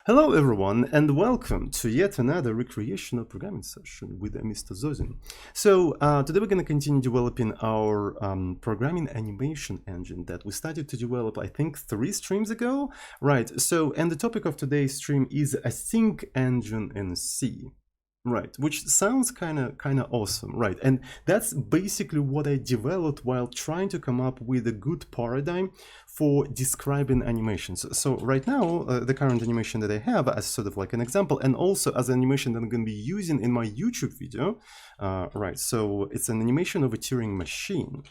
Hello everyone and welcome to yet another recreational programming session with Mr. Zozin. So today we're going to continue developing our programming animation engine that we started to develop I think 3 streams ago. Right, so and the topic of today's stream is Async Engine in C. Right, which sounds kind of awesome, right? And that's basically what I developed while trying to come up with a good paradigm for describing animations. So right now, the current animation that I have as sort of like an example, and also as an animation that I'm going to be using in my YouTube video, right? So it's an animation of a Turing machine.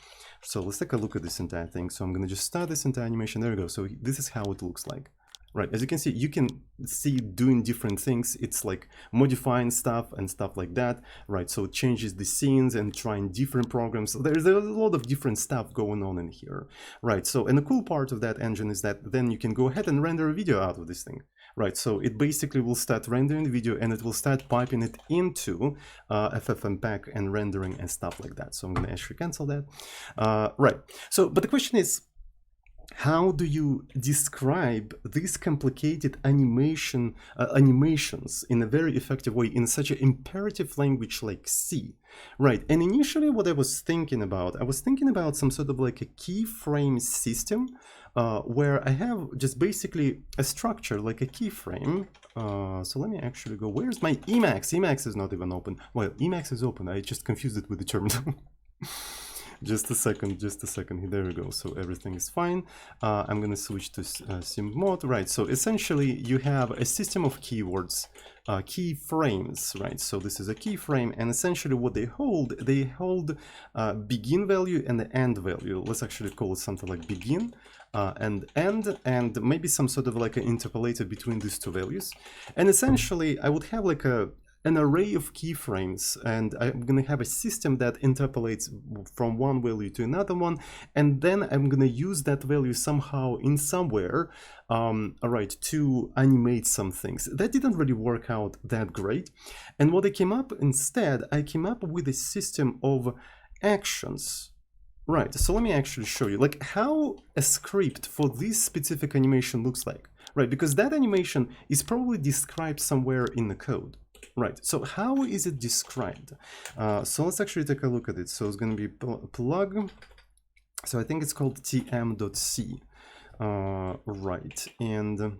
So let's take a look at this entire thing. So I'm going to just start this entire animation. There we go. So this is how it looks like. Right, as you can see doing different things. It's like modifying stuff and stuff like that, right? So it changes the scenes and trying different programs. So there's a lot of different stuff going on in here, right? So, and the cool part of that engine is that then you can go ahead and render a video out of this thing, right? So it basically will start rendering the video and it will start piping it into FFmpeg and rendering and stuff like that. So I'm going to actually cancel that, right? So, but the question is, how do you describe these complicated animations in a very effective way in such an imperative language like C, right? And initially what I was thinking about some sort of like a keyframe system where I have just basically a structure like a keyframe. So let me actually go, where's my Emacs? Emacs is not even open. Well, Emacs is open, I just confused it with the terminal. Just a second, there we go. So everything is fine. I'm going to switch to sim mode, right? So essentially you have a system of keywords, keyframes, right? So this is a keyframe, and essentially what they hold begin value and the end value. Let's actually call it something like begin and end, and maybe some sort of like an interpolator between these two values. And essentially I would have like an array of keyframes, and I'm going to have a system that interpolates from one value to another one, and then I'm going to use that value somehow in somewhere, right, to animate some things. That didn't really work out that great, and what I came up instead, I came up with a system of actions. Right, so let me actually show you like how a script for this specific animation looks like, right? Because that animation is probably described somewhere in the code. Right, so how is it described? So let's actually take a look at it. So it's going to be plug. So I think it's called tm.c. Right, and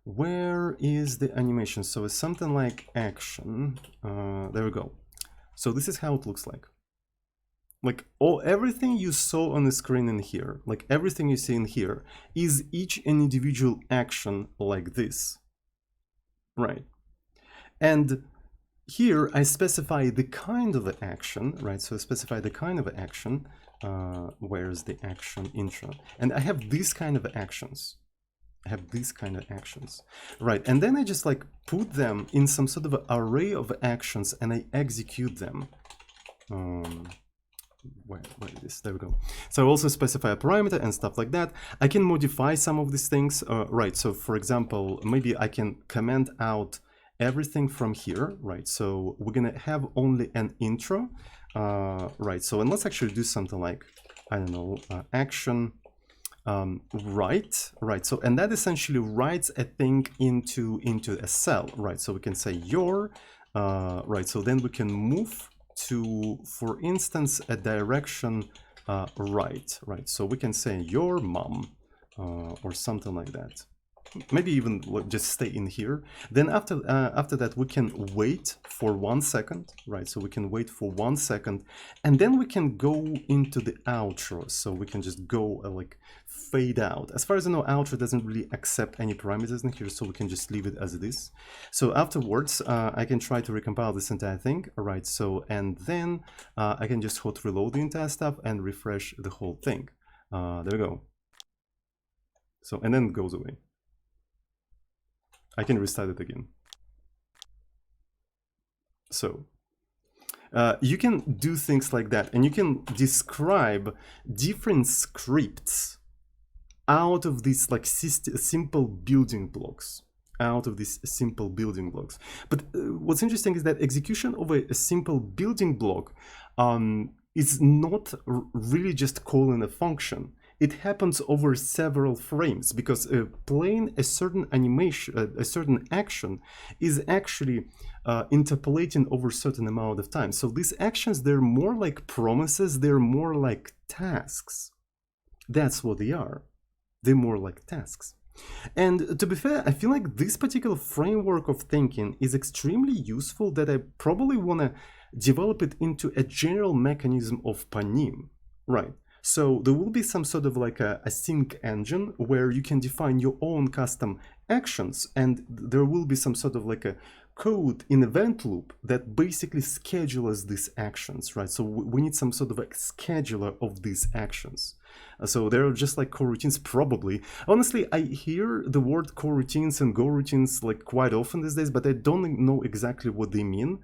where is the animation? So it's something like action. There we go. So this is how it looks like. Like everything you saw on the screen in here, like everything you see in here, is each an individual action like this. Right. And here I specify the kind of the action, right? So I specify the kind of action. Where's the action intro? And I have these kind of actions. Right? And then I just like put them in some sort of array of actions and I execute them. Where it is? There we go. So I also specify a parameter and stuff like that. I can modify some of these things, right? So for example, maybe I can comment out everything from here, right? So we're gonna have only an intro, right? So and let's actually do something like, I don't know, action right. So and that essentially writes a thing into a cell, right? So we can say your, right? So then we can move to, for instance, a direction right. So we can say your mom or something like that. Maybe even just stay in here. Then after that we can wait for 1 second, right? So we can wait for 1 second, and then we can go into the outro. So we can just go like fade out. As far as I know, outro doesn't really accept any parameters in here, so we can just leave it as it is. So afterwards I can try to recompile this entire thing, right? So and then I can just hot reload the entire stuff and refresh the whole thing. There we go. So and then it goes away. I can restart it again. So you can do things like that, and you can describe different scripts out of these like simple building blocks. But what's interesting is that execution of a simple building block is not really just calling a function. it happens over several frames, because playing a certain animation, a certain action is actually interpolating over a certain amount of time. So these actions, they're more like promises, they're more like tasks. That's what they are. They're more like tasks. And to be fair, I feel like this particular framework of thinking is extremely useful, that I probably want to develop it into a general mechanism of panim, right? So there will be some sort of like a async engine where you can define your own custom actions, and there will be some sort of like a code in event loop that basically schedules these actions, right? So we need some sort of a scheduler of these actions. So they're just like coroutines, probably. Honestly, I hear the word coroutines and go routines like quite often these days, but I don't know exactly what they mean.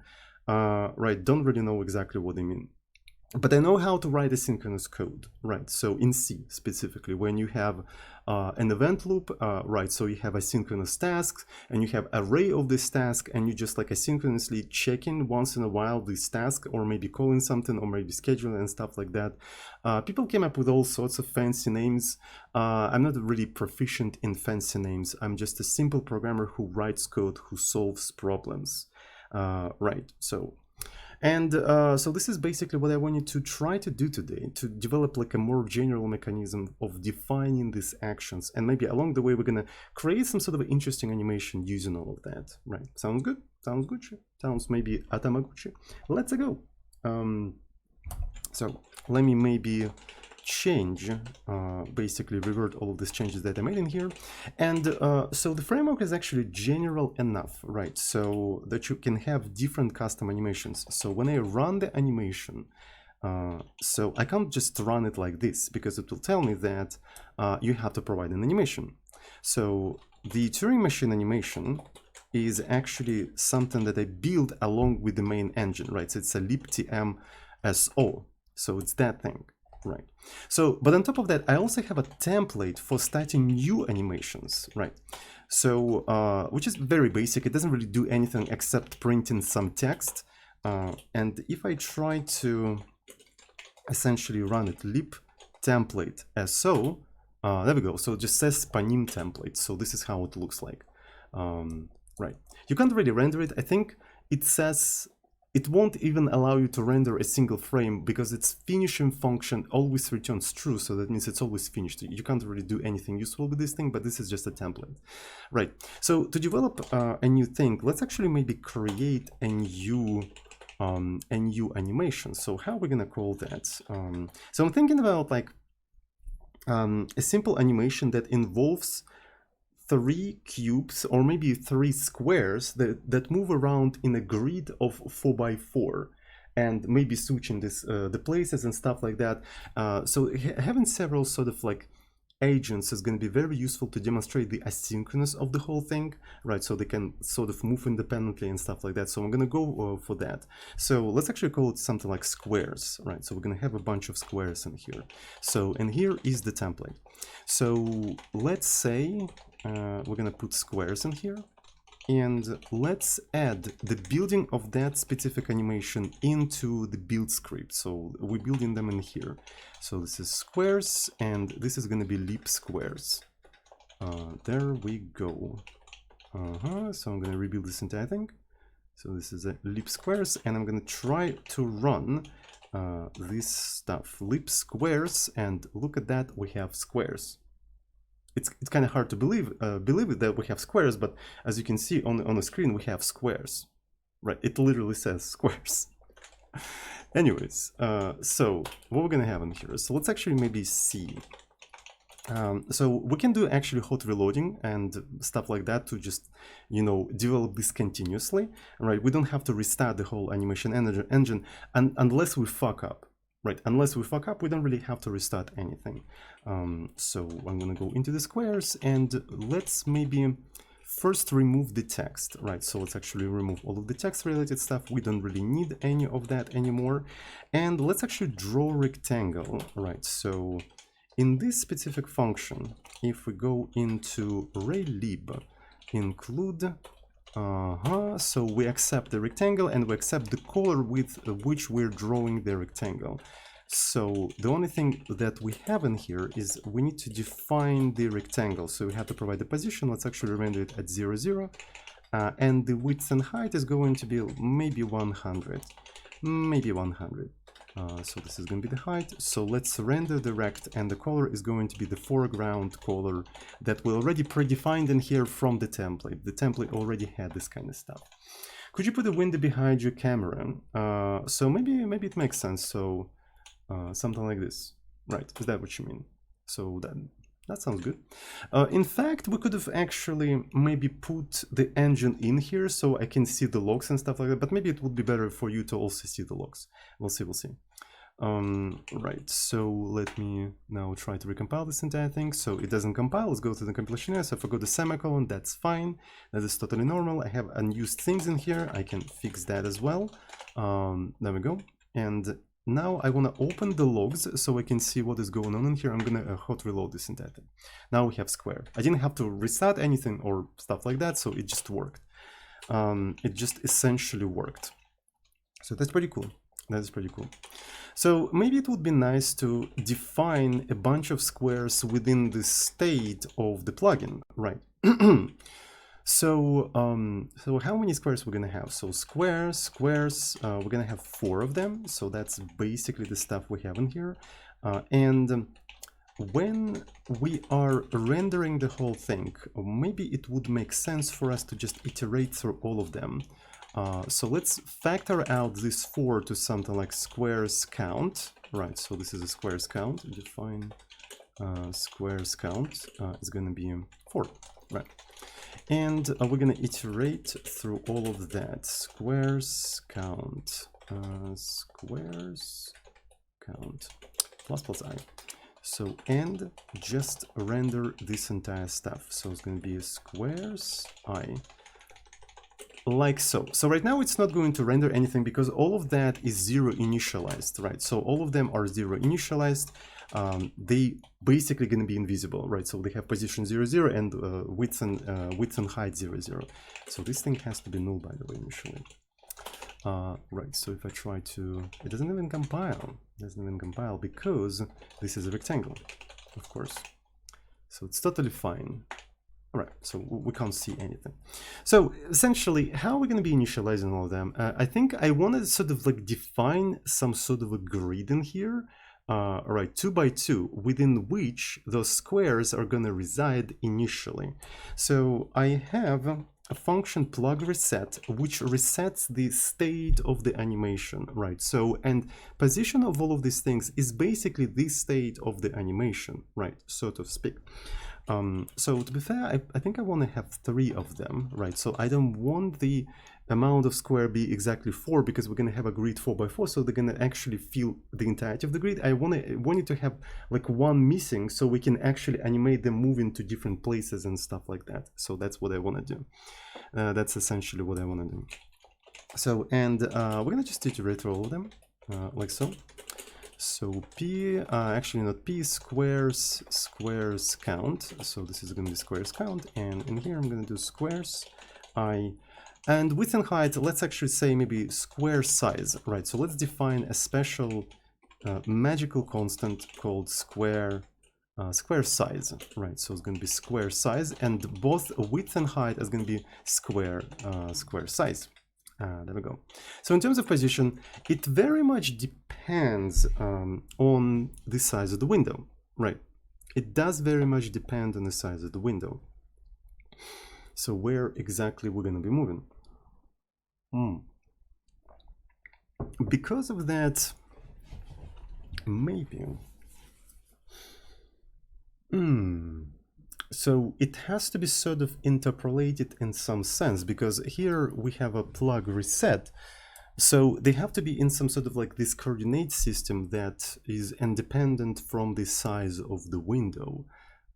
Right, don't really know exactly what they mean. But I know how to write asynchronous code, right? So in C specifically, when you have an event loop, right? So you have asynchronous tasks, and you have array of this task, and you just like asynchronously checking once in a while this task, or maybe calling something, or maybe scheduling and stuff like that. People came up with all sorts of fancy names. I'm not really proficient in fancy names. I'm just a simple programmer who writes code, who solves problems, right? So this is basically what I wanted to try to do today, to develop like a more general mechanism of defining these actions. And maybe along the way, we're going to create some sort of interesting animation using all of that, right? Sounds good? Sounds good? Sounds maybe Atamaguchi? Let's go. So let me maybe change, basically revert all of these changes that I made in here. And so the framework is actually general enough, right? So that you can have different custom animations. So when I run the animation, so I can't just run it like this, because it will tell me that you have to provide an animation. So the Turing machine animation is actually something that I build along with the main engine, right? So it's a libtm SO. So it's that thing. Right. So, but on top of that, I also have a template for starting new animations, right? So, which is very basic. It doesn't really do anything except printing some text. And if I try to essentially run it lib template so, there we go. So it just says panim template. So this is how it looks like. Right. You can't really render it. I think it says it won't even allow you to render a single frame, because its finishing function always returns true, so that means it's always finished. You can't really do anything useful with this thing, but this is just a template. Right, so to develop a new thing, let's actually maybe create a new animation. So how are we gonna call that? So I'm thinking about like a simple animation that involves 3 cubes or maybe 3 squares that move around in a grid of 4x4, and maybe switching this the places and stuff like that. So having several sort of like agents is going to be very useful to demonstrate the asynchronous of the whole thing, right? So they can sort of move independently and stuff like that. So I'm going to go for that. So let's actually call it something like squares, right? So we're going to have a bunch of squares in here. So, and here is the template. So let's say we're going to put squares in here, and let's add the building of that specific animation into the build script. So we're building them in here. So this is squares, and this is going to be lib squares. There we go. So I'm going to rebuild this entire thing. So this is a lib squares, and I'm going to try to run this stuff, lib squares, and look at that, we have squares. It's kind of hard to believe that we have squares, but as you can see on the screen, we have squares, right? It literally says squares. Anyways, so what we're gonna have in here, so let's actually maybe see. So we can do actually hot reloading and stuff like that to just, you know, develop this continuously, right? We don't have to restart the whole animation engine unless we fuck up. Right, unless we fuck up, we don't really have to restart anything. So I'm gonna go into the squares, and let's maybe first remove the text, right? So let's actually remove all of the text related stuff. We don't really need any of that anymore. And let's actually draw a rectangle, right? So in this specific function, if we go into array_lib include, so we accept the rectangle and we accept the color with which we're drawing the rectangle. So the only thing that we have in here is we need to define the rectangle. So we have to provide the position. Let's actually render it at 0, 0. And the width and height is going to be maybe 100. Maybe 100. So this is going to be the height. So let's render the rect, and the color is going to be the foreground color that we already predefined in here from the template. The template already had this kind of stuff. Could you put a window behind your camera? So maybe it makes sense. So something like this, right? Is that what you mean? So that sounds good. In fact, we could have actually maybe put the engine in here so I can see the logs and stuff like that, but maybe it would be better for you to also see the logs. We'll see. Right, so let me now try to recompile this entire thing. So it doesn't compile. Let's go to the compilation here. So if I go to semicolon, that's fine. That is totally normal. I have unused things in here. I can fix that as well. There we go. And now I want to open the logs so I can see what is going on in here. I'm going to hot reload this entire thing. Now we have square. I didn't have to restart anything or stuff like that, so it just worked. It just essentially worked. So that's pretty cool. That is pretty cool. So maybe it would be nice to define a bunch of squares within the state of the plugin, right? So how many squares we're gonna have? So squares, we're gonna have 4 of them. So that's basically the stuff we have in here. And when we are rendering the whole thing, maybe it would make sense for us to just iterate through all of them. So let's factor out this 4 to something like squares count, right? So this is a squares count. Define squares count is going to be 4, right? And we're going to iterate through all of that. Squares count, plus I. So, and just render this entire stuff. So it's going to be a squares I. Like so. So right now it's not going to render anything because all of that is 0 initialized, right? So all of them are 0 initialized. They basically going to be invisible, right? So they have position 0, 0 and width and height 0, 0. So this thing has to be null, by the way, initially. Right. So if I try to, it doesn't even compile. It doesn't even compile because this is a rectangle, of course. So it's totally fine. All right, so we can't see anything. So essentially, how are we going to be initializing all of them? I think I want to sort of like define some sort of a grid in here, right, 2 by 2, within which those squares are going to reside initially. So I have a function plug reset, which resets the state of the animation, right? So, and position of all of these things is basically the state of the animation, right, so to speak. So to be fair, I think I want to have 3 of them, right? So I don't want the amount of square be exactly 4 because we're going to have a grid 4 by 4, so they're going to actually fill the entirety of the grid. I want it to have like 1 missing so we can actually animate them moving to different places and stuff like that. So that's what I want to do. That's essentially what I want to do. So, and we're going to just iterate through all of them, like so. So P, actually not P, squares count. So this is going to be squares count. And in here, I'm going to do squares I. And width and height, let's actually say maybe square size, right? So let's define a special magical constant called square size, right? So it's going to be square size, and both width and height is going to be square size. There we go. So in terms of position, it very much depends on the size of the window, right? It does very much depend on the size of the window. So where exactly we're going to be moving? Because of that, maybe. So it has to be sort of interpolated in some sense, because here we have a plug reset. So they have to be in some sort of like this coordinate system that is independent from the size of the window,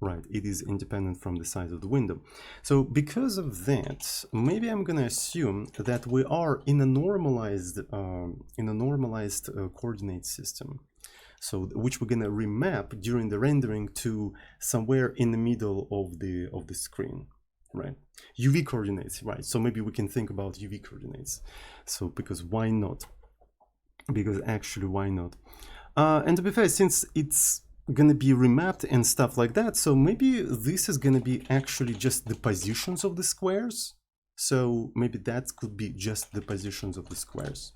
right? It is independent from the size of the window. So because of that, maybe I'm going to assume that we are in a normalized coordinate system. So which we're gonna remap during the rendering to somewhere in the middle of the screen, right? UV coordinates, right? So maybe we can think about UV coordinates. So because why not? Because actually, why not? And to be fair, since it's gonna be remapped and stuff like that, so maybe this is gonna be actually just the positions of the squares. So maybe that could be just the positions of the squares.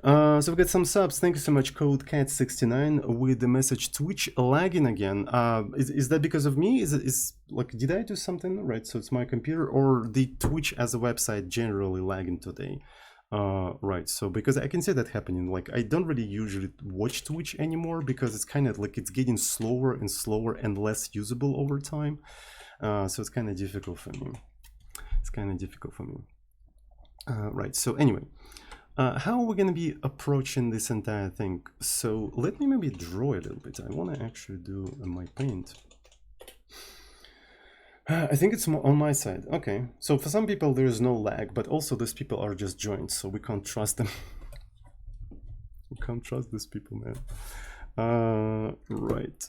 So we got some subs. Thank you so much, CodeCat69, with the message Twitch lagging again. Is that because of me? Is like, did I do something right? So it's my computer, or the Twitch as a website generally lagging today? Right. So because I can see that happening. Like, I don't really usually watch Twitch anymore because it's kind of like it's getting slower and slower and less usable over time. So it's kind of difficult for me. It's kind of difficult for me. Right. So anyway. How are we going to be approaching this entire thing? So let me maybe draw a little bit. I want to actually do my paint. I think it's on my side. Okay, so for some people there is no lag, but also these people are just joined, so we can't trust them. We can't trust these people, man. Right.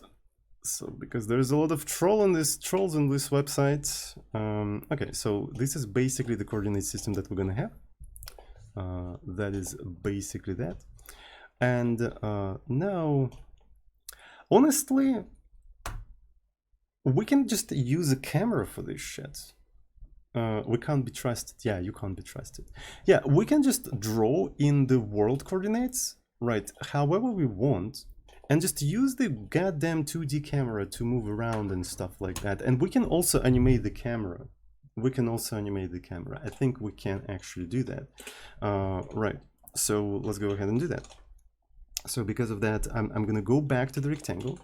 So because there's a lot of trolls on this website. Okay, so this is basically the coordinate system that we're gonna have. That is basically that. And now, honestly, we can just use a camera for this shit. We can't be trusted. Yeah, you can't be trusted. Yeah, we can just draw in the world coordinates, right, however we want, and just use the goddamn 2D camera to move around and stuff like that. And we can also animate the camera. I think we can actually do that. Right, so let's go ahead and do that. So because of that, I'm gonna go back to the rectangle,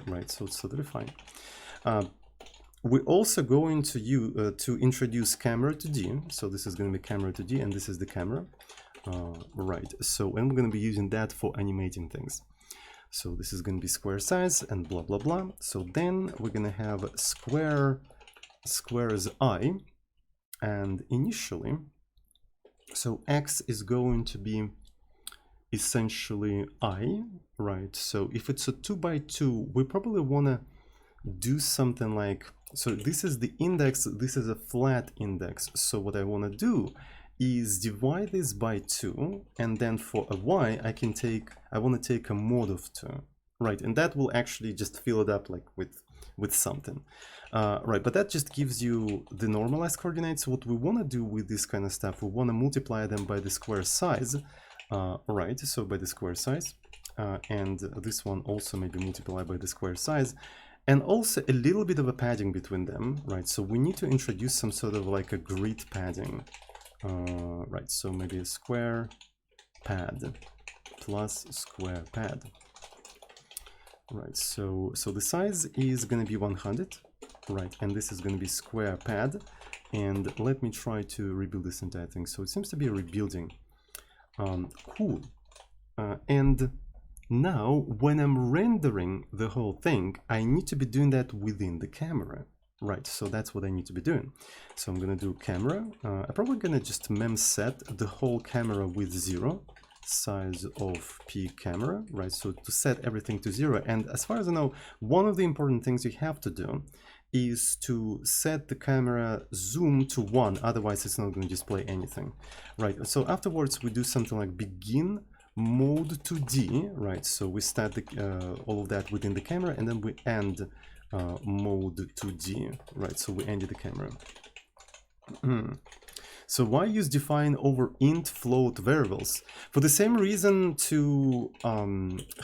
right, so it's totally fine. We're also going to introduce camera 2D. So this is gonna be camera 2D and this is the camera. Right, so and we're gonna be using that for animating things. So this is gonna be square size and blah, blah, blah. So then we're gonna have square is I, and initially, so X is going to be essentially I, right? So if it's a 2 by 2, we probably want to do something like, so this is the index, this is a flat index. So what I want to do is divide this by 2, and then for a Y, I want to take a mod of 2, right? And that will actually just fill it up like with something. Right, but that just gives you the normalized coordinates. What we want to do with this kind of stuff, we want to multiply them by the square size, right, so by the square size, and this one also maybe multiplied by the square size, and also a little bit of a padding between them, right? So we need to introduce some sort of like a grid padding, right, so maybe a square pad plus square pad. Right, so the size is going to be 100, right, and this is going to be square pad, and let me try to rebuild this entire thing. So it seems to be rebuilding. Cool. And now when I'm rendering the whole thing, I need to be doing that within the camera, right? So that's what I need to be doing. So I'm going to do camera. I'm probably going to just mem set the whole camera with 0. Size of P camera, right? So to set everything to 0. And as far as I know, one of the important things you have to do is to set the camera zoom to 1, otherwise it's not going to display anything, right? So afterwards we do something like begin mode 2D, right? So we start all of that within the camera, and then we end mode 2D, right? So we ended the camera. So why use define over int float variables? For the same reason to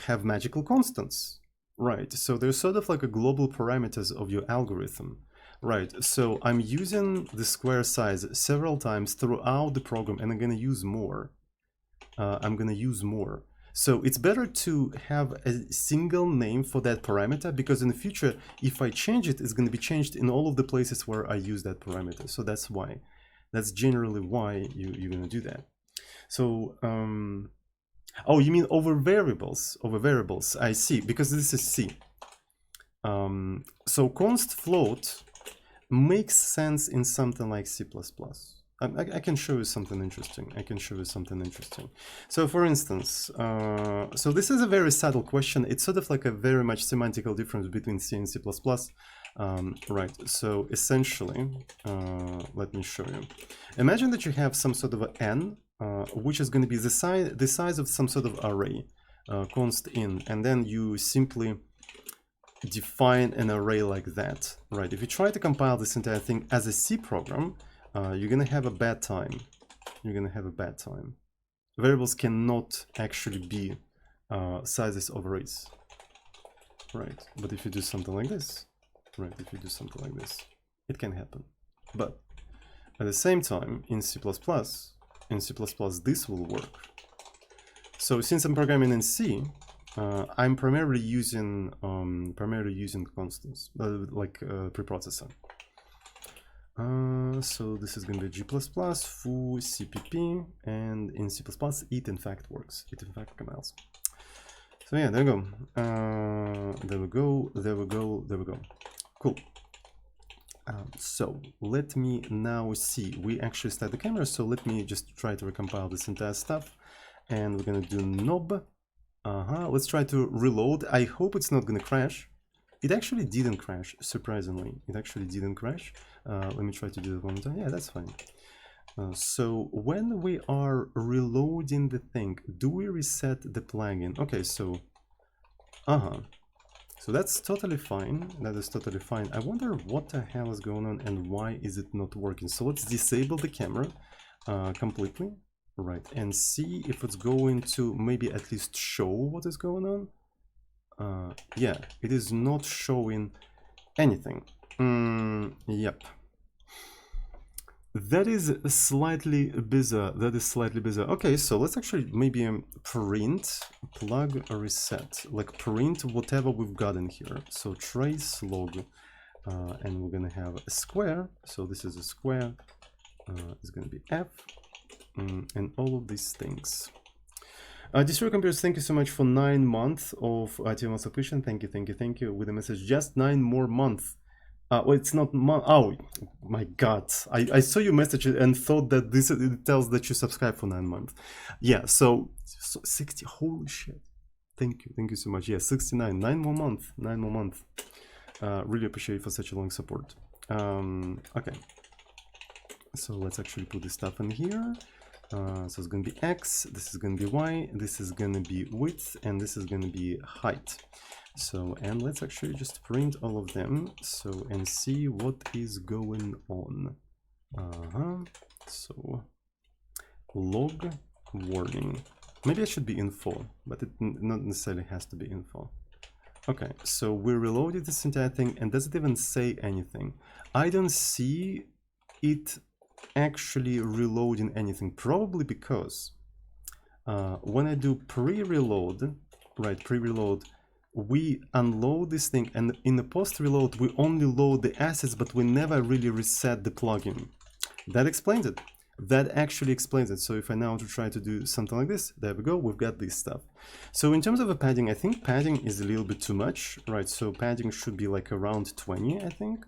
have magical constants, right? So there's sort of like a global parameters of your algorithm, right? So I'm using the square size several times throughout the program, and I'm going to use more. So it's better to have a single name for that parameter, because in the future, if I change it, it's going to be changed in all of the places where I use that parameter. So that's why. That's generally why you're going to do that. So, oh, you mean over variables? Over variables, I see, because this is C. So const float makes sense in something like C++. I can show you something interesting. So for instance, so this is a very subtle question. It's sort of like a very much semantical difference between C and C++. Right, so essentially, let me show you. Imagine that you have some sort of an n, which is going to be the size of some sort of array. const in, and then you simply define an array like that, right? If you try to compile this entire thing as a C program, you're gonna have a bad time. You're gonna have a bad time. Variables cannot actually be sizes of arrays, right? But if you do something like this, right? If you do something like this, it can happen. But at the same time, in C++, this will work. So since I'm programming in C, I'm primarily using constants, like preprocessor. So this is going to be G++, foo, CPP, and in C++, it in fact works. It in fact compiles. So yeah, there we go. There we go. There we go. There we go. Cool. So let me now see. We actually start the camera, so let me just try to recompile this entire stuff. And we're gonna do knob. Let's try to reload. I hope it's not gonna crash. It actually didn't crash, surprisingly. It actually didn't crash. Let me try to do it one more time. Yeah, that's fine. So when we are reloading the thing, do we reset the plugin? Okay, so so that's totally fine. That is totally fine. I wonder what the hell is going on and why is it not working. So let's disable the camera completely, right, and see if it's going to maybe at least show what is going on. Yeah, it is not showing anything. Yep. That is slightly bizarre. That is slightly bizarre. Okay, so let's actually maybe print plug reset, like print whatever we've got in here. So trace log, and we're gonna have a square. So this is a square. It's gonna be f, and all of these things. Destroy Computers, thank you so much for 9 months of TML subscription. Thank you, thank you, thank you. With the message, just 9 more months. Well, it's not oh my god, I saw your message and thought that it tells that you subscribe for 9 months. Yeah, so 60, holy shit, thank you so much. Yeah, 69, 9 more months. Really appreciate it for such a long support. Okay, so let's actually put this stuff in here. So it's gonna be X, this is gonna be Y, this is gonna be width, and this is gonna be height. So, and let's actually just print all of them, so, and see what is going on. So, log warning. Maybe it should be info, but it not necessarily has to be info. Okay, so we reloaded this entire thing, and does it even say anything? I don't see it actually reloading anything, probably because when I do pre-reload, right, pre-reload, we unload this thing, and in the post-reload we only load the assets, but we never really reset the plugin. That explains it. That actually explains it. So if I now to try to do something like this, there we go, we've got this stuff. So in terms of a padding, I think padding is a little bit too much, right? So padding should be like around 20, I think.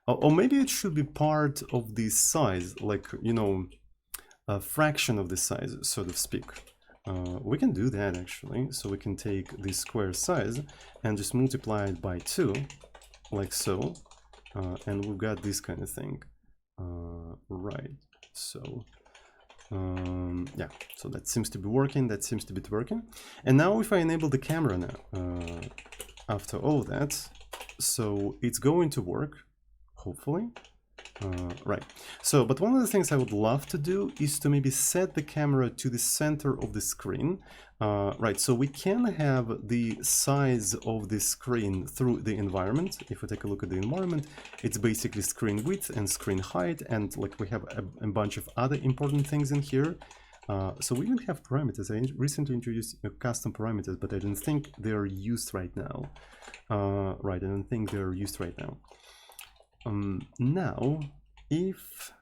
Or maybe it should be part of the size, like, you know, a fraction of the size, so to speak. We can do that actually. So we can take the square size and just multiply it by 2, like so, and we've got this kind of thing. Right, so yeah, so that seems to be working, and now if I enable the camera now, after all that, so it's going to work, hopefully. Right, so but one of the things I would love to do is to maybe set the camera to the center of the screen. Right, so we can have the size of the screen through the environment. If we take a look at the environment, it's basically screen width and screen height, and like we have a bunch of other important things in here. So we even have parameters. I recently introduced custom parameters, but I don't think they're used right now. Right, I don't think they're used right now. Now, if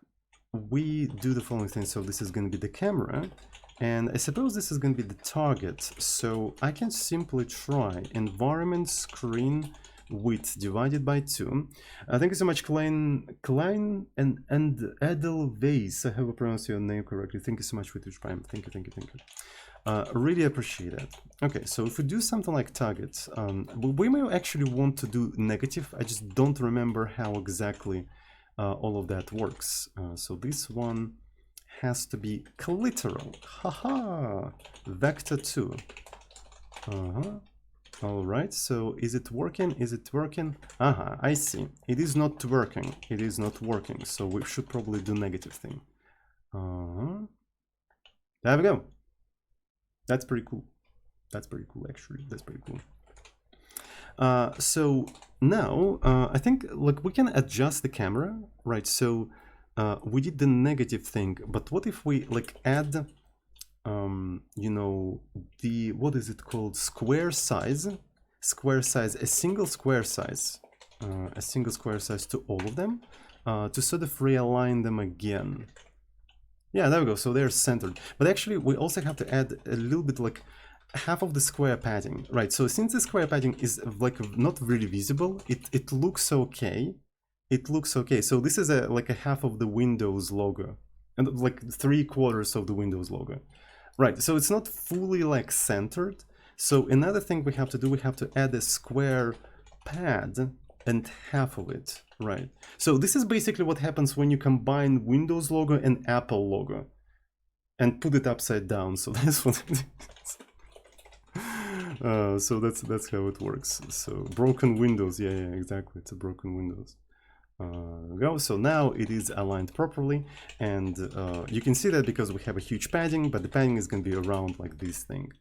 we do the following thing, so this is going to be the camera, and I suppose this is going to be the target, so I can simply try environment screen width divided by 2. Thank you so much, Klein and Edelweiss. I hope I pronounced your name correctly. Thank you so much for Twitch Prime. Thank you. Really appreciate it. Okay, so if we do something like target, we may actually want to do negative. I just don't remember how exactly all of that works. So this one has to be clitoral. Haha! Vector 2. All right, so is it working? Is it working? I see. It is not working. It is not working. So we should probably do negative thing. There we go. That's pretty cool. That's pretty cool, actually. That's pretty cool. So now I think like we can adjust the camera, right? So we did the negative thing, but what if we like add you know, the, what is it called, square size, a single square size to all of them, to sort of realign them again. Yeah, there we go, so they're centered. But actually we also have to add a little bit like half of the square padding, right? So since the square padding is like not really visible, it looks okay. It looks okay. So this is like a half of the Windows logo, and like 3/4 of the Windows logo. Right, so it's not fully like centered. So another thing we have to do, we have to add a square pad and half of it, right? So this is basically what happens when you combine Windows logo and Apple logo and put it upside down. So that's what it is. So that's how it works. So broken Windows, yeah, exactly. It's a broken Windows. Go. So now it is aligned properly, and you can see that because we have a huge padding, but the padding is going to be around like this thing.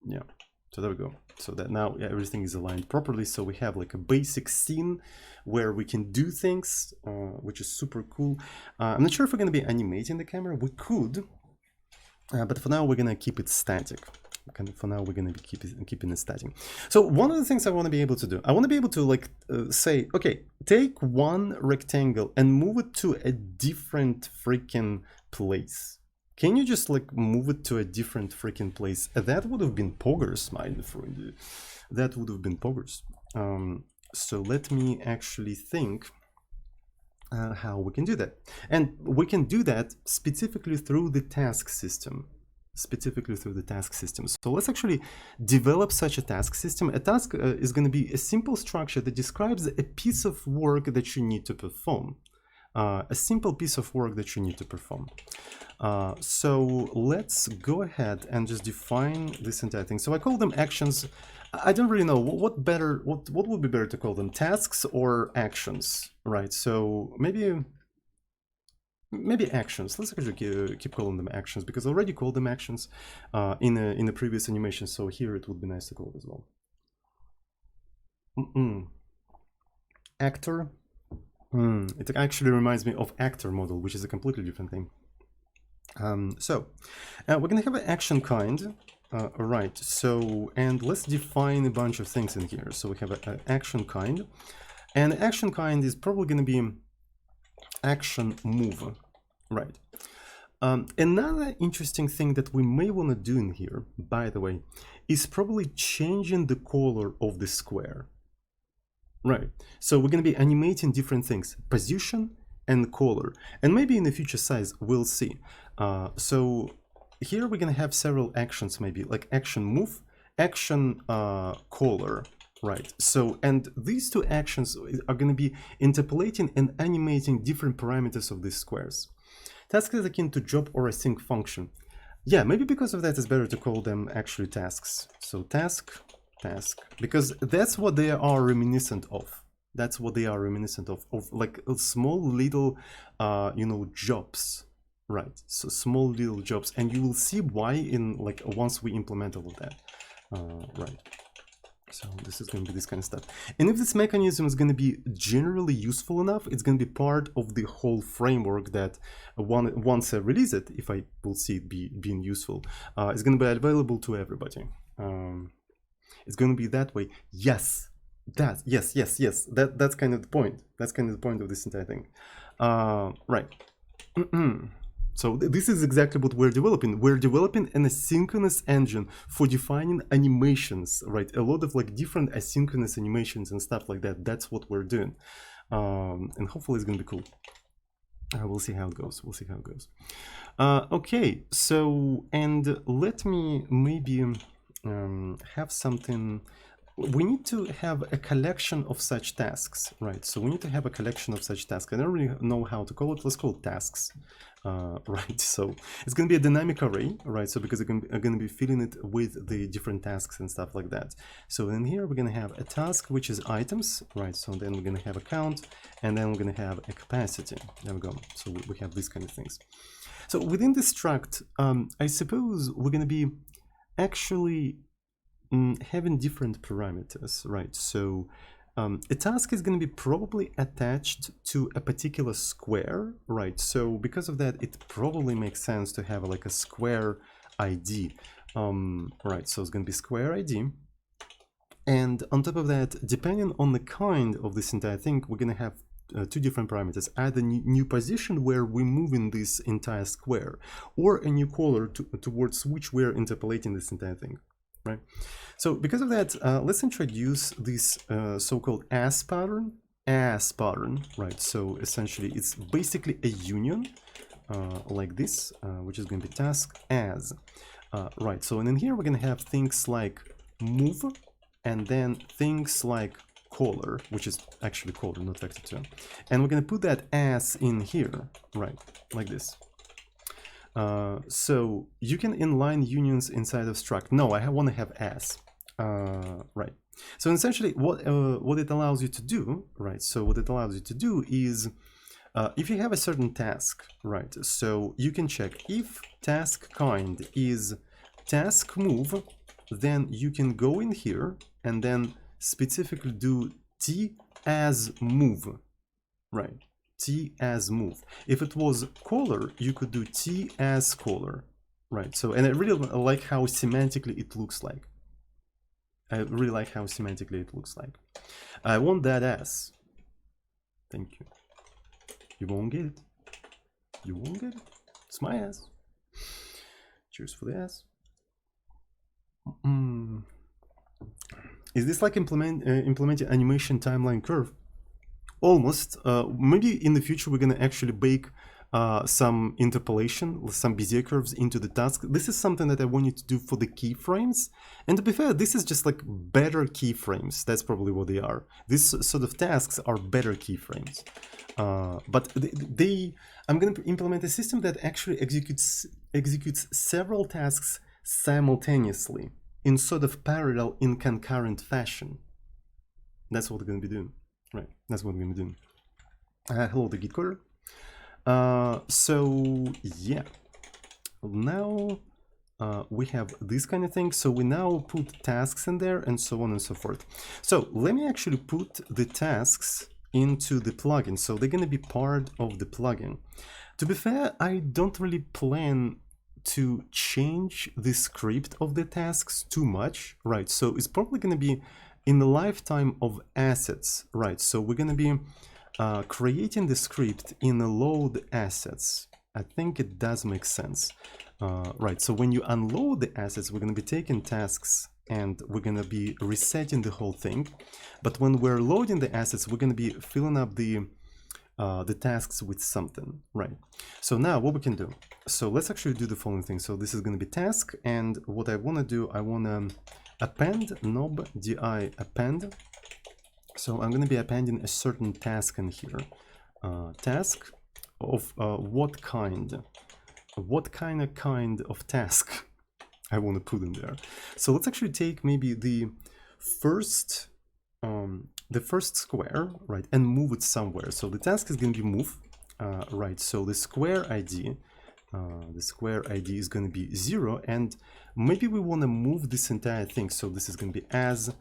Yeah, so there we go. So that now everything is aligned properly. So we have like a basic scene where we can do things, which is super cool. I'm not sure if we're going to be animating the camera. We could, but for now we're going to keep it static. For now, we're going to be keeping it static. So one of the things I want to be able to do, I want to be able to like say, okay, take one rectangle and move it to a different freaking place. Can you just like move it to a different freaking place? That would have been poggers, my friend. That would have been poggers. So let me actually think how we can do that. And we can do that specifically through the task system. So let's actually develop such a task system. A task is going to be a simple structure that describes a piece of work that you need to perform. A simple piece of work that you need to perform. So let's go ahead and just define this entire thing. So I call them actions. I don't really know what would be better to call them, tasks or actions, right? So maybe actions. Let's actually keep calling them actions, because I already called them actions in the previous animation. So here it would be nice to call it as well. Actor. It actually reminds me of actor model, which is a completely different thing. So we're gonna have an action kind. Right. So and let's define a bunch of things in here. So we have an action kind, and the action kind is probably going to be action move, right? Another interesting thing that we may want to do in here, by the way, is probably changing the color of the square, right? So we're going to be animating different things, position and color, and maybe in the future size we'll see. So here we're going to have several actions, maybe like action move, action color. Right, so, and these two actions are going to be interpolating and animating different parameters of these squares. Task is akin to job or async function. Yeah, maybe because of that it's better to call them actually tasks. So task, because that's what they are reminiscent of. That's what they are reminiscent of like small little, you know, jobs. Right, so small little jobs, and you will see why in like once we implement all of that. Right. So this is going to be this kind of stuff. And if this mechanism is going to be generally useful enough, it's going to be part of the whole framework that once I release it, if I will see it being useful, it's going to be available to everybody. It's going to be that way. Yes, yes. That's kind of the point. That's kind of the point of this entire thing. Right. So this is exactly what we're developing. We're developing an asynchronous engine for defining animations, right? A lot of like different asynchronous animations and stuff like that. That's what we're doing. And hopefully it's going to be cool. We'll see how it goes. Okay, so, and let me maybe have something we need to have a collection of such tasks, right? So we need to have a collection of such tasks. I don't really know how to call it. Let's call it tasks, right? So it's going to be a dynamic array, right? So because I'm going to be filling it with the different tasks and stuff like that. So in here, we're going to have a task, which is items, right? So then we're going to have a count, and then we're going to have a capacity. There we go. So we have these kind of things. So within this struct, I suppose we're going to be actually having different parameters, right? So a task is going to be probably attached to a particular square, right? So because of that, it probably makes sense to have like a square ID, right? So it's going to be square ID. And on top of that, depending on the kind of this entire thing, we're going to have two different parameters, either new position where we're moving this entire square, or a new color towards which we're interpolating this entire thing, right? So because of that, let's introduce this so-called as pattern, right? So essentially it's basically a union like this, which is going to be task as, right? So and in here we're going to have things like move, and then things like color, which is actually color, not vector2. And we're going to put that as in here, right? Like this. So you can inline unions inside of struct. No, I want to have as, right? So essentially what it allows you to do, right? So what it allows you to do is, if you have a certain task, right? So you can check if task kind is task move, then you can go in here and then specifically do t as move, right? T as move. If it was color, you could do T as color, right? So, and I really like how semantically it looks like. I really like how semantically it looks like. I want that as. Thank you. You won't get it. You won't get it. It's my ass. Cheers for the ass. Is this like implementing animation timeline curve? Almost. Maybe in the future we're going to actually bake some interpolation, some Bezier curves into the task. This is something that I want you to do for the keyframes. And to be fair, this is just like better keyframes. That's probably what they are. These sort of tasks are better keyframes. But I'm going to implement a system that actually executes several tasks simultaneously in sort of parallel, in concurrent fashion. That's what we're going to be doing. Right, that's what we're going to do. Hello, the Git coder. So yeah, now we have this kind of thing. So we now put tasks in there and so on and so forth. So let me actually put the tasks into the plugin. So they're going to be part of the plugin. To be fair, I don't really plan to change the script of the tasks too much, right? So it's probably going to be in the lifetime of assets, right? So we're going to be creating the script in a load assets. I think it does make sense, right? So when you unload the assets, we're going to be taking tasks and we're going to be resetting the whole thing. But when we're loading the assets, we're going to be filling up the tasks with something, right? So now what we can do, so let's actually do the following thing. So this is going to be task, and what I want to do, I want to append nob di append. So I'm going to be appending a certain task in here. Task of what kind of task I want to put in there. So let's actually take maybe the first square, right, and move it somewhere. So the task is going to be move, right? So the square ID is going to be 0, and maybe we want to move this entire thing. So this is going to be as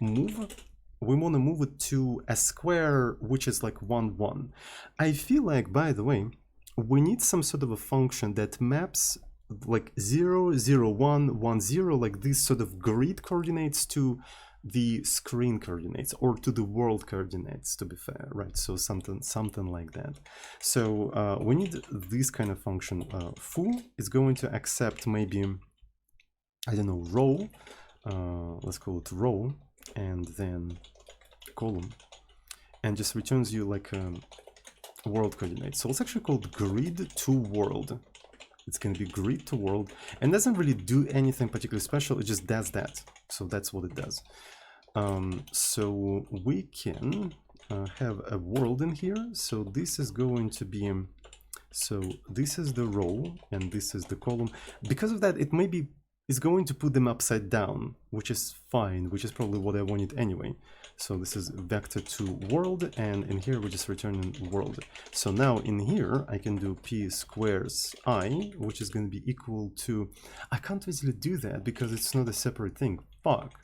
move. We want to move it to a square which is like 1, 1. I feel like, by the way, we need some sort of a function that maps like 0, 0, 1, 1, 0, like these sort of grid coordinates to the screen coordinates, or to the world coordinates, to be fair, right? So something like that. So we need this kind of function. Foo is going to accept maybe, I don't know, row. Let's call it row, and then column, and just returns you like world coordinates. So it's actually called grid to world. It's going to be grid to world, and doesn't really do anything particularly special. It just does that. So that's what it does. So we can have a world in here. So this is going to be, so this is the row and this is the column. Because of that, it maybe is going to put them upside down, which is fine, which is probably what I wanted anyway. So this is vector2 world, and in here we just return world. So now in here I can do p squares I, which is going to be equal to, I can't easily do that because it's not a separate thing. Fuck.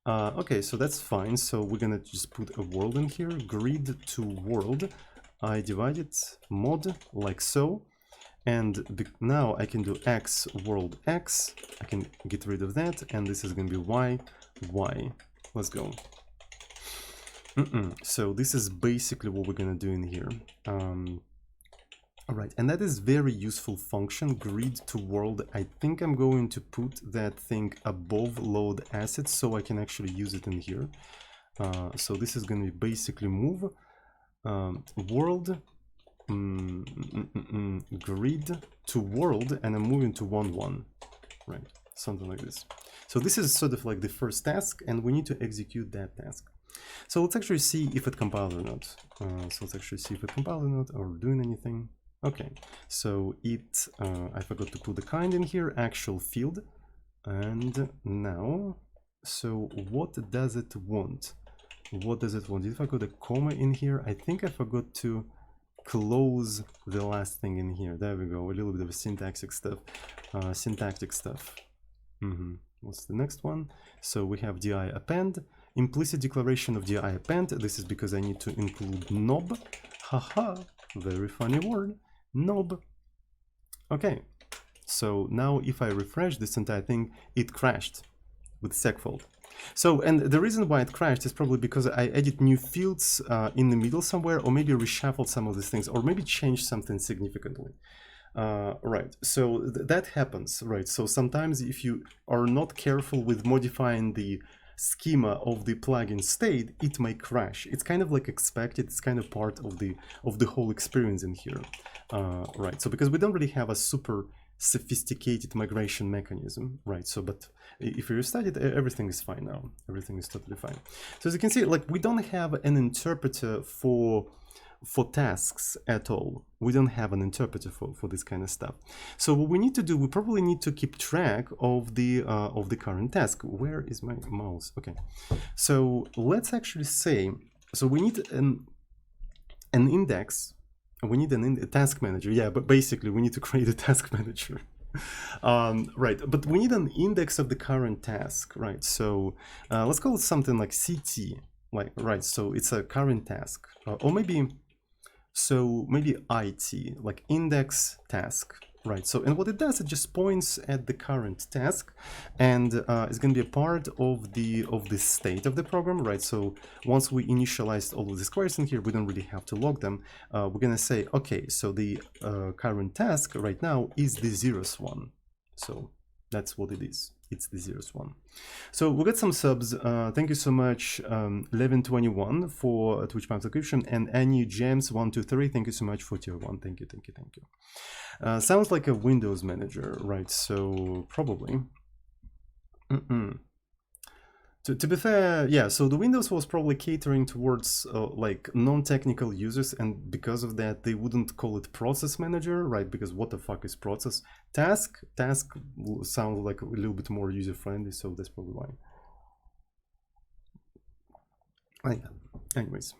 Okay, so that's fine. So we're gonna just put a world in here, grid to world. I divide it mod like so, and now I can do x world x. I can get rid of that, and this is gonna be y y. Let's go. So this is basically what we're gonna do in here. All right, and that is very useful function, grid to world. I think I'm going to put that thing above load assets so I can actually use it in here. So this is going to be basically move world grid to world, and I'm moving to 1 1, right? Something like this. So this is sort of like the first task, and we need to execute that task. So let's actually see if it compiled or not. So let's actually see if it compiled or not, or doing anything. Okay, so it, I forgot to put the kind in here, actual field. And now, so what does it want? What does it want? If I got a comma in here, I think I forgot to close the last thing in here. There we go, a little bit of syntactic stuff. What's the next one? So we have di append, implicit declaration of di append. This is because I need to include knob. Haha, very funny word. Knob. Okay, so now if I refresh this entire thing, it crashed with segfault. So, and the reason why it crashed is probably because I added new fields in the middle somewhere, or maybe reshuffled some of these things, or maybe changed something significantly. Right, so that happens, right? So sometimes if you are not careful with modifying the schema of the plugin state, it may crash. It's kind of like expected. It's kind of part of the whole experience in here, right? So because we don't really have a super sophisticated migration mechanism, right? So, but if you restart it, everything is fine now. Everything is totally fine. So as you can see, like we don't have an interpreter for tasks at all. We don't have an interpreter for this kind of stuff. So what we need to do, we probably need to keep track of the current task. Where is my mouse? Okay, so let's actually say, so we need an index. We need a task manager. Yeah, but basically we need to create a task manager. Right, but we need an index of the current task, right? So let's call it something like CT, like, right? So it's a current task, or maybe, so maybe IT, like index task, right? So, and what it does, it just points at the current task, and it's going to be a part of the state of the program, right? So once we initialized all of the squares in here, we don't really have to log them. We're going to say, okay, so the current task right now is the 0th one. So that's what it is. It's the 0th one. So we got some subs. Thank you so much, 1121 for Twitch Prime subscription, and Annie James 123. Thank you so much for tier 1. Thank you, thank you, thank you. Sounds like a Windows manager, right? So probably. To be fair, yeah, so the Windows was probably catering towards like non-technical users, and because of that they wouldn't call it process manager, right? Because what the fuck is process? Task sounds like a little bit more user-friendly, so that's probably why. Anyways,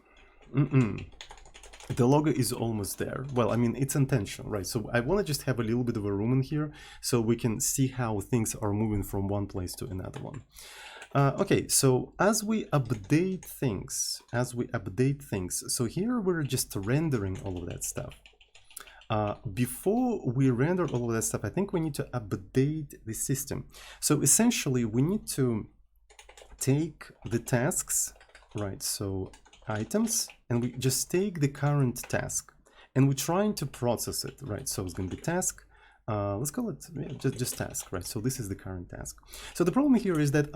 the logo is almost there. Well, I mean, it's intentional, right? So I want to just have a little bit of a room in here so we can see how things are moving from one place to another one. Okay, so as we update things, so here we're just rendering all of that stuff. Before we render all of that stuff, I think we need to update the system. So essentially, we need to take the tasks, right? So items, and we just take the current task, and we're trying to process it, right? So it's going to be task. Let's call it just task, right? So this is the current task. So the problem here is that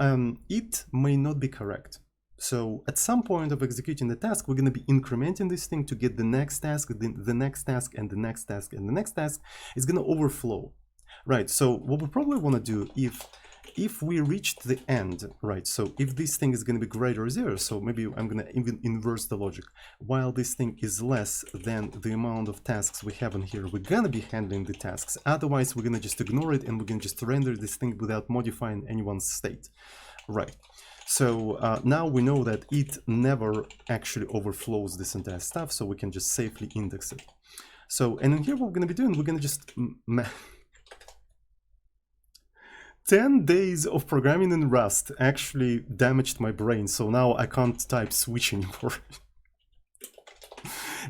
it may not be correct. So at some point of executing the task, we're going to be incrementing this thing to get the next task, the next task, and the next task, and the next task. It's going to overflow, right? So what we probably want to do, if if we reached the end, right, so if this thing is going to be greater or 0, so maybe I'm going to even inverse the logic. While this thing is less than the amount of tasks we have in here, we're going to be handling the tasks. Otherwise, we're going to just ignore it and we're going to just render this thing without modifying anyone's state. Right. So now we know that it never actually overflows this entire stuff, so we can just safely index it. So, and in here what we're going to be doing, we're going to just 10 days of programming in Rust actually damaged my brain, so now I can't type switch anymore.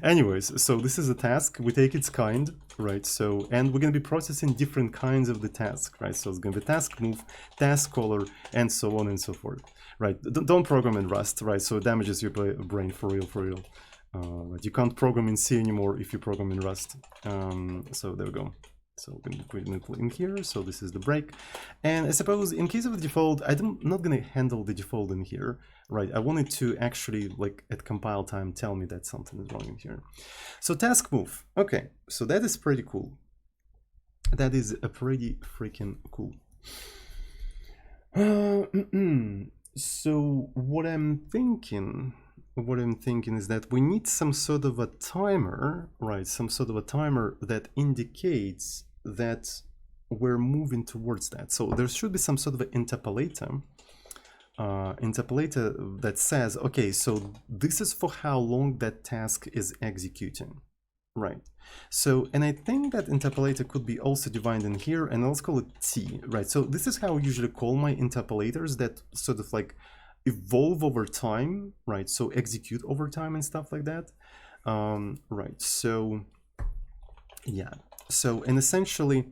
Anyways, so this is a task, we take its kind, right? So, and we're going to be processing different kinds of the task, right? So it's going to be task move, task caller, and so on and so forth, right? Don't program in Rust, right? So it damages your brain for real, for real. Right? You can't program in C anymore if you program in Rust. So there we go. So we're going to put it in here. So this is the break. And I suppose in case of the default, I'm not going to handle the default in here, right? I wanted to actually, like at compile time, tell me that something is wrong in here. So task move. Okay, so that is pretty cool. That is a pretty freaking cool. So what I'm thinking is that we need some sort of a timer, right? Some sort of a timer that indicates that we're moving towards that. So there should be some sort of an interpolator, that says, okay, so this is for how long that task is executing, right? So, and I think that interpolator could be also defined in here, and let's call it T, right? So this is how I usually call my interpolators that sort of like evolve over time, right? So execute over time and stuff like that. Right, so yeah. So, and essentially,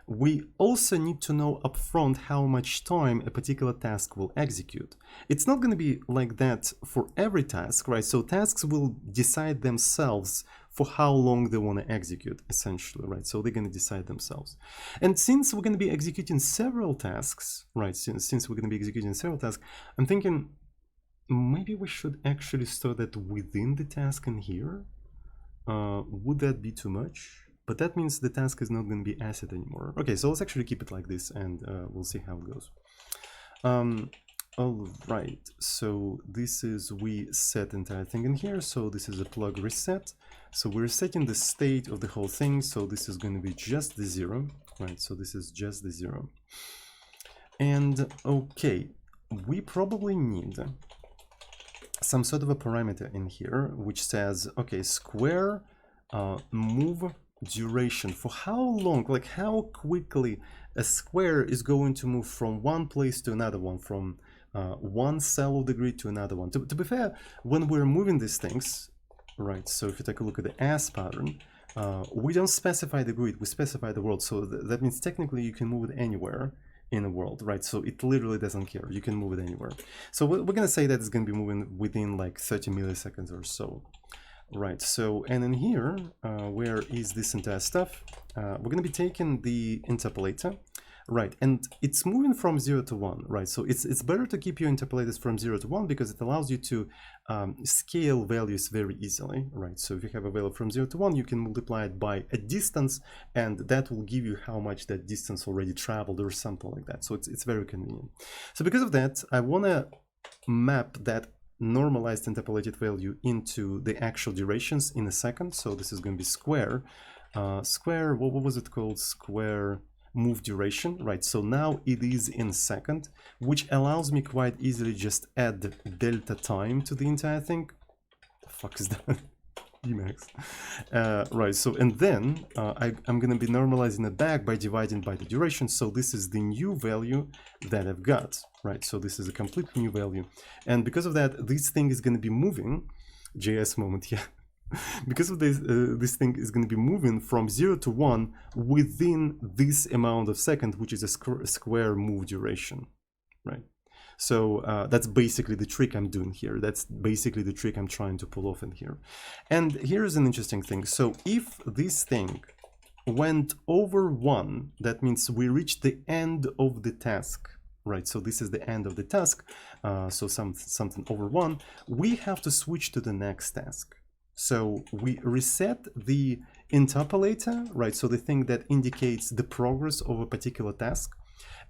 we also need to know upfront how much time a particular task will execute. It's not going to be like that for every task, right? So tasks will decide themselves for how long they want to execute, essentially, right? So they're going to decide themselves. And since we're going to be executing several tasks, right? Since we're going to be executing several tasks, I'm thinking maybe we should actually store that within the task in here. Would that be too much? But that means the task is not going to be asset anymore. Okay, so let's actually keep it like this, and we'll see how it goes. All right, so this is, we set entire thing in here. So this is a plug reset. So we're setting the state of the whole thing. So this is going to be just the 0, right? So this is just the 0. And okay, we probably need some sort of a parameter in here, which says, okay, square move duration, for how long, like how quickly a square is going to move from one place to another one, from one cell of the grid to another one. To be fair, when we're moving these things, right, so if you take a look at the as pattern, we don't specify the grid, we specify the world. So that means technically you can move it anywhere in the world, right? So it literally doesn't care, you can move it anywhere. So we're gonna say that it's gonna be moving within like 30 milliseconds or so. Right, so, and in here, where is this entire stuff? We're going to be taking the interpolator, right, and it's moving from 0 to 1, right? So it's better to keep your interpolators from 0 to 1 because it allows you to scale values very easily, right? So if you have a value from 0 to 1, you can multiply it by a distance, and that will give you how much that distance already traveled or something like that. So it's very convenient. So because of that, I want to map that normalized interpolated value into the actual durations in a second. So this is going to be square, what was it called? Square move duration, right? So now it is in second, which allows me quite easily just add delta time to the entire thing. The fuck is that? Emacs. Right, so, and then I'm going to be normalizing it back by dividing by the duration. So this is the new value that I've got, right? So this is a completely new value. And because of that, this thing is going to be moving, JS moment, yeah. Because of this, this thing is going to be moving from 0 to 1 within this amount of second, which is a square move duration, right? So that's basically the trick I'm doing here. That's basically the trick I'm trying to pull off in here. And here's an interesting thing. So if this thing went over 1, that means we reached the end of the task, right? So this is the end of the task. So something over 1, we have to switch to the next task. So we reset the interpolator, right? So the thing that indicates the progress of a particular task.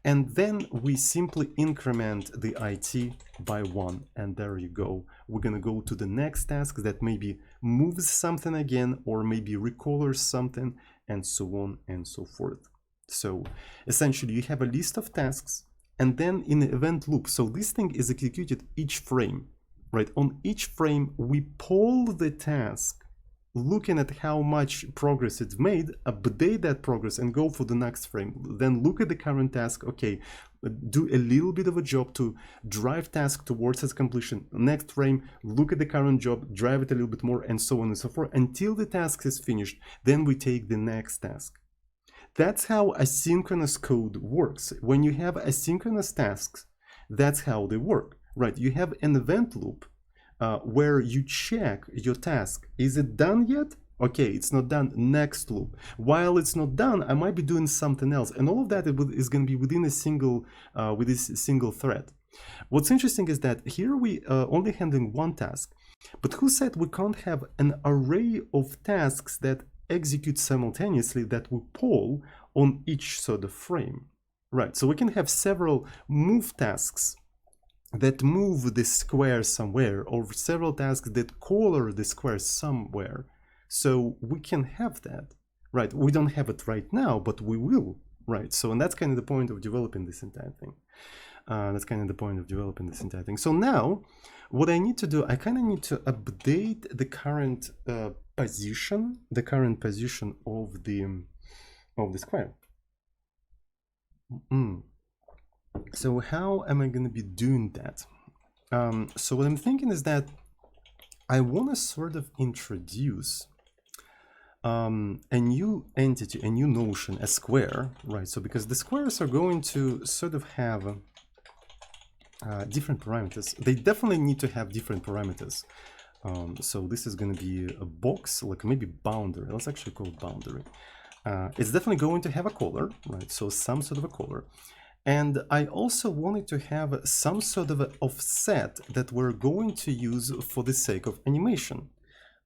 And then we simply increment the IT by 1. And there you go. We're going to go to the next task that maybe moves something again, or maybe recolors something, and so on and so forth. So essentially you have a list of tasks, and then in the event loop, so this thing is executed each frame, right? On each frame, we poll the task, looking at how much progress it's made, update that progress and go for the next frame. Then look at the current task, okay, do a little bit of a job to drive task towards its completion. Next frame, look at the current job, drive it a little bit more, and so on and so forth until the task is finished. Then we take the next task. That's how asynchronous code works. When you have asynchronous tasks, that's how they work, right? You have an event loop where you check your task. Is it done yet? Okay, it's not done. Next loop. While it's not done, I might be doing something else, and all of that is going to be within a single thread. What's interesting is that here we only handling one task, but who said we can't have an array of tasks that execute simultaneously that we poll on each sort of frame, right? So we can have several move tasks that move the square somewhere, or several tasks that color the square somewhere. So we can have that, right? We don't have it right now, but we will, right? So, and that's kind of the point of developing this entire thing. So now what I need to do, I kind of need to update the current position of the square. So how am I going to be doing that? So what I'm thinking is that I want to sort of introduce a new entity, a new notion, a square, right? So because the squares are going to sort of have different parameters. They definitely need to have different parameters. So this is going to be a box, like maybe boundary. Let's actually call it boundary. It's definitely going to have a color, right? So some sort of a color. And I also wanted to have some sort of an offset that we're going to use for the sake of animation,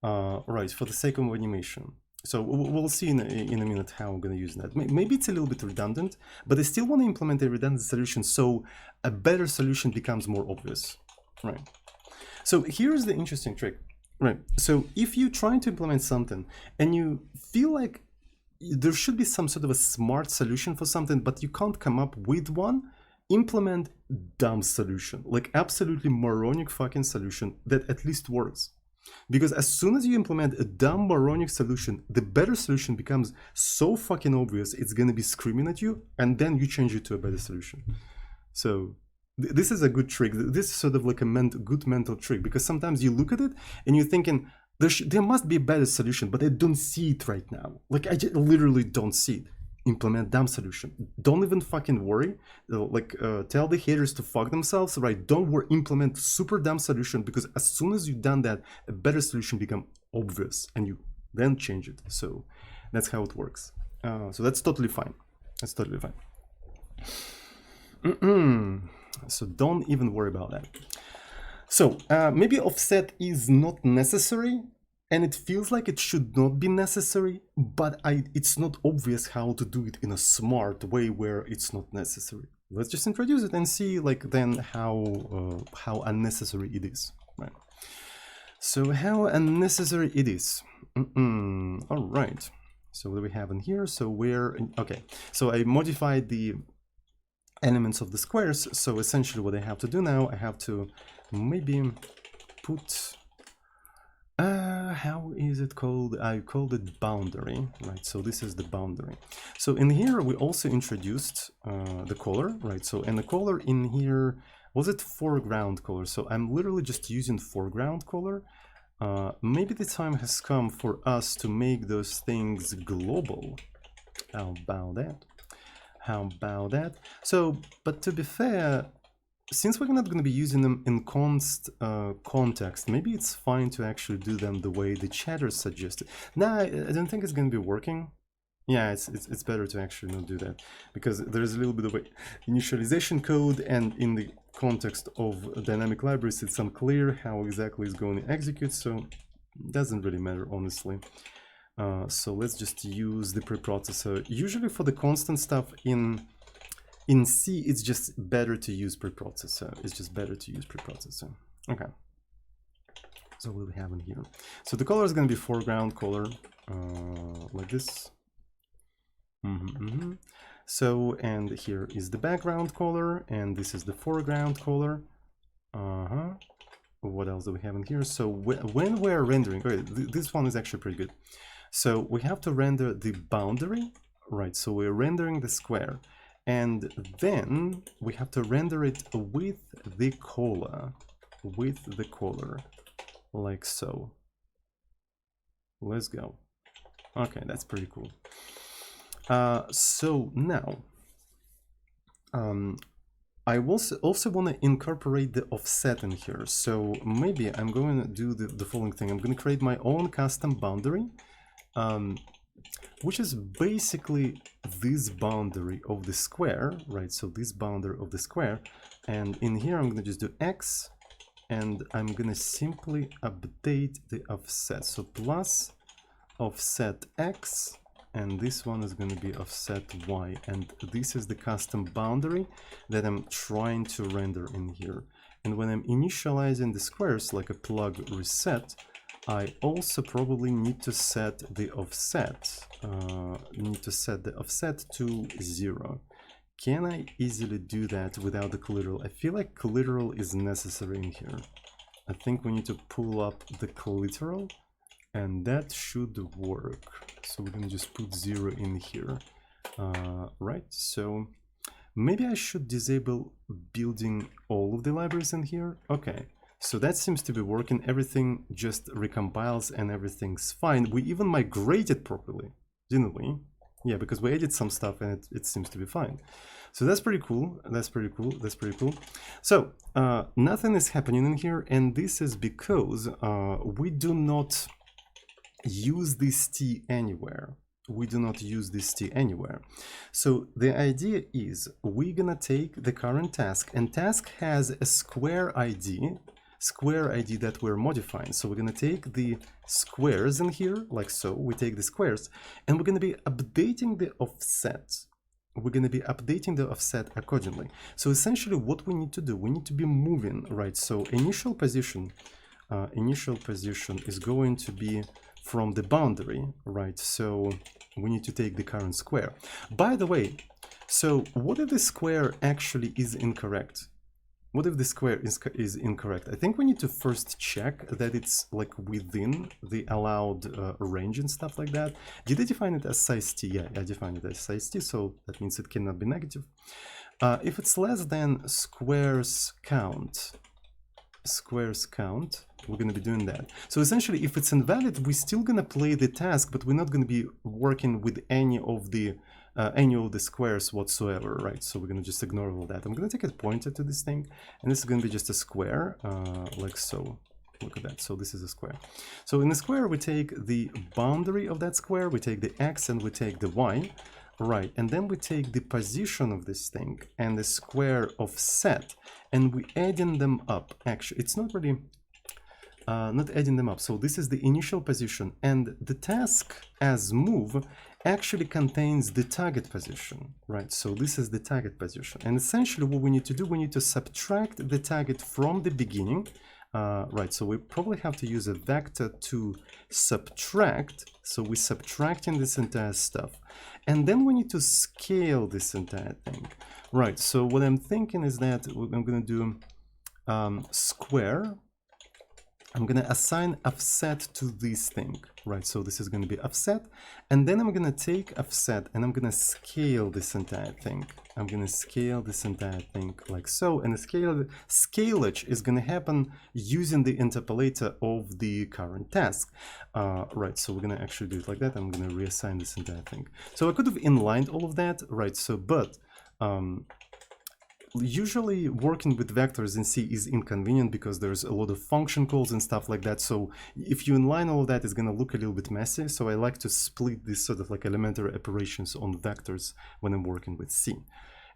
right? For the sake of animation. So we'll see in a minute how I'm going to use that. Maybe it's a little bit redundant, but I still want to implement a redundant solution so a better solution becomes more obvious, right? So here's the interesting trick, right? So if you're trying to implement something and you feel like there should be some sort of a smart solution for something, but you can't come up with one, implement dumb solution, like absolutely moronic fucking solution that at least works. Because as soon as you implement a dumb moronic solution, the better solution becomes so fucking obvious, it's going to be screaming at you, and then you change it to a better solution. So this is a good trick. This is sort of like a good mental trick, because sometimes you look at it and you're thinking, there must be a better solution, but I don't see it right now. Like I just literally don't see it. Implement dumb solution. Don't even fucking worry. Tell the haters to fuck themselves, right? Don't worry. Implement super dumb solution, because as soon as you've done that, a better solution become obvious, and you then change it. So that's how it works. So that's totally fine. That's totally fine. So don't even worry about that. So maybe offset is not necessary, and it feels like it should not be necessary, but it's not obvious how to do it in a smart way where it's not necessary. Let's just introduce it and see then how unnecessary it is, right? So how unnecessary it is. All right. So what do we have in here? So okay. So I modified the elements of the squares. So essentially what I have to do now, I have to maybe put how is it called? I called it boundary, right? So this is the boundary. So in here we also introduced the color, right? So and the color in here, was it foreground color? So I'm literally just using foreground color. Maybe the time has come for us to make those things global. How about that? How about that? So, but to be fair, since we're not going to be using them in context, maybe it's fine to actually do them the way the chatter suggested. Nah, I don't think it's going to be working. Yeah, it's better to actually not do that, because there's a little bit of initialization code, and in the context of dynamic libraries, it's unclear how exactly it's going to execute, so it doesn't really matter, honestly. So let's just use the preprocessor. Usually for the constant stuff in in C, it's just better to use preprocessor. It's just better to use preprocessor. Okay. So what do we have in here? So the color is going to be foreground color, like this. So, and here is the background color, and this is the foreground color. What else do we have in here? So when we're rendering, okay, this one is actually pretty good. So we have to render the boundary, right? So we're rendering the square, and then we have to render it with the color, like so. Let's go. Okay, that's pretty cool. So now, I also want to incorporate the offset in here. So maybe I'm going to do the following thing. I'm going to create my own custom boundary, which is basically this boundary of the square, right? So this boundary of the square, and in here I'm going to just do X, and I'm going to simply update the offset. So plus offset X, and this one is going to be offset Y, and this is the custom boundary that I'm trying to render in here. And when I'm initializing the squares like a plug reset, I also probably need to set the offset, to 0. Can I easily do that without the collateral? I feel like collateral is necessary in here. I think we need to pull up the collateral, and that should work. So we're gonna just put 0 in here, right? So maybe I should disable building all of the libraries in here. Okay, so that seems to be working. Everything just recompiles and everything's fine. We even migrated properly, didn't we? Yeah, because we added some stuff and it seems to be fine. So that's pretty cool. That's pretty cool. That's pretty cool. So nothing is happening in here, and this is because we do not use this T anywhere. We do not use this T anywhere. So the idea is we're gonna take the current task, and task has a square ID that we're modifying. So we're gonna take the squares in here, like so. We take the squares, and we're gonna be updating the offset. We're going to be updating the offset accordingly. So essentially what we need to do, we need to be moving, right? So initial position is going to be from the boundary, right? So we need to take the current square. By the way, so what if the square actually is incorrect? What if the square is incorrect? I think we need to first check that it's like within the allowed range and stuff like that. Did I define it as size T? Yeah, I defined it as size T, so that means it cannot be negative. If it's less than squares count, we're going to be doing that. So essentially, if it's invalid, we're still going to play the task, but we're not going to be working with any of the squares whatsoever, right? So we're going to just ignore all that. I'm going to take a pointer to this thing, and this is going to be just a square, like so. Look at that. So this is a square. So in the square, we take the boundary of that square, we take the X, and we take the Y, right? And then we take the position of this thing and the square offset, and we adding them up. Actually, it's not really not adding them up. So this is the initial position, and the task as move actually contains the target position, right? So this is the target position, and essentially what we need to do, we need to subtract the target from the beginning, right? So we probably have to use a vector to subtract. So we're subtracting this entire stuff, and then we need to scale this entire thing, right? So what I'm thinking is that I'm going to do square. I'm going to assign offset to this thing, right? So this is going to be offset, and then I'm going to take offset and I'm going to scale this entire thing. I'm going to scale this entire thing like so, and the scalage is going to happen using the interpolator of the current task, right? So we're going to actually do it like that. I'm going to reassign this entire thing. So I could have inlined all of that, right? So, but usually working with vectors in C is inconvenient because there's a lot of function calls and stuff like that. So if you inline all of that, it's going to look a little bit messy. So I like to split this sort of like elementary operations on vectors when I'm working with C,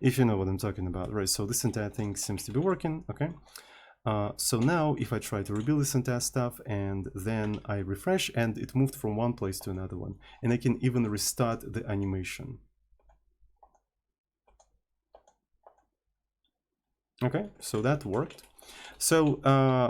if you know what I'm talking about, right? So this entire thing seems to be working, okay? So now if I try to rebuild this entire stuff and then I refresh, and it moved from one place to another one, and I can even restart the animation. Okay, so that worked. So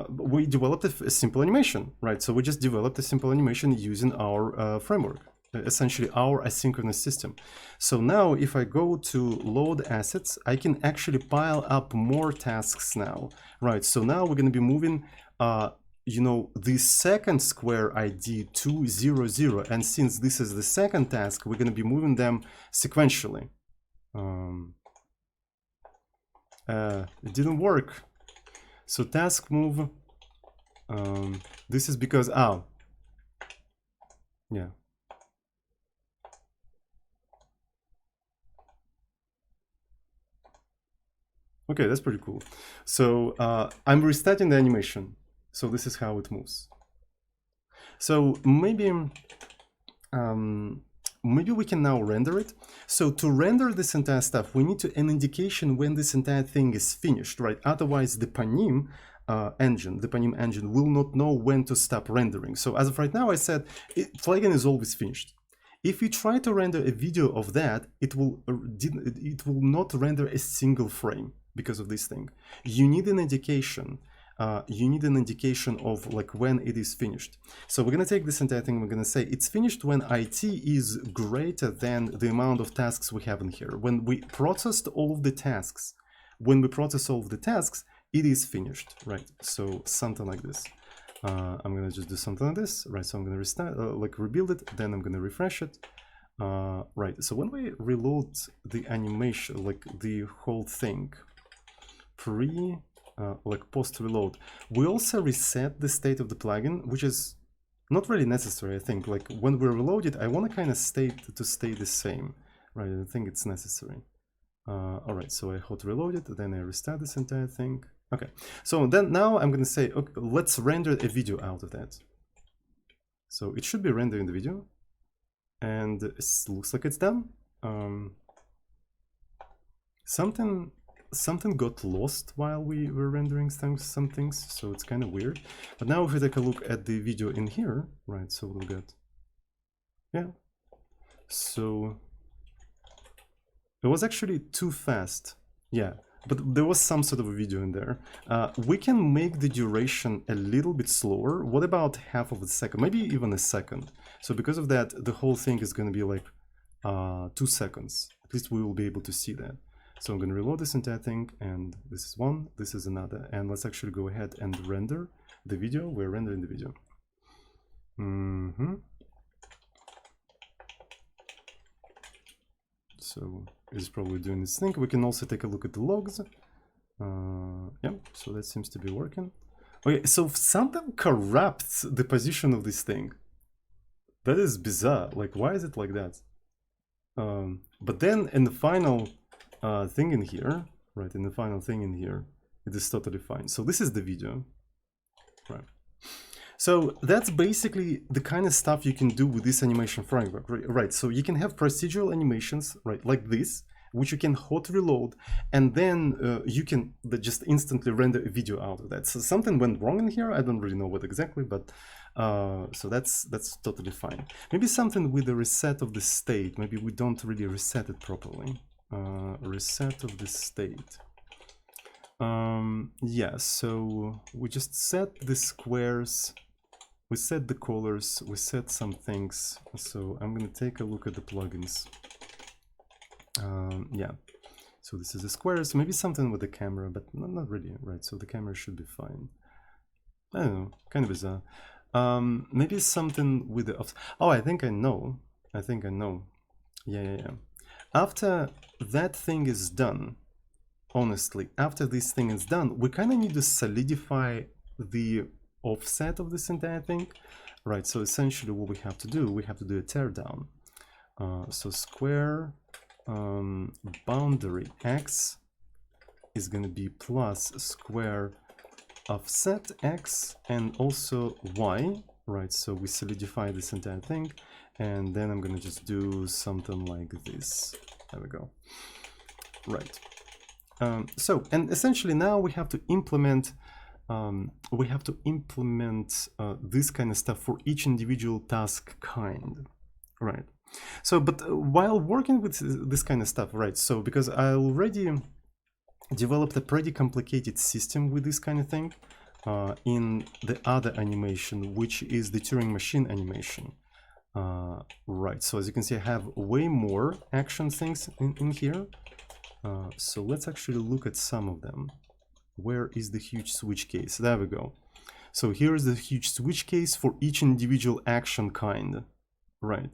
we developed a simple animation, right? So we just developed a simple animation using our framework, essentially our asynchronous system. So now if I go to load assets, I can actually pile up more tasks now, right? So now we're going to be moving, you know, the second square ID 200, and since this is the second task, we're going to be moving them sequentially. It didn't work. So task move, this is because, yeah. Okay, that's pretty cool. So I'm restarting the animation. So this is how it moves. So maybe we can now render it. So to render this entire stuff, we need an indication when this entire thing is finished, right? Otherwise, the Panim engine will not know when to stop rendering. So as of right now, I said flagging is always finished. If you try to render a video of that, it will not render a single frame because of this thing. You need an indication. You need an indication of like when it is finished. So we're gonna take this entire thing, we're gonna say it's finished when IT is greater than the amount of tasks we have in here. When we processed all of the tasks, it is finished, right? So something like this. I'm gonna just do something like this, right? So I'm gonna restart, like rebuild it, then I'm gonna refresh it. Right, so when we reload the animation, like the whole thing, like post reload, we also reset the state of the plugin, which is not really necessary. I think like when we reload it, I want to kind of stay the same, right? I think it's necessary. All right, so I hot reload it, then I restart this entire thing. Okay, so then now I'm gonna say, okay, let's render a video out of that. So it should be rendering the video, and it looks like it's done. Something got lost while we were rendering some things, so it's kind of weird. But now if we take a look at the video in here, right, so we'll get, yeah, so it was actually too fast, yeah, but there was some sort of a video in there. We can make the duration a little bit slower. What about half of a second, maybe even a second? So because of that, the whole thing is going to be like 2 seconds. At least we will be able to see that. So I'm going to reload this entire thing, and this is one, this is another, and let's actually go ahead and render the video. We're rendering the video. So it's probably doing this thing. We can also take a look at the logs. Yeah, so that seems to be working. Okay, so something corrupts the position of this thing. That is bizarre. Like, why is it like that? But then in the final thing in here, right, it is totally fine. So this is the video, right? So that's basically the kind of stuff you can do with this animation framework, right? So you can have procedural animations, right, like this, which you can hot reload, and then you can just instantly render a video out of that. So something went wrong in here. I don't really know what exactly, but so that's totally fine. Maybe something with the reset of the state. Maybe we don't really reset it properly. Reset of the state. Yeah, so we just set the squares, we set the colors, we set some things. So I'm gonna take a look at the plugins. Yeah, so this is the squares, maybe something with the camera, but not really, right? So the camera should be fine. I don't know, kind of bizarre. Maybe something with the, oh, I think I know. Yeah. After that thing is done, honestly, after this thing is done, we kind of need to solidify the offset of this entire thing, right? So essentially what we have to do a teardown. So square boundary x is going to be plus square offset x and also y, right? So we solidify this entire thing, and then I'm going to just do something like this. There we go. Right. So, and essentially now we have to implement this kind of stuff for each individual task kind, right? So, but while working with this kind of stuff, right? So, because I already developed a pretty complicated system with this kind of thing in the other animation, which is the Turing machine animation. Right, so as you can see, I have way more action things in here. So let's actually look at some of them. Where is the huge switch case? There we go. So here is the huge switch case for each individual action kind. Right.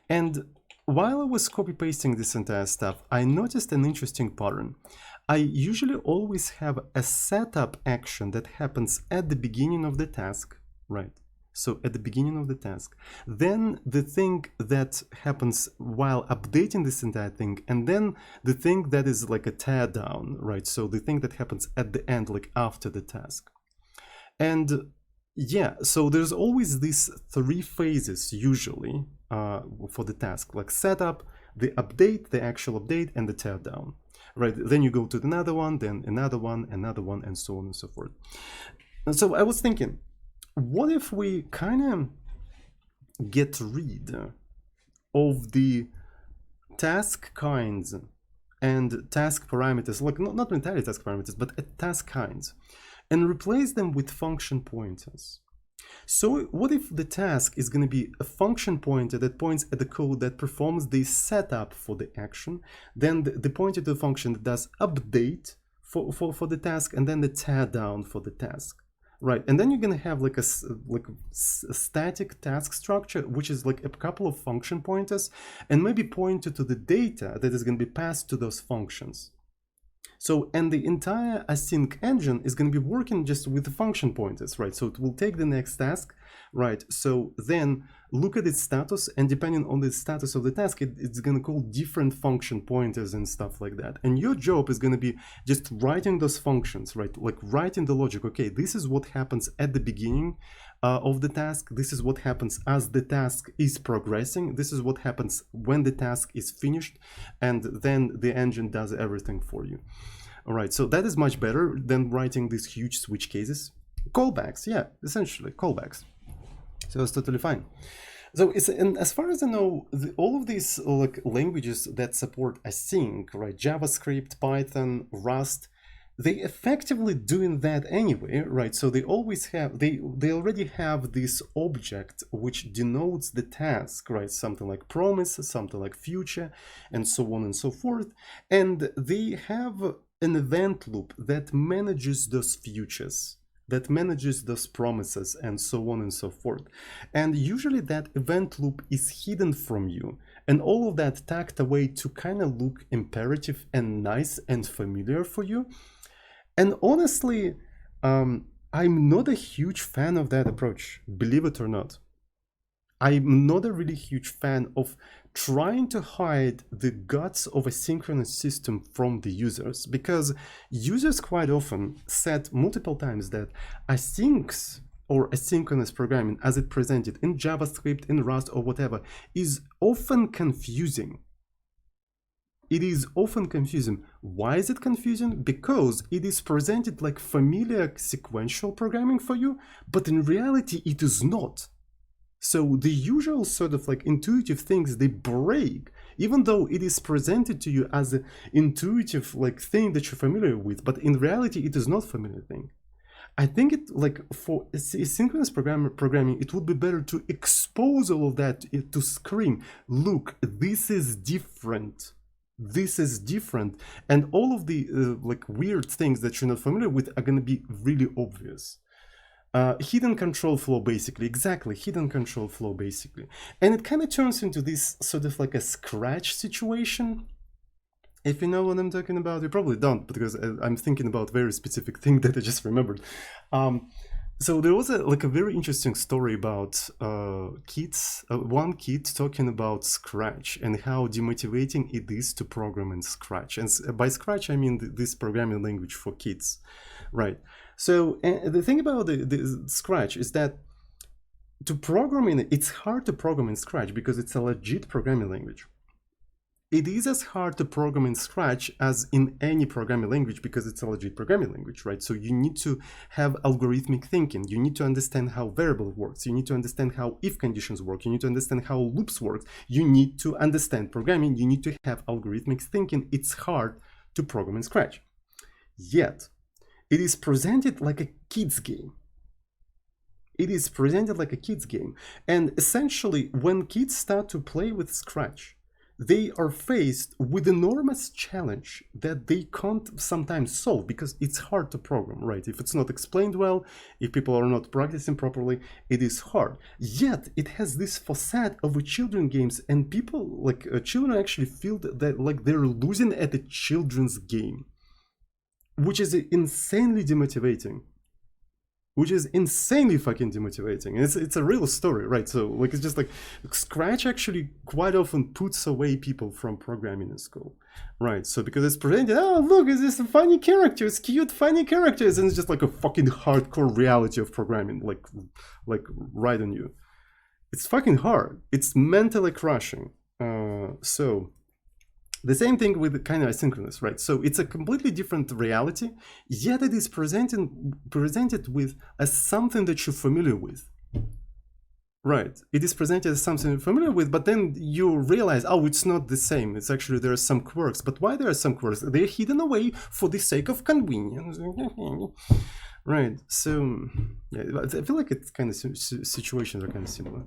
And while I was copy-pasting this entire stuff, I noticed an interesting pattern. I usually always have a setup action that happens at the beginning of the task, right? So at the beginning of the task, then the thing that happens while updating this entire thing, and then the thing that is like a tear down, right? So the thing that happens at the end, like after the task. And yeah, so there's always these three phases usually for the task, like setup, the update, the actual update, and the tear down. Right, then you go to another one, then another one, and so on and so forth. And so I was thinking, what if we kind of get rid of the task kinds and task parameters, like not entirely task parameters, but task kinds, and replace them with function pointers? So what if the task is going to be a function pointer that points at the code that performs the setup for the action, then the pointer to the function that does update for the task, and then the tear down for the task, right? And then you're going to have like a static task structure, which is like a couple of function pointers, and maybe pointer to the data that is going to be passed to those functions. So, and the entire async engine is going to be working just with the function pointers, right? So it will take the next task, right? So then look at its status, and depending on the status of the task, it's going to call different function pointers and stuff like that. And your job is going to be just writing those functions, right? Like writing the logic. Okay, this is what happens at the beginning of the task. This is what happens as the task is progressing. This is what happens when the task is finished, and then the engine does everything for you. All right, so that is much better than writing these huge switch cases. Callbacks, yeah, essentially callbacks. So it's totally fine. So and as far as I know, all of these like languages that support async, right? JavaScript, Python, Rust, they effectively doing that anyway, right? So they always have, they already have this object which denotes the task, right? Something like promise, something like future, and so on and so forth. And they have an event loop that manages those futures, that manages those promises, and so on and so forth. And usually that event loop is hidden from you, and all of that tucked away to kind of look imperative and nice and familiar for you. And honestly, I'm not a huge fan of that approach, believe it or not. I'm not a really huge fan of trying to hide the guts of a synchronous system from the users, because users quite often said multiple times that asyncs or asynchronous programming as it presented in JavaScript, in Rust, or whatever is often confusing. It is often confusing. Why is it confusing? Because it is presented like familiar sequential programming for you, but in reality it is not. So the usual sort of like intuitive things, they break, even though it is presented to you as an intuitive like thing that you're familiar with, but in reality it is not a familiar thing. I think it like for asynchronous programming, it would be better to expose all of that to scream, look, this is different. This is different, and all of the like weird things that you're not familiar with are going to be really obvious. Hidden control flow, basically, exactly, hidden control flow, basically. And it kind of turns into this sort of like a Scratch situation. If you know what I'm talking about, you probably don't, because I'm thinking about a very specific thing that I just remembered. So there was a very interesting story about kids, one kid talking about Scratch and how demotivating it is to program in Scratch. And by Scratch, I mean this programming language for kids, right? So the thing about the Scratch is that to program in it, it's hard to program in Scratch because it's a legit programming language. It is as hard to program in Scratch as in any programming language because it's a legit programming language, right? So you need to have algorithmic thinking. You need to understand how variable works. You need to understand how if conditions work. You need to understand how loops work. You need to understand programming. You need to have algorithmic thinking. It's hard to program in Scratch. Yet, it is presented like a kid's game. It is presented like a kid's game. And essentially, when kids start to play with Scratch, they are faced with enormous challenge that they can't sometimes solve because it's hard to program, right? If it's not explained well, if people are not practicing properly, it is hard. Yet it has this facade of a children games, and people like children actually feel that like they're losing at a children's game, which is insanely demotivating. Which is insanely fucking demotivating. It's a real story, right? So like it's just like Scratch actually quite often puts away people from programming in school, right? So because it's presented, oh look, is this funny characters, cute funny characters, and it's just like a fucking hardcore reality of programming, like right on you. It's fucking hard. It's mentally crushing. So the same thing with kind of asynchronous, right? So it's a completely different reality, yet it is presented with as something that you're familiar with. Right. It is presented as something you're familiar with, but then you realize, oh, it's not the same. It's actually, there are some quirks. But why there are some quirks? They're hidden away for the sake of convenience. Right. So, yeah, I feel like it's kind of situations are kind of similar.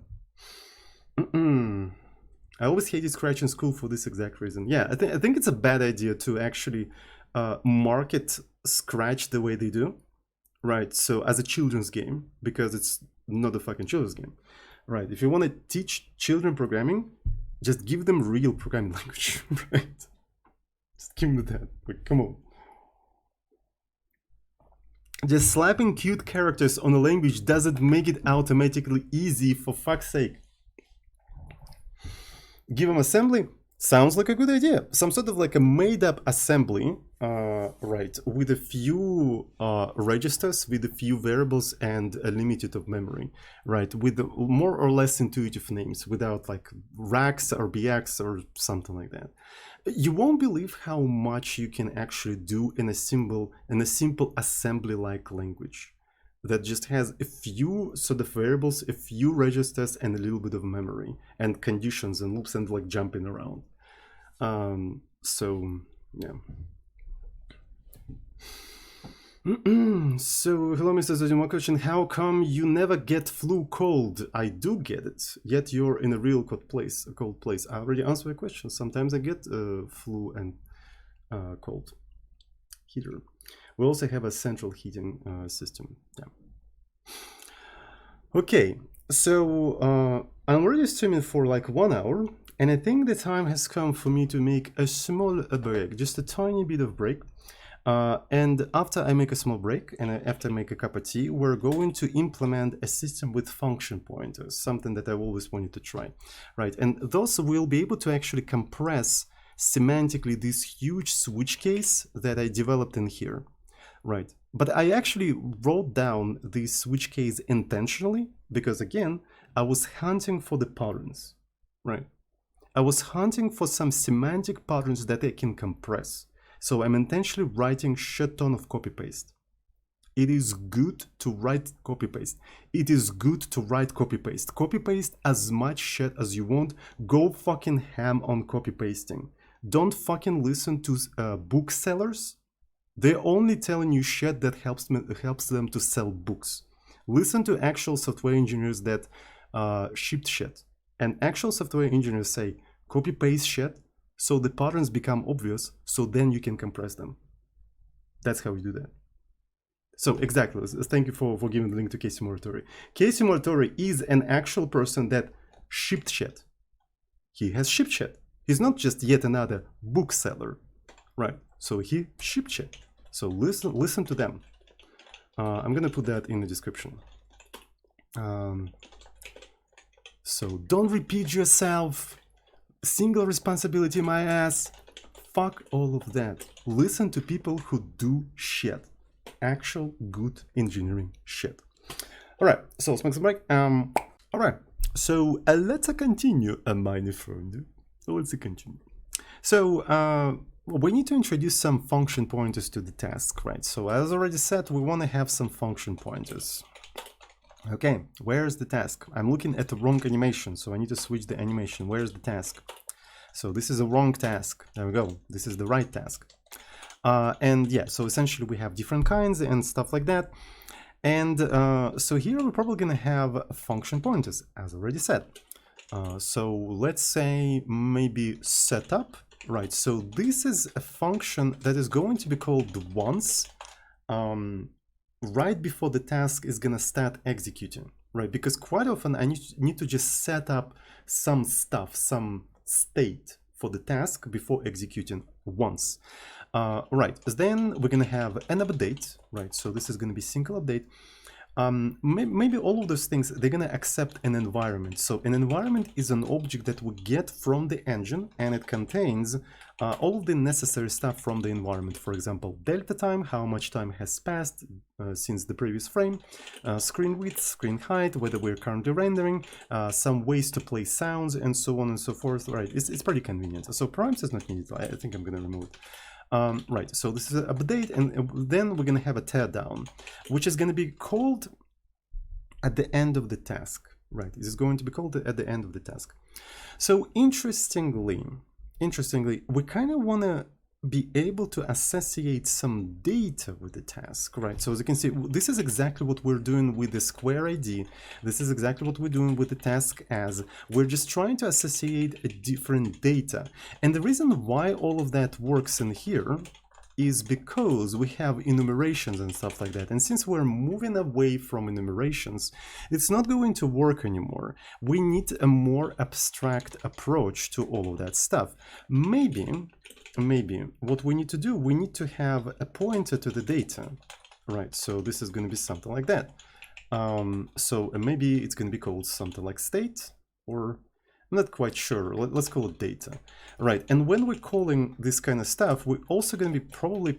I always hated Scratch in school for this exact reason. Yeah, I think it's a bad idea to actually market Scratch the way they do, right? So as a children's game, because it's not a fucking children's game, right? If you want to teach children programming, just give them real programming language, right? Just give them that. Like, come on. Just slapping cute characters on a language doesn't make it automatically easy, for fuck's sake. Give them assembly? Sounds like a good idea. Some sort of like a made-up assembly, right, with a few registers, with a few variables and a limited of memory, right, with more or less intuitive names, without like RAX or BX or something like that. You won't believe how much you can actually do in a simple assembly-like language that just has a few sort of variables, a few registers, and a little bit of memory and conditions and loops and like jumping around. So yeah. So hello, Mr. Zodimo, question: how come you never get flu cold? I do get it, yet you're in a real cold place. I already answered the question. Sometimes I get flu and cold. Heater. We also have a central heating system. Yeah. Okay, so I'm already streaming for like 1 hour, and I think the time has come for me to make a small break, just a tiny bit of break. And after I make a small break, and after I make a cup of tea, we're going to implement a system with function pointers, something that I've always wanted to try, right? And thus we'll be able to actually compress semantically this huge switch case that I developed in here. Right, but I actually wrote down the switch case intentionally because, again, I was hunting for the patterns, right? I was hunting for some semantic patterns that I can compress. So I'm intentionally writing shit ton of copy-paste. It is good to write copy-paste. It is good to write copy-paste. Copy-paste as much shit as you want. Go fucking ham on copy-pasting. Don't fucking listen to booksellers. They're only telling you shit that helps them to sell books. Listen to actual software engineers that shipped shit. And actual software engineers say, copy-paste shit, so the patterns become obvious, so then you can compress them. That's how you do that. So exactly, thank you for giving the link to Casey Moratori. Casey Moratori is an actual person that shipped shit. He has shipped shit. He's not just yet another bookseller, right? So he shipped shit. So listen to them. I'm gonna put that in the description. So don't repeat yourself. Single responsibility, my ass. Fuck all of that. Listen to people who do shit. Actual good engineering shit. All right. So let's make some break. All right. So let's continue, my friend. Let's continue. So we need to introduce some function pointers to the task, right? So as already said, we want to have some function pointers. Okay, where's the task? I'm looking at the wrong animation, so I need to switch the animation. Where's the task? So this is a wrong task. There we go. This is the right task. And yeah, so essentially we have different kinds and stuff like that. And so here we're probably going to have function pointers, as already said. So let's say maybe setup, right? So this is a function that is going to be called once right before the task is going to start executing, right? Because quite often I need to just set up some stuff, some state for the task before executing once. Right, then we're going to have an update, right? So this is going to be single update. Maybe all of those things, they're going to accept an environment. So an environment is an object that we get from the engine, and it contains all of the necessary stuff from the environment. For example, delta time, how much time has passed since the previous frame, screen width, screen height, whether we're currently rendering, some ways to play sounds, and so on and so forth. Right, it's pretty convenient. So params is not needed. I think I'm going to remove it. Right, so this is an update, and then we're going to have a teardown, which is going to be called at the end of the task. Right, this is going to be called at the end of the task. So interestingly, we kind of want to be able to associate some data with the task, right? So as you can see, this is exactly what we're doing with the square ID. This is exactly what we're doing with the task as. We're just trying to associate a different data. And the reason why all of that works in here is because we have enumerations and stuff like that. And since we're moving away from enumerations, it's not going to work anymore. We need a more abstract approach to all of that stuff. Maybe what we need to do, we need to have a pointer to the data, right? So this is going to be something like that. So maybe it's going to be called something like state, or I'm not quite sure. Let's call it data, right? And when we're calling this kind of stuff, we're also going to be probably,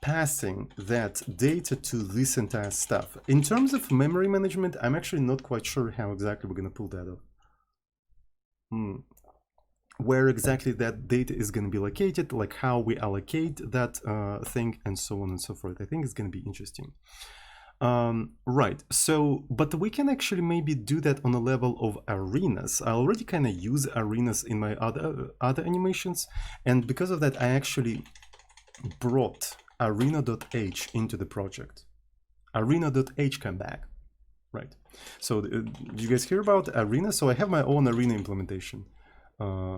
passing that data to this entire stuff. In terms of memory management, I'm actually not quite sure how exactly we're going to pull that up. Where exactly that data is going to be located, like how we allocate that thing, and so on and so forth. I think it's going to be interesting. Right, so, but we can actually maybe do that on a level of arenas. I already kind of use arenas in my other animations, and because of that, I actually brought arena.h into the project. Arena.h come back, right? So you guys hear about arena? So I have my own arena implementation.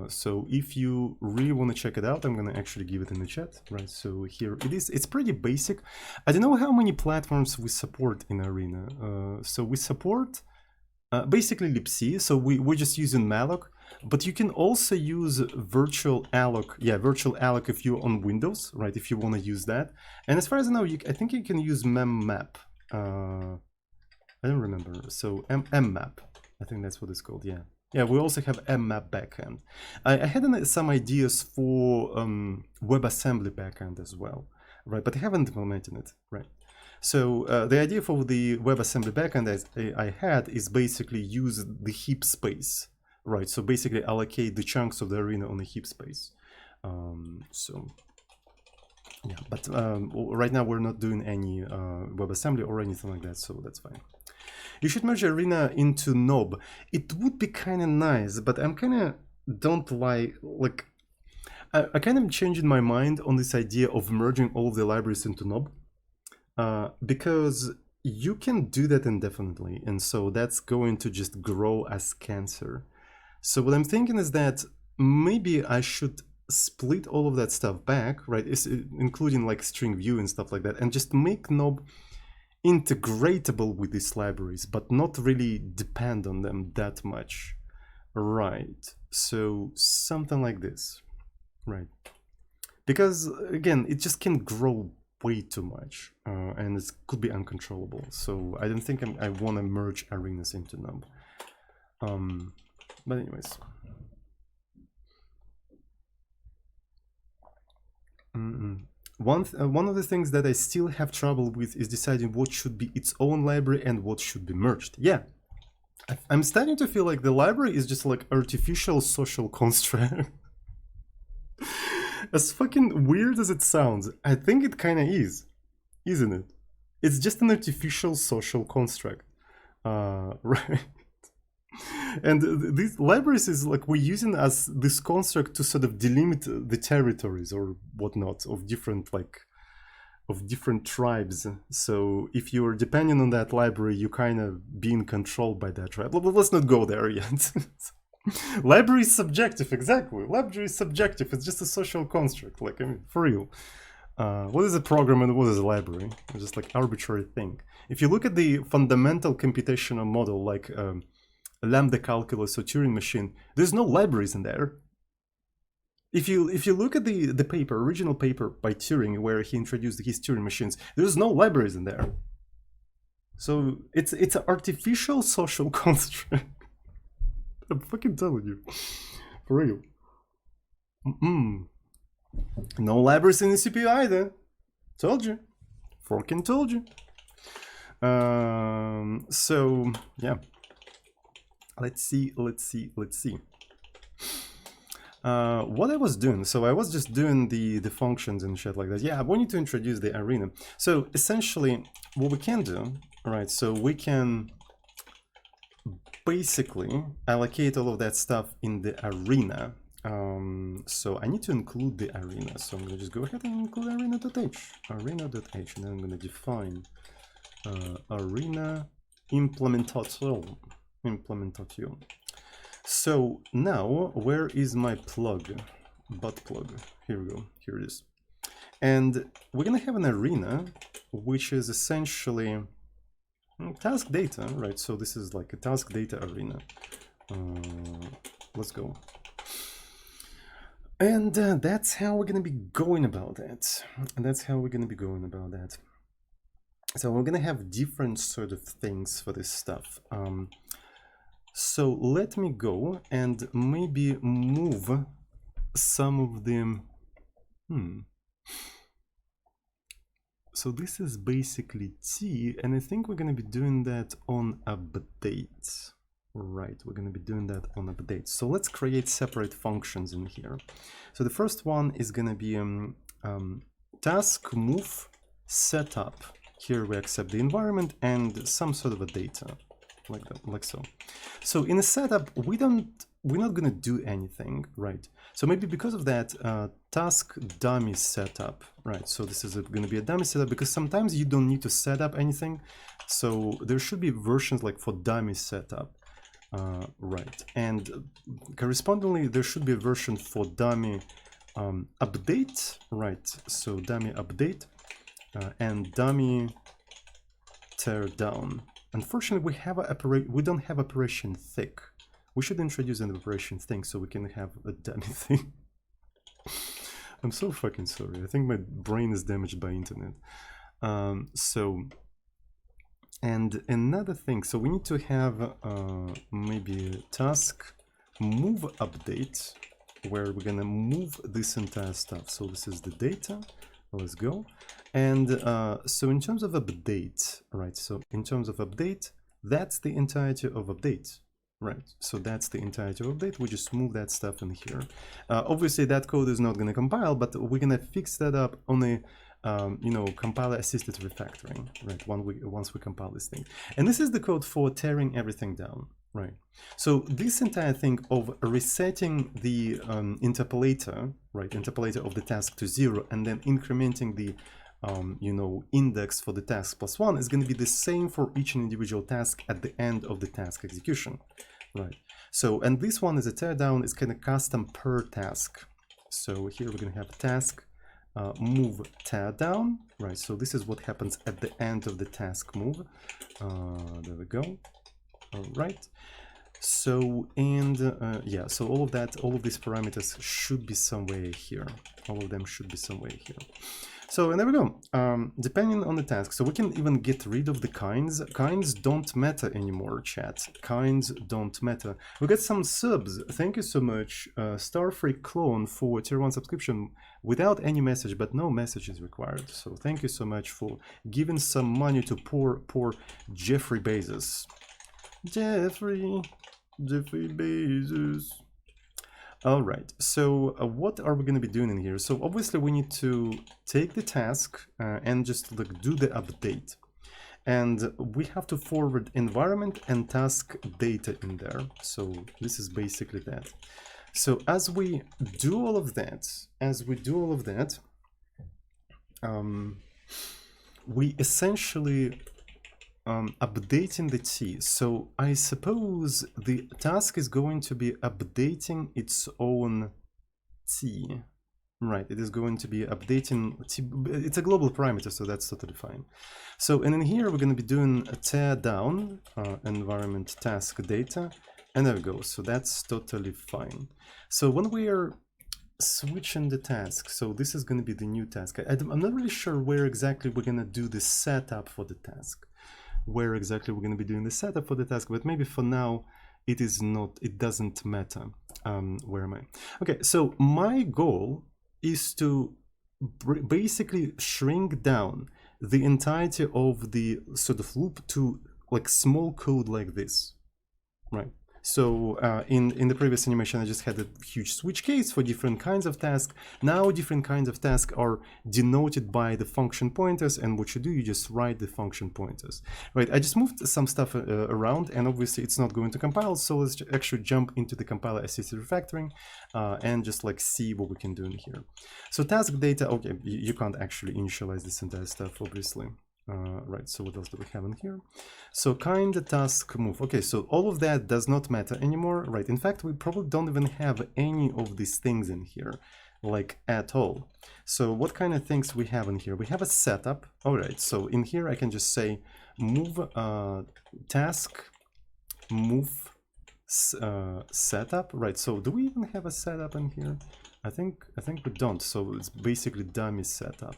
So if you really want to check it out, I'm going to actually give it in the chat, right? So here it is. It's pretty basic. I don't know how many platforms we support in Arena. So we support basically libc. So we're just using malloc, but you can also use virtual alloc. Yeah, virtual alloc if you're on Windows, right? If you want to use that. And as far as I know, I think you can use memmap. I don't remember. So mmap, I think that's what it's called. Yeah. Yeah, we also have mmap backend. I had some ideas for WebAssembly backend as well, right? But I haven't implemented it, right? So the idea for the WebAssembly backend I had is basically use the heap space, right? So basically allocate the chunks of the arena on the heap space. So yeah, but right now we're not doing any WebAssembly or anything like that, so that's fine. You should merge Arena into Knob. It would be kind of nice, but I'm kind of don't like I kind of changed my mind on this idea of merging all of the libraries into Knob, because you can do that indefinitely, and so that's going to just grow as cancer. So what I'm thinking is that maybe I should split all of that stuff back, right? Including like string view and stuff like that, and just make Knob integratable with these libraries, but not really depend on them that much, right? So something like this, right? Because again, it just can grow way too much, and it could be uncontrollable. So I don't think I want to merge arenas into Knob. But anyways. One of the things that I still have trouble with is deciding what should be its own library and what should be merged. Yeah, I'm starting to feel like the library is just like artificial social construct. As fucking weird as it sounds, I think it kind of is, isn't it? It's just an artificial social construct, right? And these libraries is like we're using as this construct to sort of delimit the territories or whatnot of different tribes. So if you're depending on that library, you kind of being controlled by that tribe. But let's not go there yet. Library is subjective, exactly. Library is subjective. It's just a social construct. Like, I mean, for real. What is a program and what is a library? It's just like arbitrary thing. If you look at the fundamental computational model, like lambda calculus or Turing machine, there's no libraries in there. If you look at the original paper by Turing, where he introduced his Turing machines, there's no libraries in there. So it's an artificial social construct. I'm fucking telling you, for real. No libraries in the CPU either. Told you, fucking told you. So yeah, let's see. What I was doing, so I was just doing the functions and shit like that. Yeah, I want you to introduce the arena. So essentially, what we can do, right? So we can basically allocate all of that stuff in the arena. So I need to include the arena. So I'm gonna just go ahead and include arena.h, and then I'm gonna define arena implementation. So now, where is my plug? Butt plug. Here we go. Here it is. And we're gonna have an arena, which is essentially task data, right? So this is like a task data arena. Let's go. And that's how we're gonna be going about that. So we're gonna have different sort of things for this stuff. So let me go and maybe move some of them. So this is basically T, and I think we're going to be doing that on update. Right, we're going to be doing that on update. So let's create separate functions in here. So the first one is going to be task move setup. Here we accept the environment and some sort of a data, like that, like so. So in a setup, we're not going to do anything, right? So maybe because of that, task dummy setup, right? So this is going to be a dummy setup because sometimes you don't need to set up anything. So there should be versions like for dummy setup, right? And correspondingly, there should be a version for dummy update, right? So dummy update and dummy tear down. Unfortunately, we don't have operation thick. We should introduce an operation thing so we can have a dummy thing. I'm so fucking sorry. I think my brain is damaged by internet. And another thing, so we need to have maybe task move update, where we're gonna move this entire stuff. So this is the data. Let's go. And so in terms of update, right? So in terms of update, that's the entirety of update. Right, so that's the entirety of update. We just move that stuff in here. Obviously, that code is not going to compile, but we're going to fix that up on a, compiler-assisted refactoring, right? Once we compile this thing. And this is the code for tearing everything down, right? So this entire thing of resetting the interpolator, right? Interpolator of the task to 0 and then incrementing the index for the task +1 is going to be the same for each individual task at the end of the task execution, right? So, and this one is a teardown, is kind of custom per task. So here we're going to have task move teardown, right? So this is what happens at the end of the task move. There we go. All right. So, and yeah, so all of these parameters should be somewhere here. All of them should be somewhere here. So, and there we go. Depending on the task, so we can even get rid of the kinds. Kinds don't matter anymore, chat. Kinds don't matter. We got some subs. Thank you so much, Starfreak Clone, for tier 1 subscription without any message, but no message is required. So thank you so much for giving some money to poor Jeffrey Bezos. Jeffrey Bezos. All right, so what are we going to be doing in here? So obviously we need to take the task and just like do the update. and we have to forward environment and task data in there. So this is basically that. So as we do all of that, we essentially updating the T. So I suppose the task is going to be updating its own T. Right, it is going to be updating T. It's a global parameter, so that's totally fine. So, and in here we're going to be doing a tear down environment task data, and there we go. So that's totally fine. So when we are switching the task, so this is going to be the new task. I'm not really sure where exactly we're going to do the setup for the task. Where exactly we're going to be doing the setup for the task, but maybe for now it is not, it doesn't matter. Where am I? Okay, so my goal is to basically shrink down the entirety of the sort of loop to like small code like this, right? So in the previous animation, I just had a huge switch case for different kinds of tasks. Now different kinds of tasks are denoted by the function pointers, and what you do, you just write the function pointers. Right, I just moved some stuff around, and obviously it's not going to compile, so let's actually jump into the compiler assisted refactoring and just like see what we can do in here. So task data, okay, you can't actually initialize this entire stuff, obviously. Right, so what else do we have in here? So kind of task move. Okay, so all of that does not matter anymore, right? In fact, we probably don't even have any of these things in here, like at all. So what kind of things we have in here? We have a setup. All right, so in here I can just say move task move setup, right? So do we even have a setup in here? I think we don't. So it's basically dummy setup.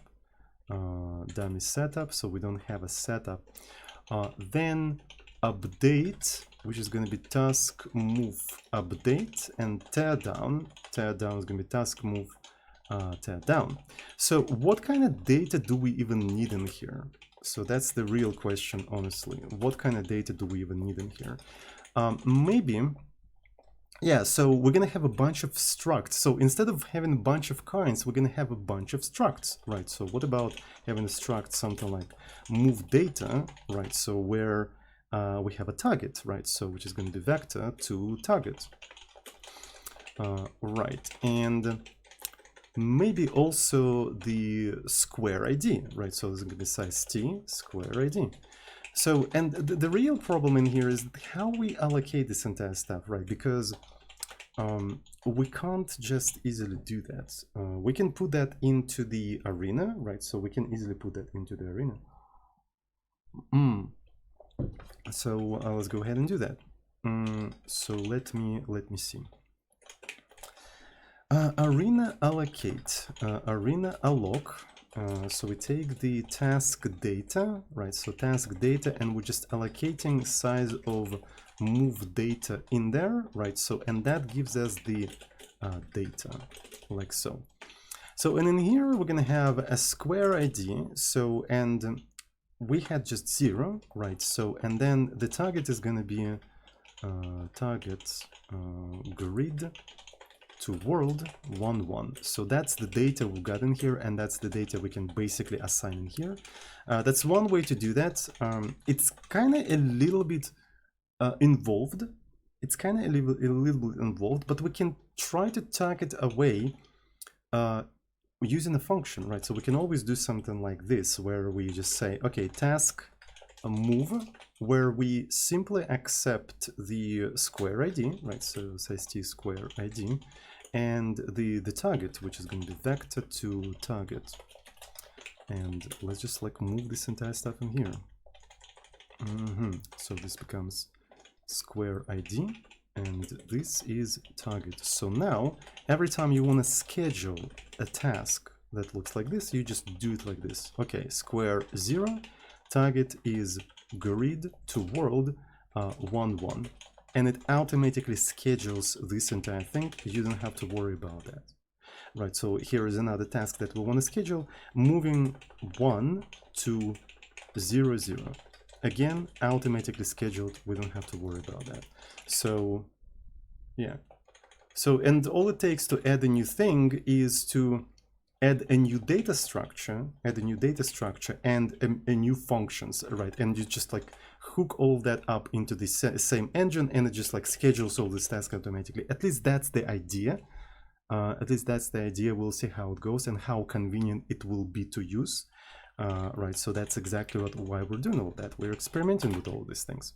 Dummy setup, so we don't have a setup. Then update, which is going to be task move update, and tear down is going to be task move tear down. So what kind of data do we even need in here? So that's the real question, honestly. What kind of data do we even need in here? Maybe, yeah, so we're going to have a bunch of structs. So instead of having a bunch of kinds, we're going to have a bunch of structs, right? So what about having a struct something like move data, right? So where we have a target, right? So which is going to be vector to target, right? And maybe also the square ID, right? So this is going to be size t square ID. So, and the real problem in here is how we allocate this entire stuff, right? Because we can't just easily do that. We can put that into the arena, right? So we can easily put that into the arena. So let's go ahead and do that. So let me see. Arena allocate, arena alloc. So we take the task data, right? So task data, and we're just allocating size of move data in there, right? So, and that gives us the data, like so. So, and in here, we're going to have a square ID. So, and we had just 0, right? So, and then the target is going to be target grid to world 1 1. So that's the data we got in here, and that's the data we can basically assign in here. That's one way to do that. It's kind of a little bit involved. It's kind of a little bit involved, but we can try to target away using a function, right? So we can always do something like this, where we just say, okay, task move, where we simply accept the square ID, right? So size t square ID, and the target, which is going to be vector to target. And let's just like move this entire stuff in here. So this becomes square ID, and this is target. So now every time you want to schedule a task that looks like this, you just do it like this. Okay, square 0, target is grid to world 1 1, and it automatically schedules this entire thing. You don't have to worry about that, right? So here is another task that we want to schedule, moving 1 to 0 0. Again, automatically scheduled. We don't have to worry about that. So yeah, so, and all it takes to add a new thing is to add a new data structure, and a new functions, right? And you just like hook all that up into the same engine, and it just like schedules all this task automatically. At least that's the idea. We'll see how it goes and how convenient it will be to use. Right, so that's exactly why we're doing all that. We're experimenting with all these things.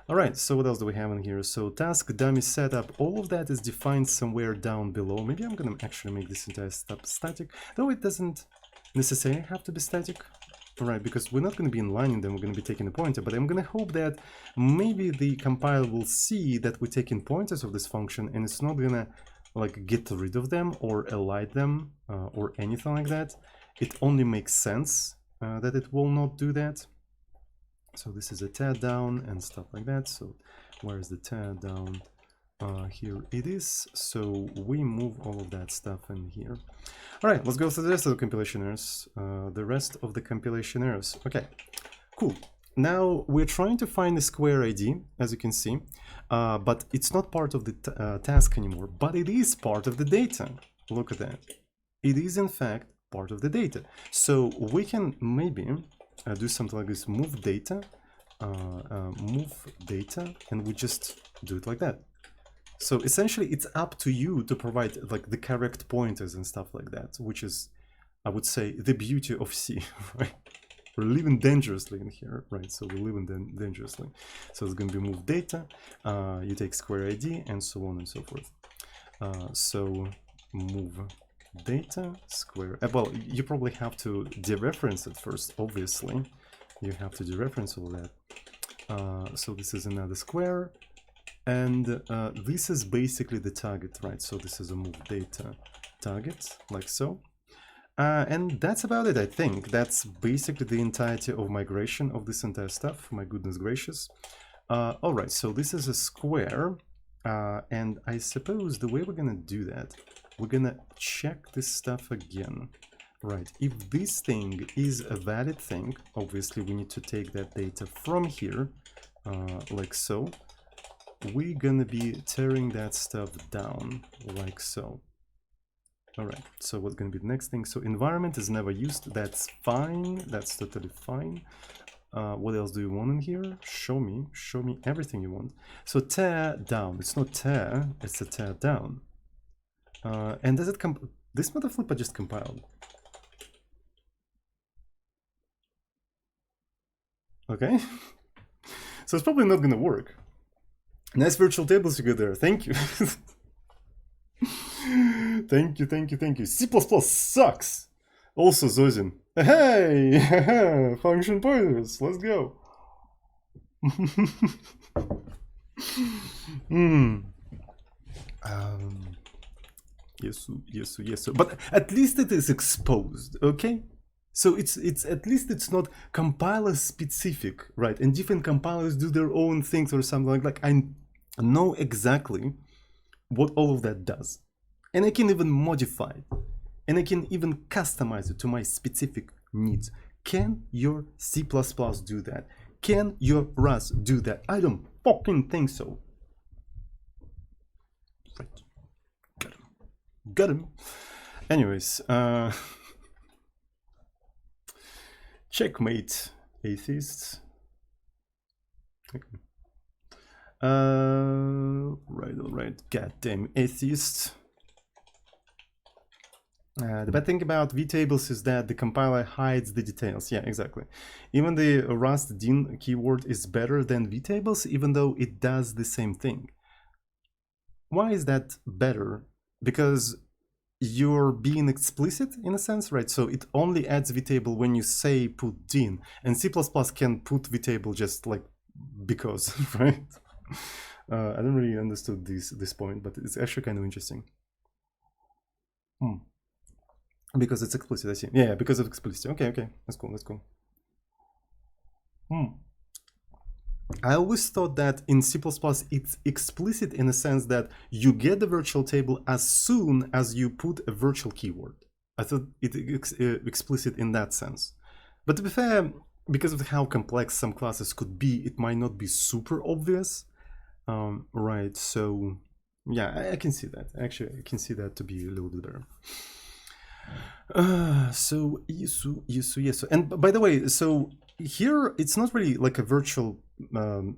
All right, so what else do we have in here? So task dummy setup, all of that is defined somewhere down below. Maybe I'm gonna actually make this entire stuff static, though it doesn't necessarily have to be static. All right, because we're not gonna be inlining them, we're gonna be taking a pointer, but I'm gonna hope that maybe the compiler will see that we're taking pointers of this function and it's not gonna like get rid of them or elide them or anything like that. It only makes sense that it will not do that. So this is a tear down and stuff like that. So where's the tear down? Here it is. So we move all of that stuff in here. All right, let's go through the rest of the compilation errors. Okay, cool. Now we're trying to find the square ID, as you can see, but it's not part of the task anymore, but it is part of the data. Look at that. It is in fact part of the data. So we can maybe do something like this, move data, and we just do it like that. So essentially it's up to you to provide like the correct pointers and stuff like that, which is, I would say, the beauty of C, right? We're living dangerously in here, right? So we're living dangerously. So it's going to be move data, you take square ID, and so on and so forth. So move data square. Well, you probably have to dereference it first, obviously. You have to dereference all that. So this is another square, and this is basically the target, right? So this is a move data target, like so. And that's about it, I think. That's basically the entirety of migration of this entire stuff. My goodness gracious. All right, so this is a square. And I suppose the way we're going to do that, we're going to check this stuff again. Right, if this thing is a valid thing, obviously we need to take that data from here, like so. We're going to be tearing that stuff down, like so. All right, so what's going to be the next thing? So environment is never used. That's fine. That's totally fine. What else do you want in here? Show me everything you want. So tear down. It's not tear. It's a tear down. And does it this mother flipper just compiled? Okay. So it's probably not going to work. Nice virtual tables you got there. Thank you. Thank you. C++ sucks. Also, Zozin. Hey! Function pointers. Let's go. Yes. But at least it is exposed, okay? So it's at least it's not compiler specific, right? And different compilers do their own things or something like that. I know exactly what all of that does. And I can even modify it. And I can even customize it to my specific needs. Can your C++ do that? Can your Rust do that? I don't fucking think so. Right. Got him. Anyways, checkmate, atheists. Okay. Right. Goddamn atheists. The bad thing about vtables is that the compiler hides the details. Yeah, exactly. Even the Rust din keyword is better than vtables, even though it does the same thing. Why is that better? Because you're being explicit in a sense, right? So it only adds vtable when you say put din, and C++ can put vtable just like because, right? I don't really understood this point, but it's actually kind of interesting. Because it's explicit, I see. Yeah, because it's explicit. Okay, that's cool. I always thought that in C++ it's explicit in a sense that you get the virtual table as soon as you put a virtual keyword. I thought it's explicit in that sense. But to be fair, because of how complex some classes could be, it might not be super obvious. Right, so yeah, I can see that. Actually, I can see that to be a little bit better. So Yesu. And by the way, so here it's not really like a virtual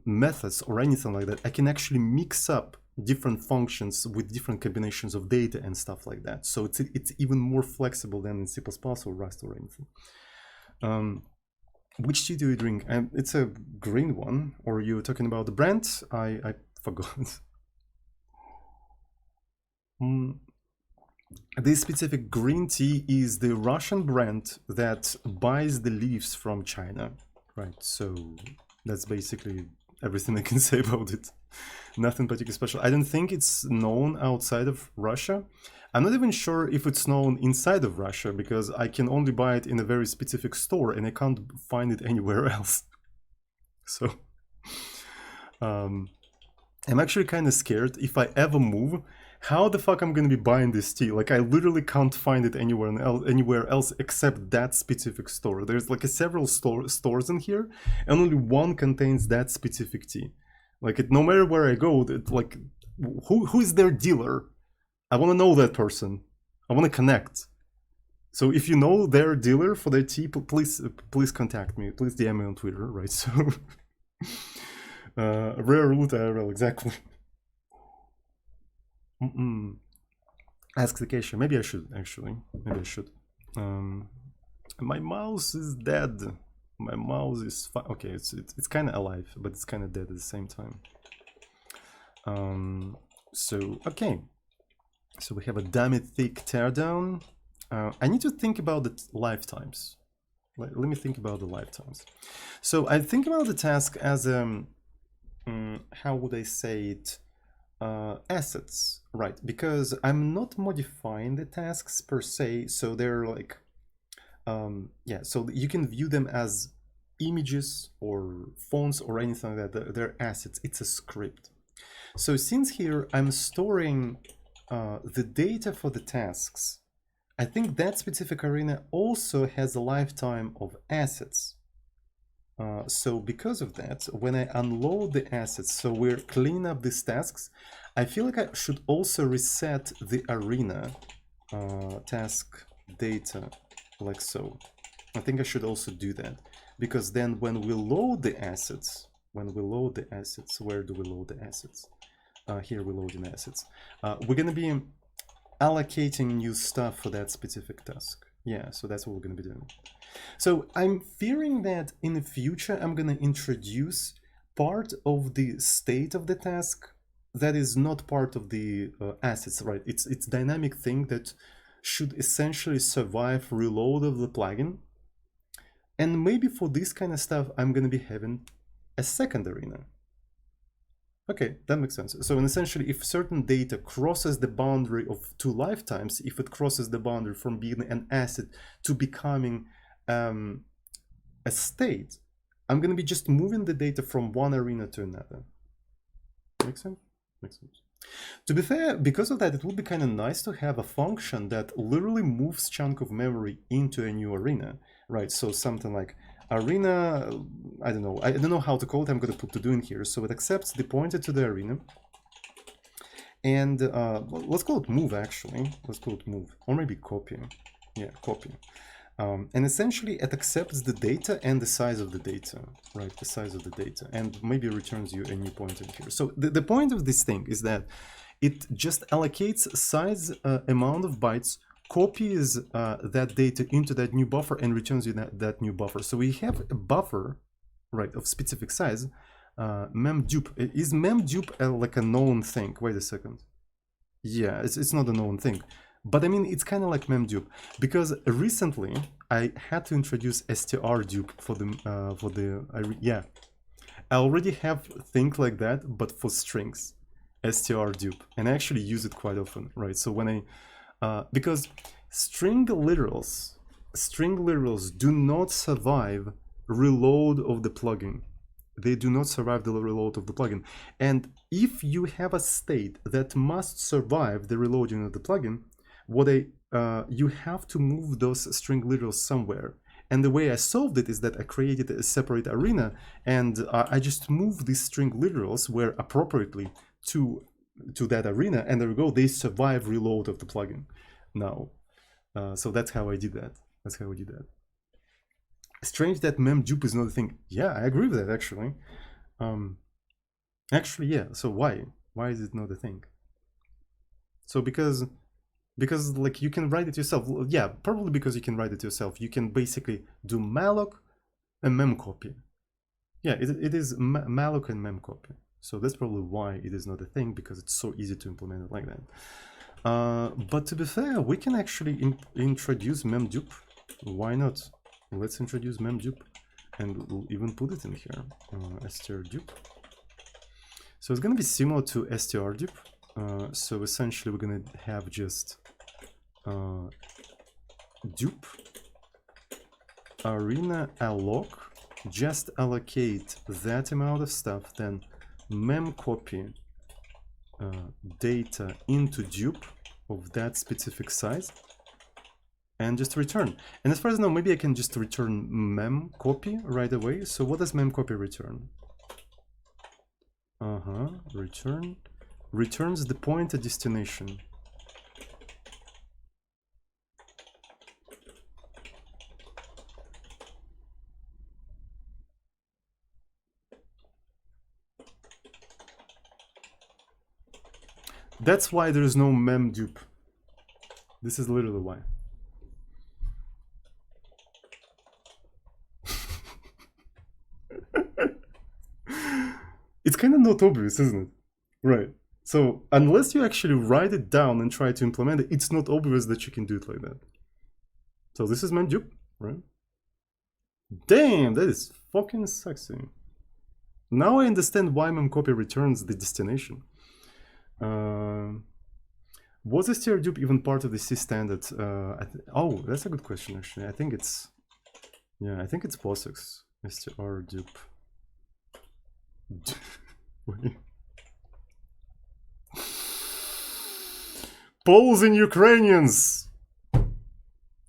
methods or anything like that. I can actually mix up different functions with different combinations of data and stuff like that. So it's even more flexible than in C++ or Rust or anything. Which tea do you drink? It's a green one. Or you're talking about the brand? I forgot. This specific green tea is the Russian brand that buys the leaves from China, right? So that's basically everything I can say about it. Nothing particularly special. I don't think it's known outside of Russia. I'm not even sure if it's known inside of Russia because I can only buy it in a very specific store and I can't find it anywhere else. So I'm actually kind of scared if I ever move, how the fuck I'm gonna be buying this tea? Like I literally can't find it anywhere else except that specific store. There's like several stores in here, and only one contains that specific tea. Like no matter where I go, like who is their dealer? I want to know that person. I want to connect. So if you know their dealer for their tea, please contact me. Please DM me on Twitter, right? So rare root IRL, exactly. Ask the cashier. Maybe I should actually. Maybe I should. My mouse is dead. My mouse is fine. Okay, it's kind of alive, but it's kind of dead at the same time. So okay. So we have a dummy thick teardown. I need to think about the lifetimes. Let me think about the lifetimes. So I think about the task as how would I say it? Assets, right? Because I'm not modifying the tasks per se, so they're like, yeah. So you can view them as images or fonts or anything like that. They're assets. It's a script. So since here I'm storing the data for the tasks, I think that specific arena also has a lifetime of assets. So because of that, when I unload the assets, so we're cleaning up these tasks, I feel like I should also reset the arena task data like so. I think I should also do that because then when we load the assets, where do we load the assets? Here we're loading assets. We're going to be allocating new stuff for that specific task. Yeah, so that's what we're going to be doing. So I'm fearing that in the future, I'm going to introduce part of the state of the task that is not part of the assets, right? It's dynamic thing that should essentially survive reload of the plugin. And maybe for this kind of stuff, I'm going to be having a second arena. Okay, that makes sense. So essentially, if certain data crosses the boundary of two lifetimes, if it crosses the boundary from being an asset to becoming a state, I'm going to be just moving the data from one arena to another. Makes sense? Makes sense. To be fair, because of that, it would be kind of nice to have a function that literally moves chunk of memory into a new arena, right? So something like arena, I don't know how to call it. I'm going to put to do in here. So it accepts the pointer to the arena. And let's call it move, actually. Let's call it move. Or maybe copy. Yeah, copy. And essentially it accepts the data and the size of the data, right? The size of the data, and maybe returns you a new pointer here. So the point of this thing is that it just allocates size amount of bytes, copies that data into that new buffer and returns you that new buffer. So we have a buffer, right, of specific size. Memdupe. Is memdupe like a known thing? Wait a second. Yeah, it's not a known thing. But I mean, it's kind of like memdupe, because recently I had to introduce strdupe yeah, I already have things like that, but for strings, strdupe, and I actually use it quite often, right? So when because string literals do not survive reload of the plugin. They do not survive the reload of the plugin. And if you have a state that must survive the reloading of the plugin, you have to move those string literals somewhere. And the way I solved it is that I created a separate arena, and I just moved these string literals where appropriately to that arena, and there we go, they survive reload of the plugin now. So that's how I did that. That's how I did that. Strange that memdupe is not a thing. Yeah, I agree with that actually. Actually, yeah. So why? Why is it not a thing? So because like you can write it yourself. Yeah, probably because you can write it yourself. You can basically do malloc and memcopy. Yeah, it is malloc and memcopy. So that's probably why it is not a thing, because it's so easy to implement it like that. But to be fair, we can actually introduce memdupe. Why not? Let's introduce memdupe, and we'll even put it in here. strdupe. So it's going to be similar to strdupe. So essentially, we're going to have just dupe arena alloc, just allocate that amount of stuff, then memcopy data into dupe of that specific size, and just return. And as far as I know, maybe I can just return memcopy right away. So what does memcopy return? Returns the pointer destination. That's why there is no memdupe. This is literally why. It's kind of not obvious, isn't it? Right. So unless you actually write it down and try to implement it, it's not obvious that you can do it like that. So this is memdupe, right? Damn, that is fucking sexy. Now I understand why memcopy returns the destination. Was strdupe even part of the C standard? Oh, that's a good question actually. I think it's, yeah, I think it's POSIX. strdupe. Poles and Ukrainians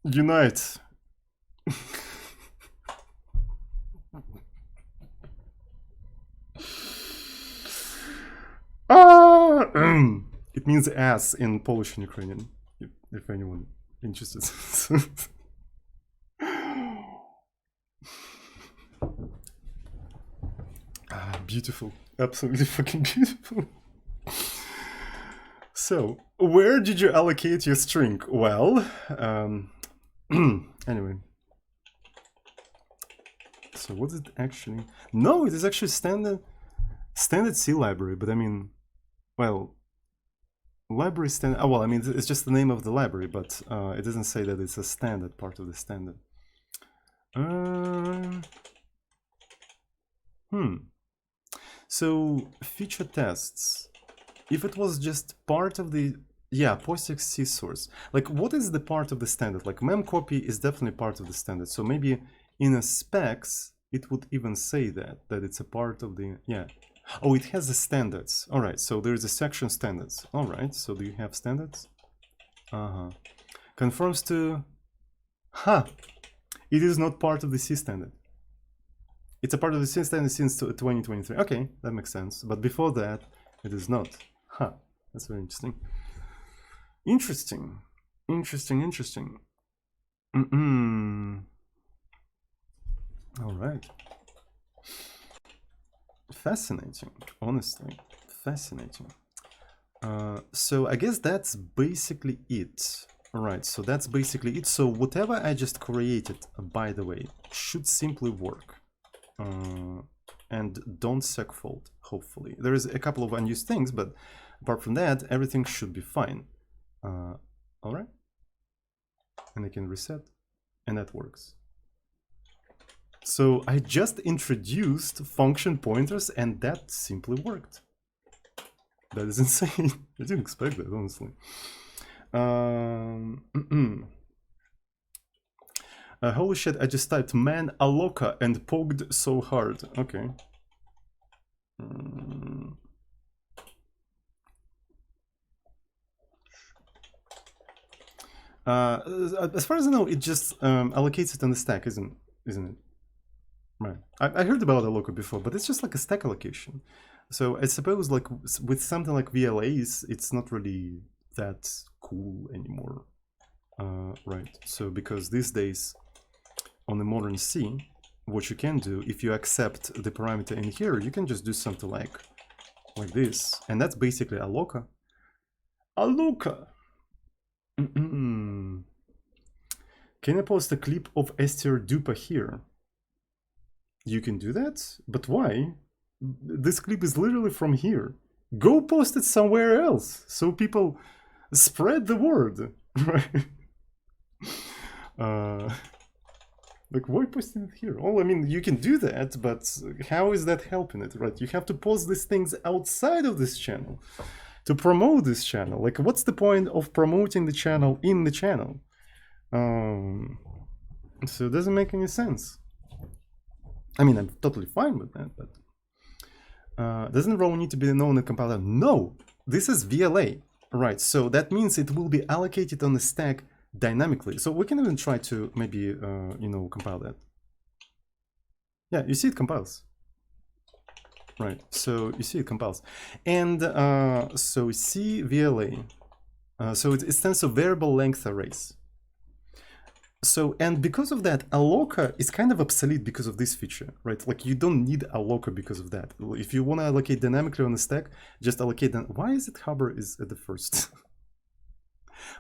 unite. It means ass in Polish and Ukrainian, if anyone interested. Beautiful, absolutely fucking beautiful. So, where did you allocate your string? Well, anyway. So what is it actually? No, it is actually standard C library, but I mean, well, library standard. Oh, well, I mean, it's just the name of the library, but it doesn't say that it's a standard part of the standard. So feature tests. If it was just part of the, yeah, POSIX C source. Like, what is the part of the standard? Like, memcopy is definitely part of the standard. So maybe in a specs, it would even say that it's a part of the, yeah. Oh, it has the standards. All right, so there is a section standards. All right, so do you have standards? Conforms to, it is not part of the C standard. It's a part of the C standard since 2023. Okay, that makes sense. But before that, it is not. That's very interesting. Interesting. All right. Fascinating, honestly. Fascinating. So I guess that's basically it. All right, so that's basically it. So whatever I just created, by the way, should simply work. And don't segfault, hopefully. There is a couple of unused things, but apart from that, everything should be fine. All right. And I can reset, and that works. So I just introduced function pointers, and that simply worked. That is insane. I didn't expect that, honestly. Holy shit, I just typed man alloca and poked so hard. Okay. As far as I know, it just allocates it on the stack, isn't it? Right. I heard about alloca before, but it's just like a stack allocation. So I suppose like with something like VLAs, it's not really that cool anymore. Right, so because these days on the modern C, what you can do, if you accept the parameter in here, you can just do something like this, and that's basically a loca. A loca! Can I post a clip of Esther Dupa here? You can do that, but why? This clip is literally from here. Go post it somewhere else, so people spread the word, right? Like, why posting it here? Oh, I mean, you can do that, but how is that helping it, right? You have to post these things outside of this channel to promote this channel. Like, what's the point of promoting the channel in the channel? So it doesn't make any sense. I mean, I'm totally fine with that, but doesn't row need to be known in the compiler? No, this is VLA, right? So that means it will be allocated on the stack dynamically. So we can even try to maybe, you know, compile that. Yeah, you see it compiles. Right, so you see it compiles. And so C VLA, so it stands for variable length arrays. So, and because of that, alloca is kind of obsolete because of this feature, right? Like, you don't need alloca because of that. If you want to allocate dynamically on the stack, just allocate them. Why is it hover is at the first?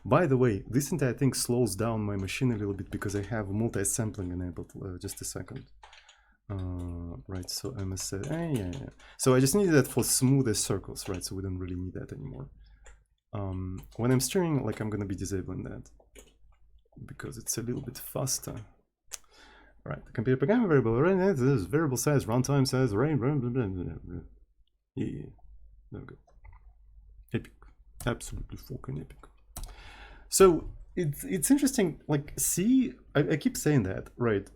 By the way, this entire thing slows down my machine a little bit because I have multi-sampling enabled. Just a second. Right, so MSA, yeah. So I just needed that for smoother circles, right? So we don't really need that anymore. When I'm steering, like, I'm gonna be disabling that because it's a little bit faster. Right, the computer programming variable array, this is variable size, runtime size, array, yeah, there we go. Epic, absolutely fucking epic. So it's interesting, like, C, I keep saying that, right?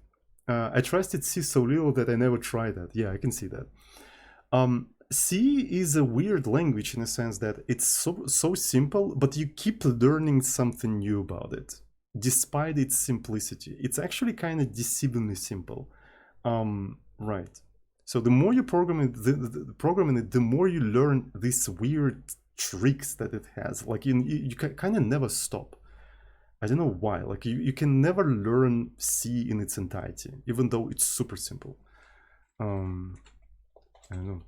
I trusted C so little that I never tried that. Yeah, I can see that. C is a weird language in a sense that it's so simple, but you keep learning something new about it, despite its simplicity. It's actually kind of deceivingly simple. Right. So the more you program it, the more you learn these weird tricks that it has. Like, you kind of never stop. I don't know why. Like, you can never learn C in its entirety, even though it's super simple. I don't know.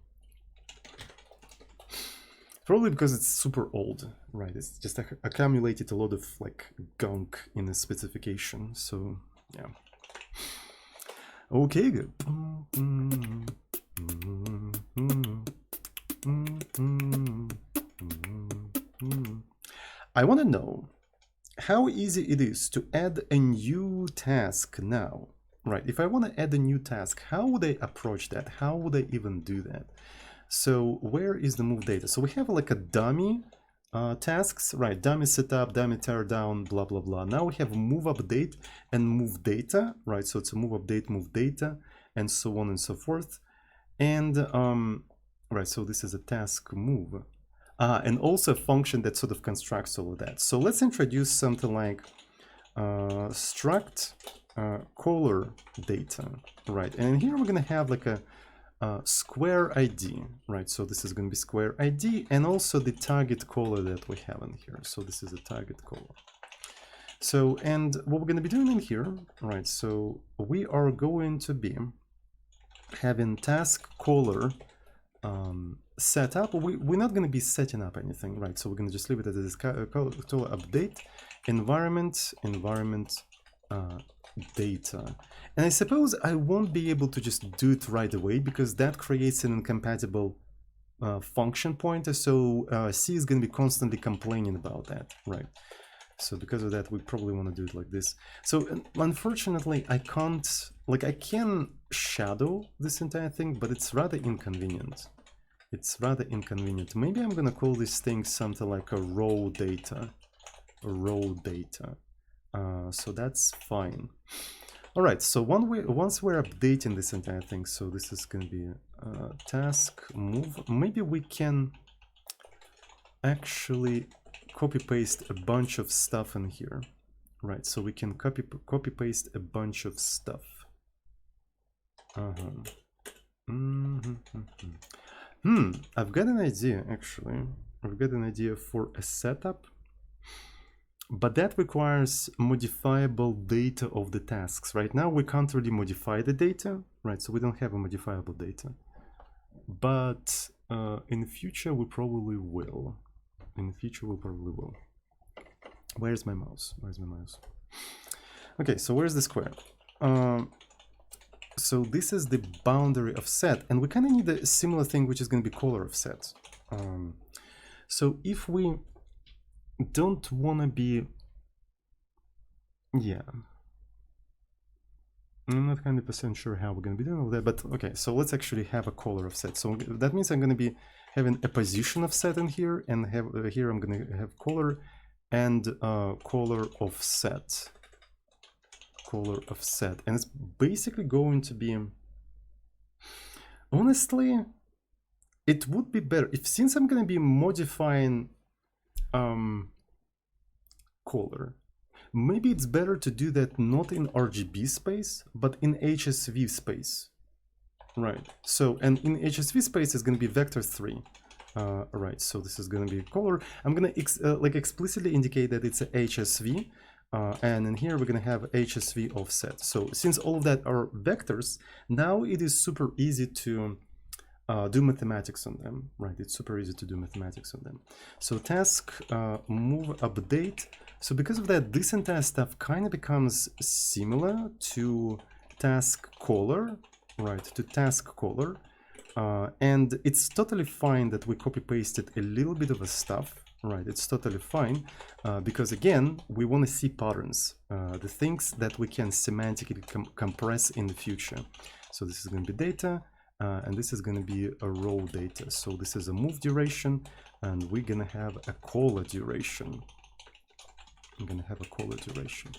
Probably because it's super old, right? It's just accumulated a lot of like gunk in the specification. So yeah. Okay, good. I want to know how easy it is to add a new task now. Right, if I want to add a new task, how would I approach that? How would I even do that? So where is the move data? So we have like a dummy tasks, right? Dummy setup, dummy tear down, blah, blah, blah. Now we have move update and move data, right? So it's a move update, move data, and so on and so forth. And right, so this is a task move. And also a function that sort of constructs all of that. So let's introduce something like struct caller data, right? And here we're gonna have like a square ID, right? So this is going to be square ID and also the target caller that we have in here. So this is a target caller. So, and what we're going to be doing in here, right? So we are going to be having task caller set up. We're not going to be setting up anything, right? So we're going to just leave it as this caller update environment data. And I suppose I won't be able to just do it right away because that creates an incompatible function pointer. So C is going to be constantly complaining about that, right? So because of that, we probably want to do it like this. So unfortunately, I can't, like, I can shadow this entire thing, but it's rather inconvenient. It's rather inconvenient. Maybe I'm going to call this thing something like a raw data. So that's fine. All right, so once we're updating this entire thing, so this is going to be a task move. Maybe we can actually copy paste a bunch of stuff in here, right? So we can copy paste a bunch of stuff. I've got an idea actually. I've got an idea for a setup. but that requires modifiable data of the tasks. Right now, we can't really modify the data, right? So we don't have a modifiable data. But in the future, we probably will. In the future, we probably will. Where's my mouse? Where's my mouse? Okay, so where's the square? So this is the boundary of set, and we kind of need a similar thing, which is going to be color of set. So if we don't want to be, yeah, I'm not 100% sure how we're going to be doing all that, but okay, so let's actually have a color of set. So that means I'm going to be having a position of set in here, and have here I'm going to have color and color of set. Color of set, and it's basically going to be, honestly, it would be better if, since I'm going to be modifying color, maybe it's better to do that not in RGB space but in HSV space, right? So, and in HSV space is going to be vector 3. Right, so this is going to be color. I'm going to like explicitly indicate that it's a HSV. And in here we're going to have HSV offset. So since all of that are vectors, now it is super easy to do mathematics on them, right? It's super easy to do mathematics on them. So task move update. So because of that, this entire stuff kind of becomes similar to task caller, right? To task caller. And it's totally fine that we copy pasted a little bit of a stuff. Right, it's totally fine, because again, we want to see patterns, the things that we can semantically compress in the future. So this is going to be data, and this is going to be a raw data. So this is a move duration, and we're going to have a caller duration. I'm going to have a caller duration.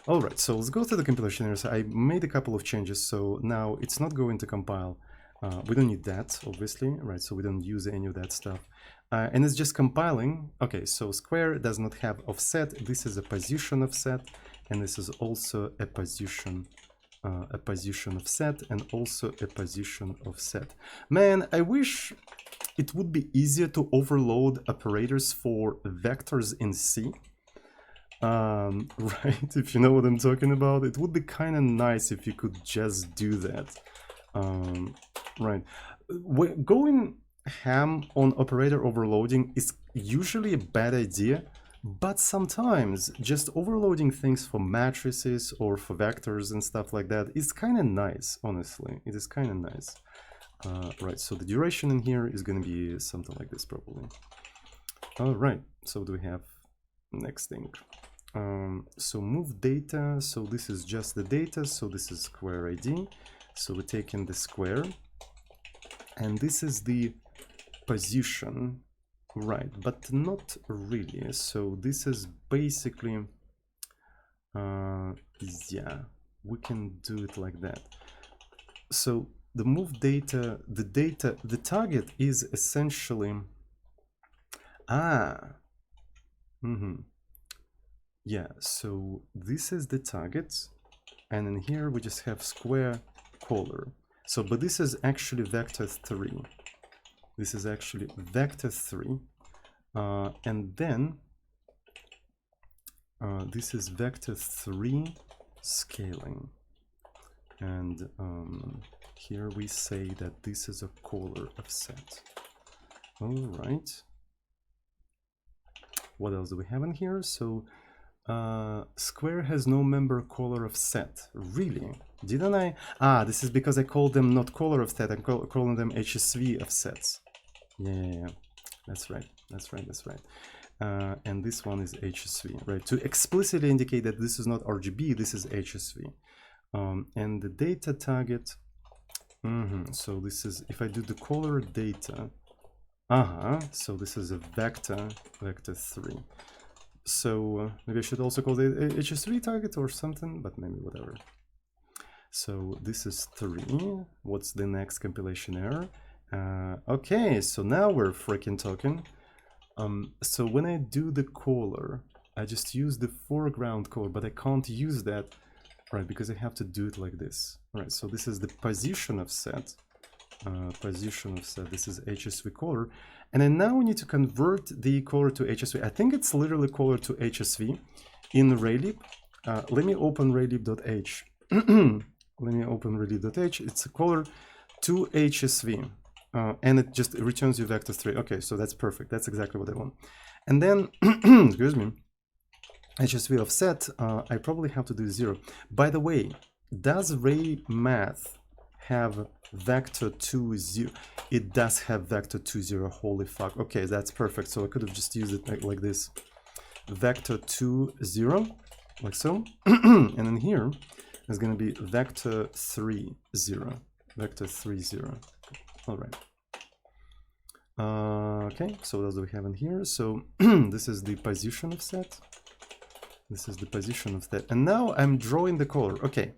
All right, so let's go through the compilation errors. I made a couple of changes, so now it's not going to compile. We don't need that, obviously, right? So we don't use any of that stuff. And it's just compiling. Okay, so square does not have offset. This is a position offset, and this is also a position offset, and also a position offset. Man, I wish it would be easier to overload operators for vectors in C. Right, if you know what I'm talking about, it would be kind of nice if you could just do that. Right, going ham on operator overloading is usually a bad idea, but sometimes just overloading things for matrices or for vectors and stuff like that is kind of nice. Honestly, it is kind of nice. Right, so the duration in here is going to be something like this probably. All right, so do we have next thing? So move data, so this is just the data, so this is square ID. So we're taking the square, and this is the position, right, but not really. So this is basically, yeah, we can do it like that. So the move data, the target is essentially, yeah, so this is the target, and in here we just have square caller. So, but this is actually vector 3. This is actually vector 3. And then this is vector 3 scaling. And here we say that this is a caller offset. All right. What else do we have in here? So square has no member caller of set. Really? Didn't I? Ah, this is because I called them not caller of set, I'm calling them HSV of sets. Yeah. That's right. That's right. That's right. And this one is HSV, right? To explicitly indicate that this is not RGB, this is HSV. And the data target. So this is, if I do the caller data, so this is a vector 3. So maybe I should also call the HSV target or something, but maybe whatever. So this is 3. What's the next compilation error? Okay, so now we're freaking talking. So when I do the caller, I just use the foreground caller, but I can't use that, right? Because I have to do it like this. All right, so this is the position of set. position of set. This is HSV color. And then now we need to convert the color to HSV. I think it's literally color to HSV in raylib. Let me open raylib.h. Let me open raylib.h. It's a color to HSV. And it just returns you vector 3. Okay, so that's perfect. That's exactly what I want. And then, excuse me, HSV offset, I probably have to do 0. By the way, does ray math have vector 2, 0? It does have vector 2, 0. Holy fuck. Okay, that's perfect. So I could have just used it like this. Vector 2, 0, like so. And then here is going to be vector 3, 0. Vector 3, 0. All right. Okay, so what else do we have in here? So this is the position of set. This is the position of that. And now I'm drawing the color. Okay,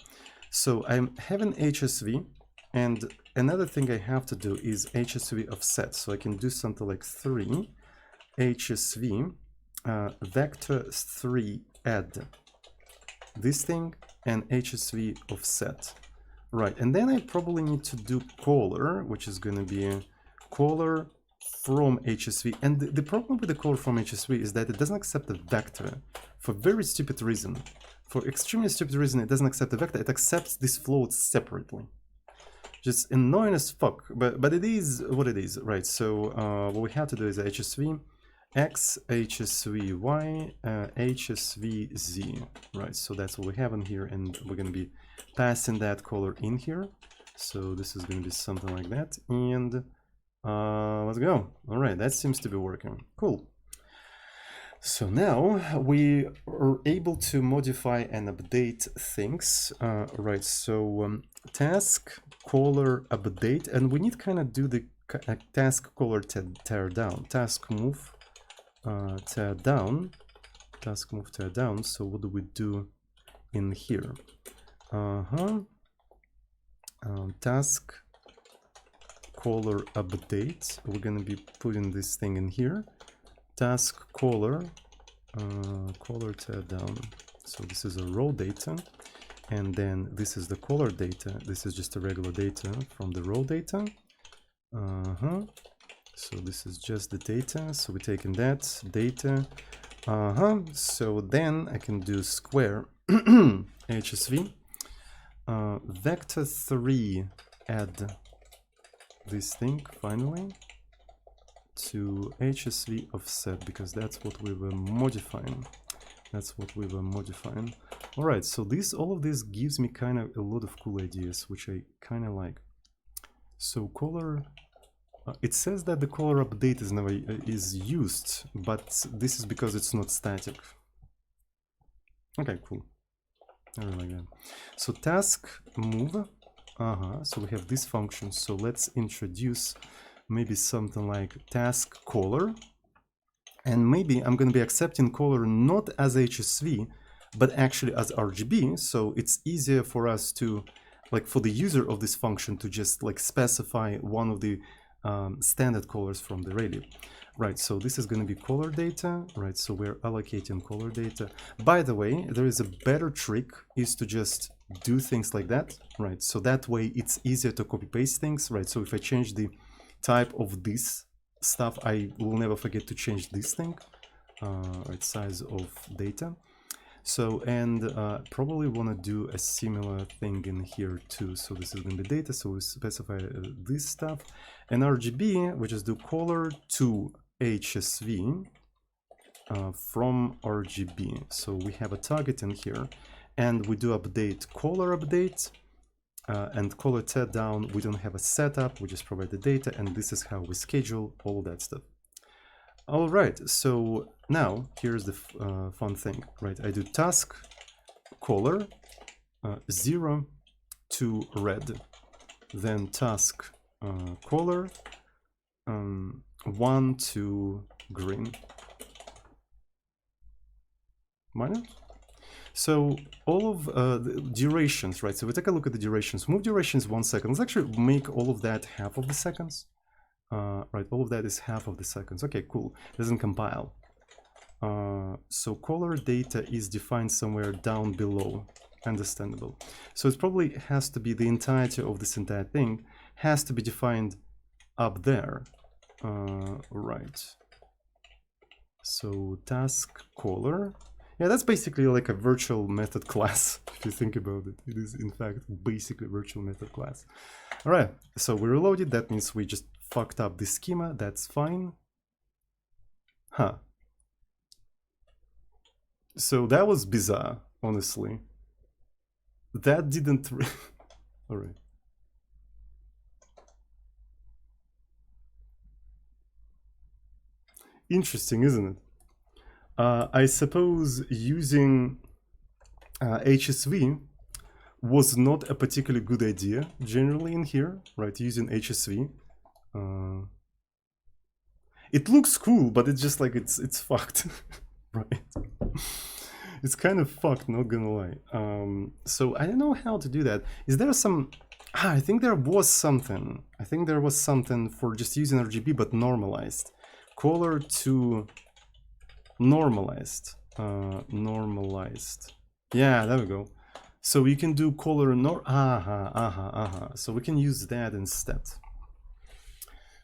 so I'm having HSV. And another thing I have to do is HSV offset. So I can do something like 3 HSV vector 3 add this thing and HSV offset. Right, and then I probably need to do color, which is going to be a color from HSV. And the problem with the color from HSV is that it doesn't accept a vector for very stupid reason. For extremely stupid reason, it doesn't accept a vector. It accepts these floats separately. Just annoying as fuck, but it is what it is, right? So what we have to do is HSV X, HSV Y, HSV Z, right? So that's what we have in here, and we're going to be passing that color in here. So this is going to be something like that, and let's go. All right, that seems to be working. Cool. So now we are able to modify and update things, right? So task caller update, and we need kind of do the task caller tear down, task move tear down, task move tear down. So what do we do in here? Task caller update. We're gonna be putting this thing in here. Task caller, caller tear down. So this is a raw data, and then this is the caller data. This is just a regular data from the raw data. So this is just the data. So we're taking that data. So then I can do square HSV vector 3 add this thing finally to HSV offset, because that's what we were modifying. That's what we were modifying. All right, so all of this gives me kind of a lot of cool ideas, which I kind of like. So color, it says that the color update is never used, but this is because it's not static. Okay, cool. I really like that. So task move. So we have this function. So let's introduce maybe something like task caller, and maybe I'm going to be accepting caller not as HSV but actually as RGB, so it's easier for us to, like, for the user of this function to just like specify one of the standard colors from the raylib. Right, so this is going to be color data, right? So we're allocating color data. By the way, there is a better trick, is to just do things like that, right? So that way it's easier to copy paste things, right? So if I change the type of this stuff, I will never forget to change this thing, right? Size of data. So, and probably want to do a similar thing in here too. So this is going to be data, so we specify this stuff. And RGB, we just do color to HSV from RGB. So we have a target in here, and we do update color update, and color tear down. We don't have a setup, we just provide the data, and this is how we schedule all that stuff. All right, so now here's the fun thing, right? I do task color 0 to red, then task color 1 to green. Minor. So all of the durations, right? So we take a look at the durations. Move durations 1 second. Let's actually make all of that half of the seconds. Right, all of that is half of the seconds. Okay, cool. It doesn't compile. So color data is defined somewhere down below. understandable. So it probably has to be the entirety of this entire thing has to be defined up there. Right. So task caller. Yeah, that's basically like a virtual method class. If you think about it, it is in fact basically virtual method class. All right, so we reloaded. That means we just fucked up the schema. That's fine. Huh. So that was bizarre, honestly. That didn't... All right. Interesting, isn't it? I suppose using HSV was not a particularly good idea generally in here, right? Using HSV. It looks cool, but it's just like it's fucked, right? It's kind of fucked, not gonna lie. So I don't know how to do that. Is there some... I think there was something. I think there was something for just using RGB, but normalized. Caller to normalized. Normalized. Yeah, there we go. So we can do caller nor... So we can use that instead.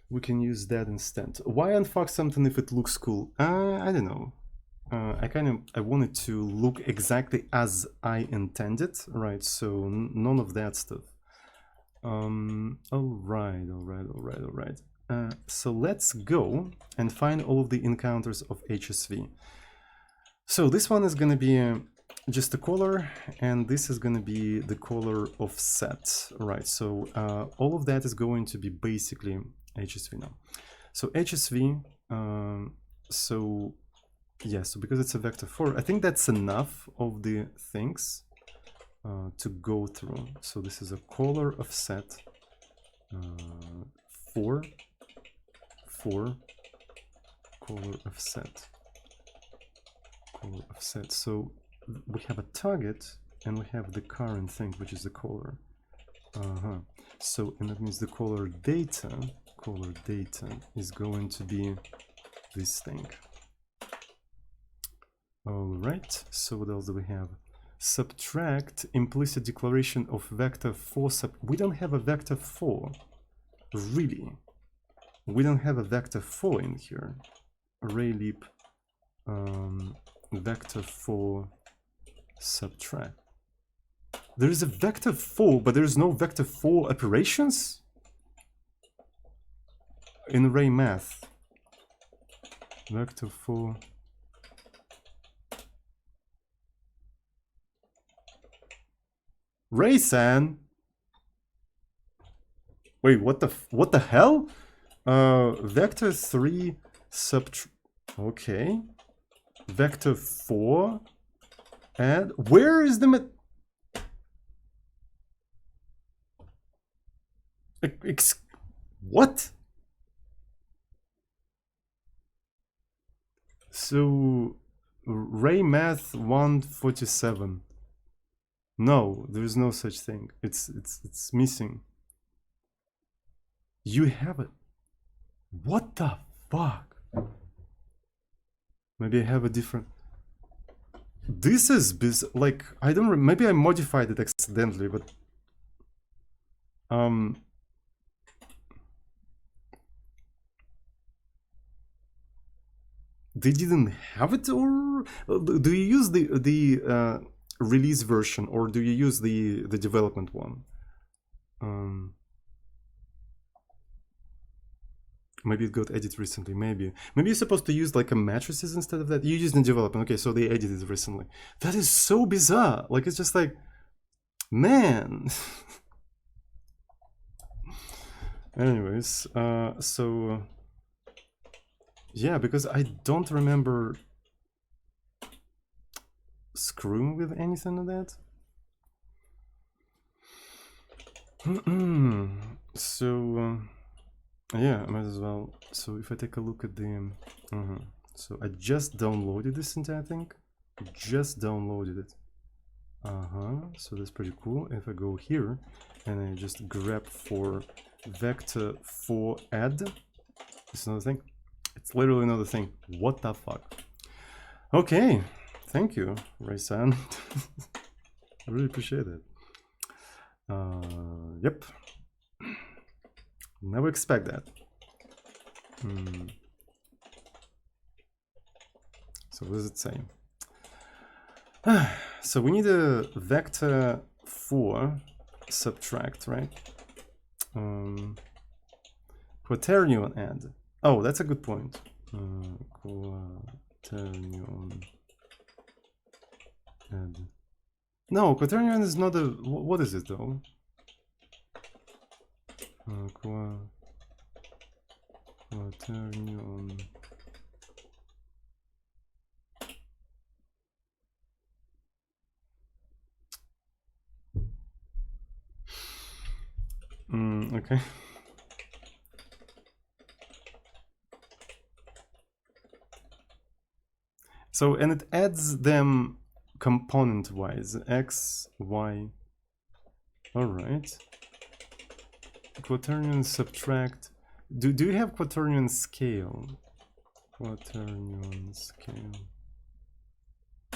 We can use that instead. Why unfuck something if it looks cool? I don't know. I wanted to look exactly as I intended, right? So none of that stuff. All right. So let's go and find all of the encounters of HSV. So this one is going to be just a caller, and this is going to be the caller of set, right? So all of that is going to be basically HSV now. So HSV, so because it's a vector 4, I think that's enough of the things to go through. So this is a caller of set 4, caller of set. So we have a target and we have the current thing, which is the caller. So, and that means the caller data is going to be this thing. All right, so what else do we have? Subtract implicit declaration of vector 4 we don't have a vector 4, really. We don't have a vector 4 in here. Array leap vector 4 subtract. There is a vector 4, but there is no vector 4 operations in array math. Vector 4. Raysan. Wait, what the hell? Vector 3 subtract. Okay. Vector 4 and where is the what? So Ray Math 147. No, there is no such thing. It's missing. You have it. What the fuck? Maybe I have a different... This is like, I don't remember, maybe I modified it accidentally, but they didn't have it, or do you use the release version, or do you use the development one? Maybe it got edited recently. Maybe you're supposed to use like a matrices instead of that. You used in development. Okay, so they edited it recently. That is so bizarre. Like, it's just like, man. Anyways, so yeah, because I don't remember screwing with anything of that. So yeah, I might as well. So if I take a look at the so I just downloaded this entire thing. Just downloaded it. So that's pretty cool. If I go here and I just grab for vector 4 add, it's another thing. It's literally another thing. What the fuck? Okay, thank you, Raysan. Really appreciate it. Yep. Never expect that. So what does it say? So we need a vector for subtract, right? Quaternion add. Oh, that's a good point. Quaternion add. No, quaternion is not a. What is it though? Quaternion. Okay. So, and it adds them component-wise, x, y. All right. Quaternion subtract. Do you have quaternion scale? Quaternion scale.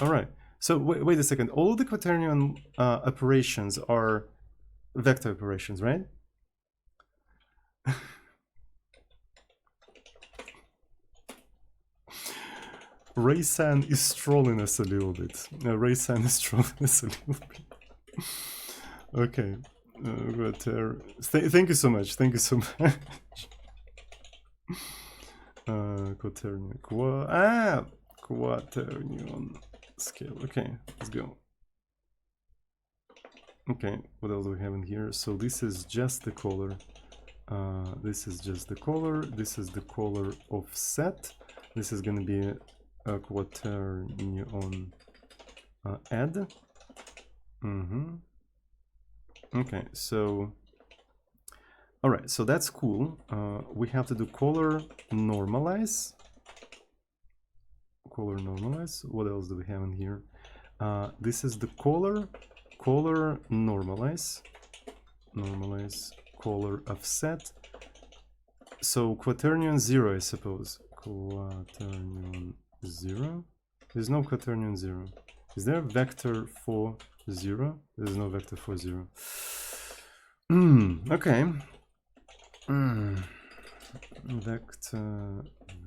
All right. So wait a second. All the quaternion operations are vector operations, right? Raysan is trolling us a little bit. Raysan is trolling us a little bit. Okay. Thank you so much. Thank you so much. Quaternion. Quaternion scale. Okay, let's go. Okay, what else do we have in here? So this is just the color. This is just the color. This is the color offset. This is going to be a quaternion add. Okay, so all right, so that's cool. We have to do color normalize. Color normalize. What else do we have in here? This is the color normalize. Normalize color offset. So quaternion 0, I suppose. Quaternion 0. There's no quaternion 0. Is there a vector for 0? There's no vector for 0. Okay.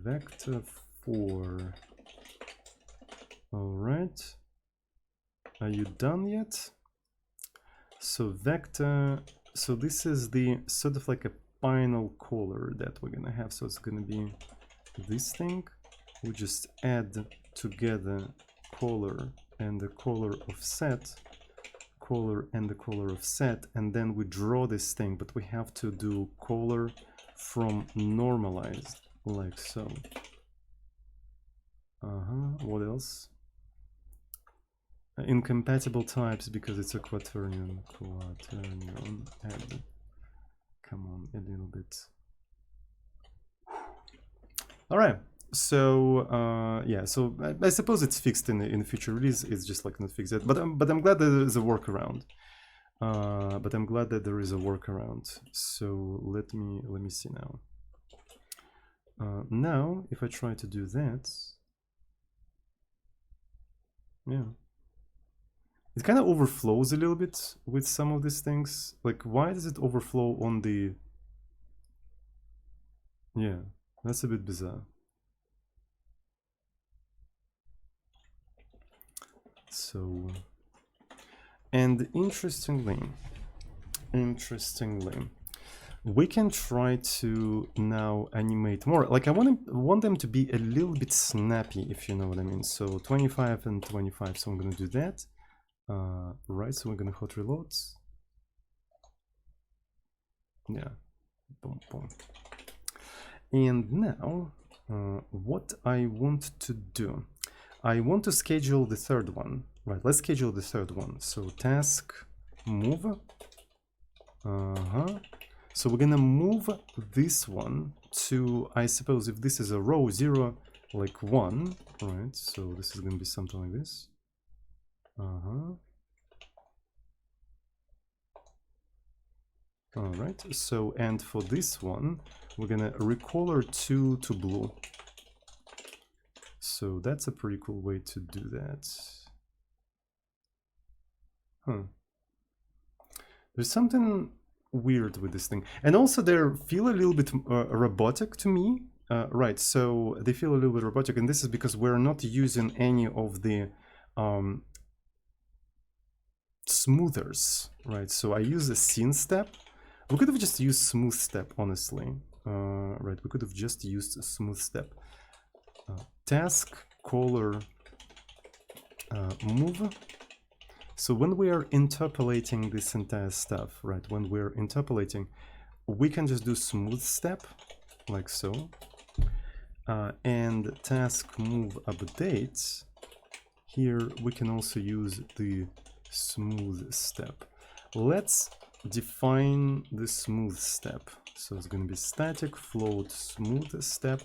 Vector 4. All right. Are you done yet? So vector. So this is the sort of like a final color that we're gonna have. So it's gonna be this thing. We just add together color and the color offset. Color and the color offset, and then we draw this thing, but we have to do color from normalized, like so. What else? Incompatible types, because it's a quaternion. Quaternion add. Come on, a little bit. All right. So yeah, so I suppose it's fixed in the future release. It's just like not fixed yet, but I'm glad that there is a workaround. So let me see now. Now, if I try to do that, yeah, it kind of overflows a little bit with some of these things. Like, why does it overflow on the? Yeah, that's a bit bizarre. So, and interestingly, we can try to now animate more. Like I want them to be a little bit snappy, if you know what I mean. So 25 and 25. So I'm gonna do that. Right. So we're gonna hot reload. Yeah. Boom, boom. And now, what I want to do. I want to schedule the third one. Right, let's schedule the third one. So task move. So we're gonna move this one to, I suppose if this is a row 0, like 1, right? So this is gonna be something like this. All right, so, and for this one, we're gonna recolor 2 to blue. So that's a pretty cool way to do that. Huh. There's something weird with this thing. And also they feel a little bit robotic to me. Right, so they feel a little bit robotic, and this is because we're not using any of the smoothers, right? So I use a scene step. We could have just used smooth step, honestly. Right, we could have just used a smooth step. Task, caller, move. So when we are interpolating this entire stuff, right, when we're interpolating, we can just do smooth step, like so. And task move updates. Here we can also use the smooth step. Let's define the smooth step. So it's going to be static float smooth step.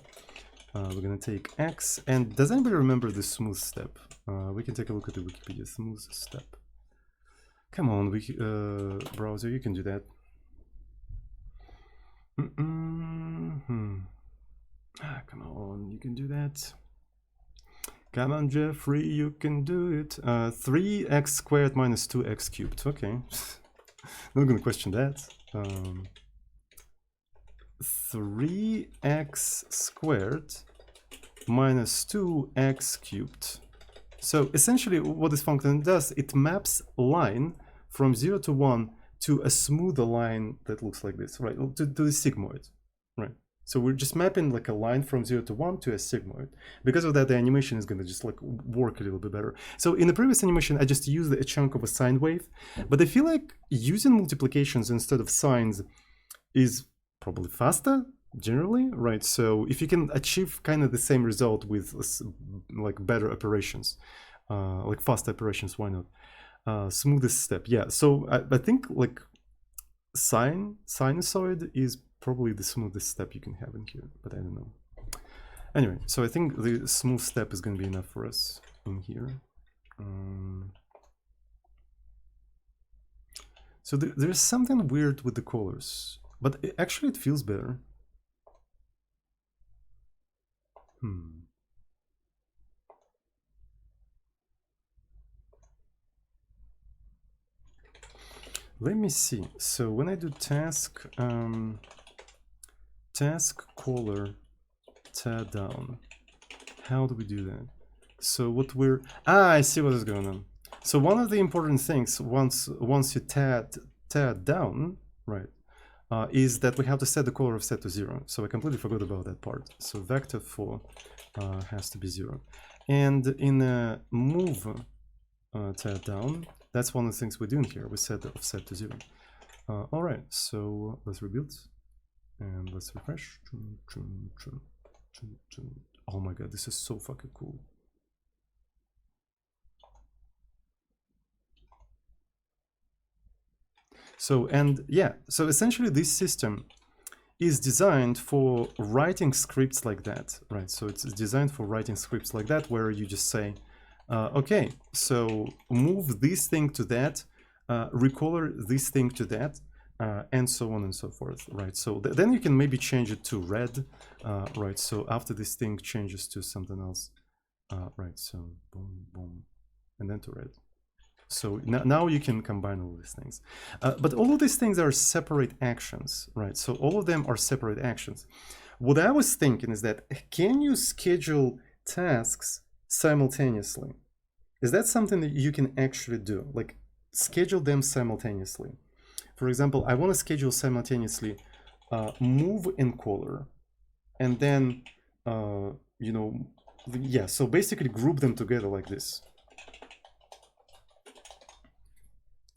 We're going to take X. And does anybody remember the smooth step? We can take a look at the Wikipedia smooth step. Come on, browser, you can do that. Come on, you can do that. Come on, Jeffrey, you can do it. 3x squared minus 2x cubed. Okay, not gonna question that. 3x squared minus 2x cubed. So essentially what this function does, it maps a line from 0 to 1 to a smoother line that looks like this, right? To the sigmoid, right? So we're just mapping like a line from 0 to 1 to a sigmoid. Because of that, the animation is going to just like work a little bit better. So in the previous animation, I just used a chunk of a sine wave, but I feel like using multiplications instead of sines is probably faster generally, right? So if you can achieve kind of the same result with like better operations, like fast operations, why not? Smoothest step, yeah. So I think like sinusoid is probably the smoothest step you can have in here, but I don't know. Anyway, so I think the smooth step is going to be enough for us in here. So there's something weird with the colors, but actually it feels better. Let me see. So when I do task, task caller tear down, how do we do that? So what we're I see what is going on. So one of the important things once you tear down, right, is that we have to set the caller offset to 0. So I completely forgot about that part. So vector 4 has to be 0. And in a move tear down, that's one of the things we're doing here. We set the offset to 0. All right, so let's rebuild and let's refresh. Oh my god, this is so fucking cool. So, and yeah, so essentially this system is designed for writing scripts like that, right? So it's designed for writing scripts like that, where you just say, okay, so move this thing to that, recolor this thing to that, and so on and so forth, right? So then you can maybe change it to red, right? So after this thing changes to something else, right? So boom, boom, and then to red. So now you can combine all these things. But all of these things are separate actions, right? So all of them are separate actions. What I was thinking is that, can you schedule tasks simultaneously? Is that something that you can actually do? Like schedule them simultaneously. For example, I want to schedule simultaneously move and caller, and then, you know, yeah, so basically group them together like this.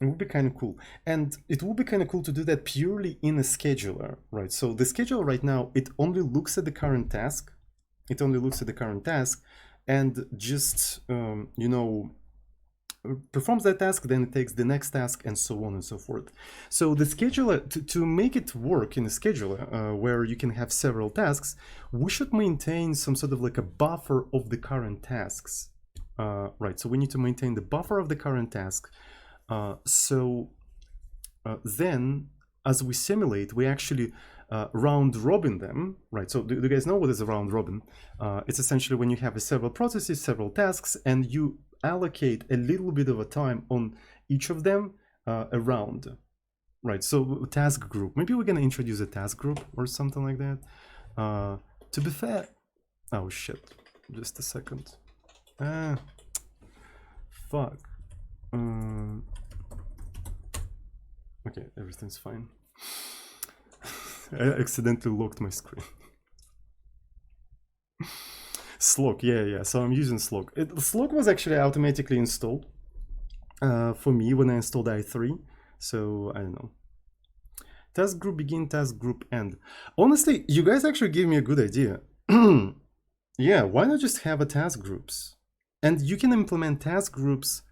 It would be kind of cool. And it would be kind of cool to do that purely in a scheduler, right? So the scheduler right now, it only looks at the current task. It only looks at the current task and just, you know, performs that task, then it takes the next task and so on and so forth. So the scheduler, to make it work in a scheduler where you can have several tasks, we should maintain some sort of like a buffer of the current tasks, right? So we need to maintain the buffer of the current task. Then as we simulate, we actually round robin them, right? So do you guys know what is a round robin? It's essentially when you have several processes, several tasks, and you allocate a little bit of a time on each of them around. Right, so task group. Maybe we're gonna introduce a task group or something like that. To be fair, oh shit, just a second. Fuck. Okay, everything's fine. I accidentally locked my screen. Slog, yeah. So I'm using Slog. Slog was actually automatically installed for me when I installed i3. So I don't know. Task group begin, task group end. Honestly, you guys actually gave me a good idea. Yeah, why not just have a task groups? And you can implement task groups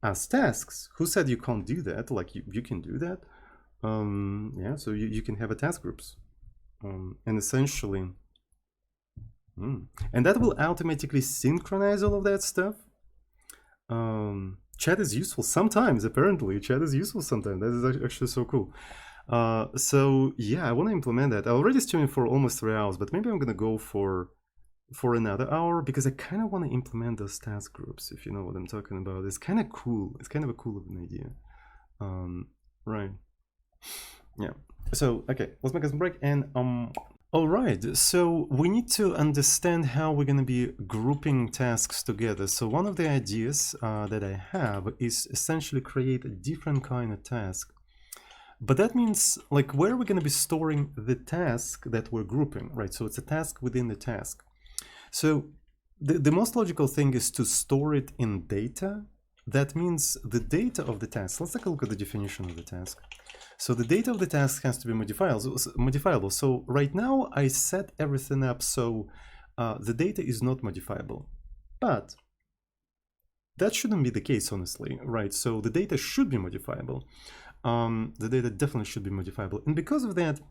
as tasks. Who said you can't do that? Like you can do that. Yeah, so you can have a task groups. And essentially, and that will automatically synchronize all of that stuff. Chat is useful sometimes, apparently. Chat is useful sometimes. That is actually so cool. So yeah, I want to implement that. I already streaming for almost 3 hours, but maybe I'm gonna go for another hour because I kind of want to implement those task groups, if you know what I'm talking about. It's kind of cool. It's kind of a cool of an idea. Right. Yeah. So okay, let's make a break and all right, so we need to understand how we're going to be grouping tasks together. So one of the ideas that I have is essentially create a different kind of task. But that means, like, where are we going to be storing the task that we're grouping, right? So it's a task within the task. So the most logical thing is to store it in data. That means the data of the task. Let's take a look at the definition of the task. So the data of the task has to be modifiable. So right now I set everything up so the data is not modifiable. But that shouldn't be the case, honestly, right? So the data should be modifiable. The data definitely should be modifiable. And because of that,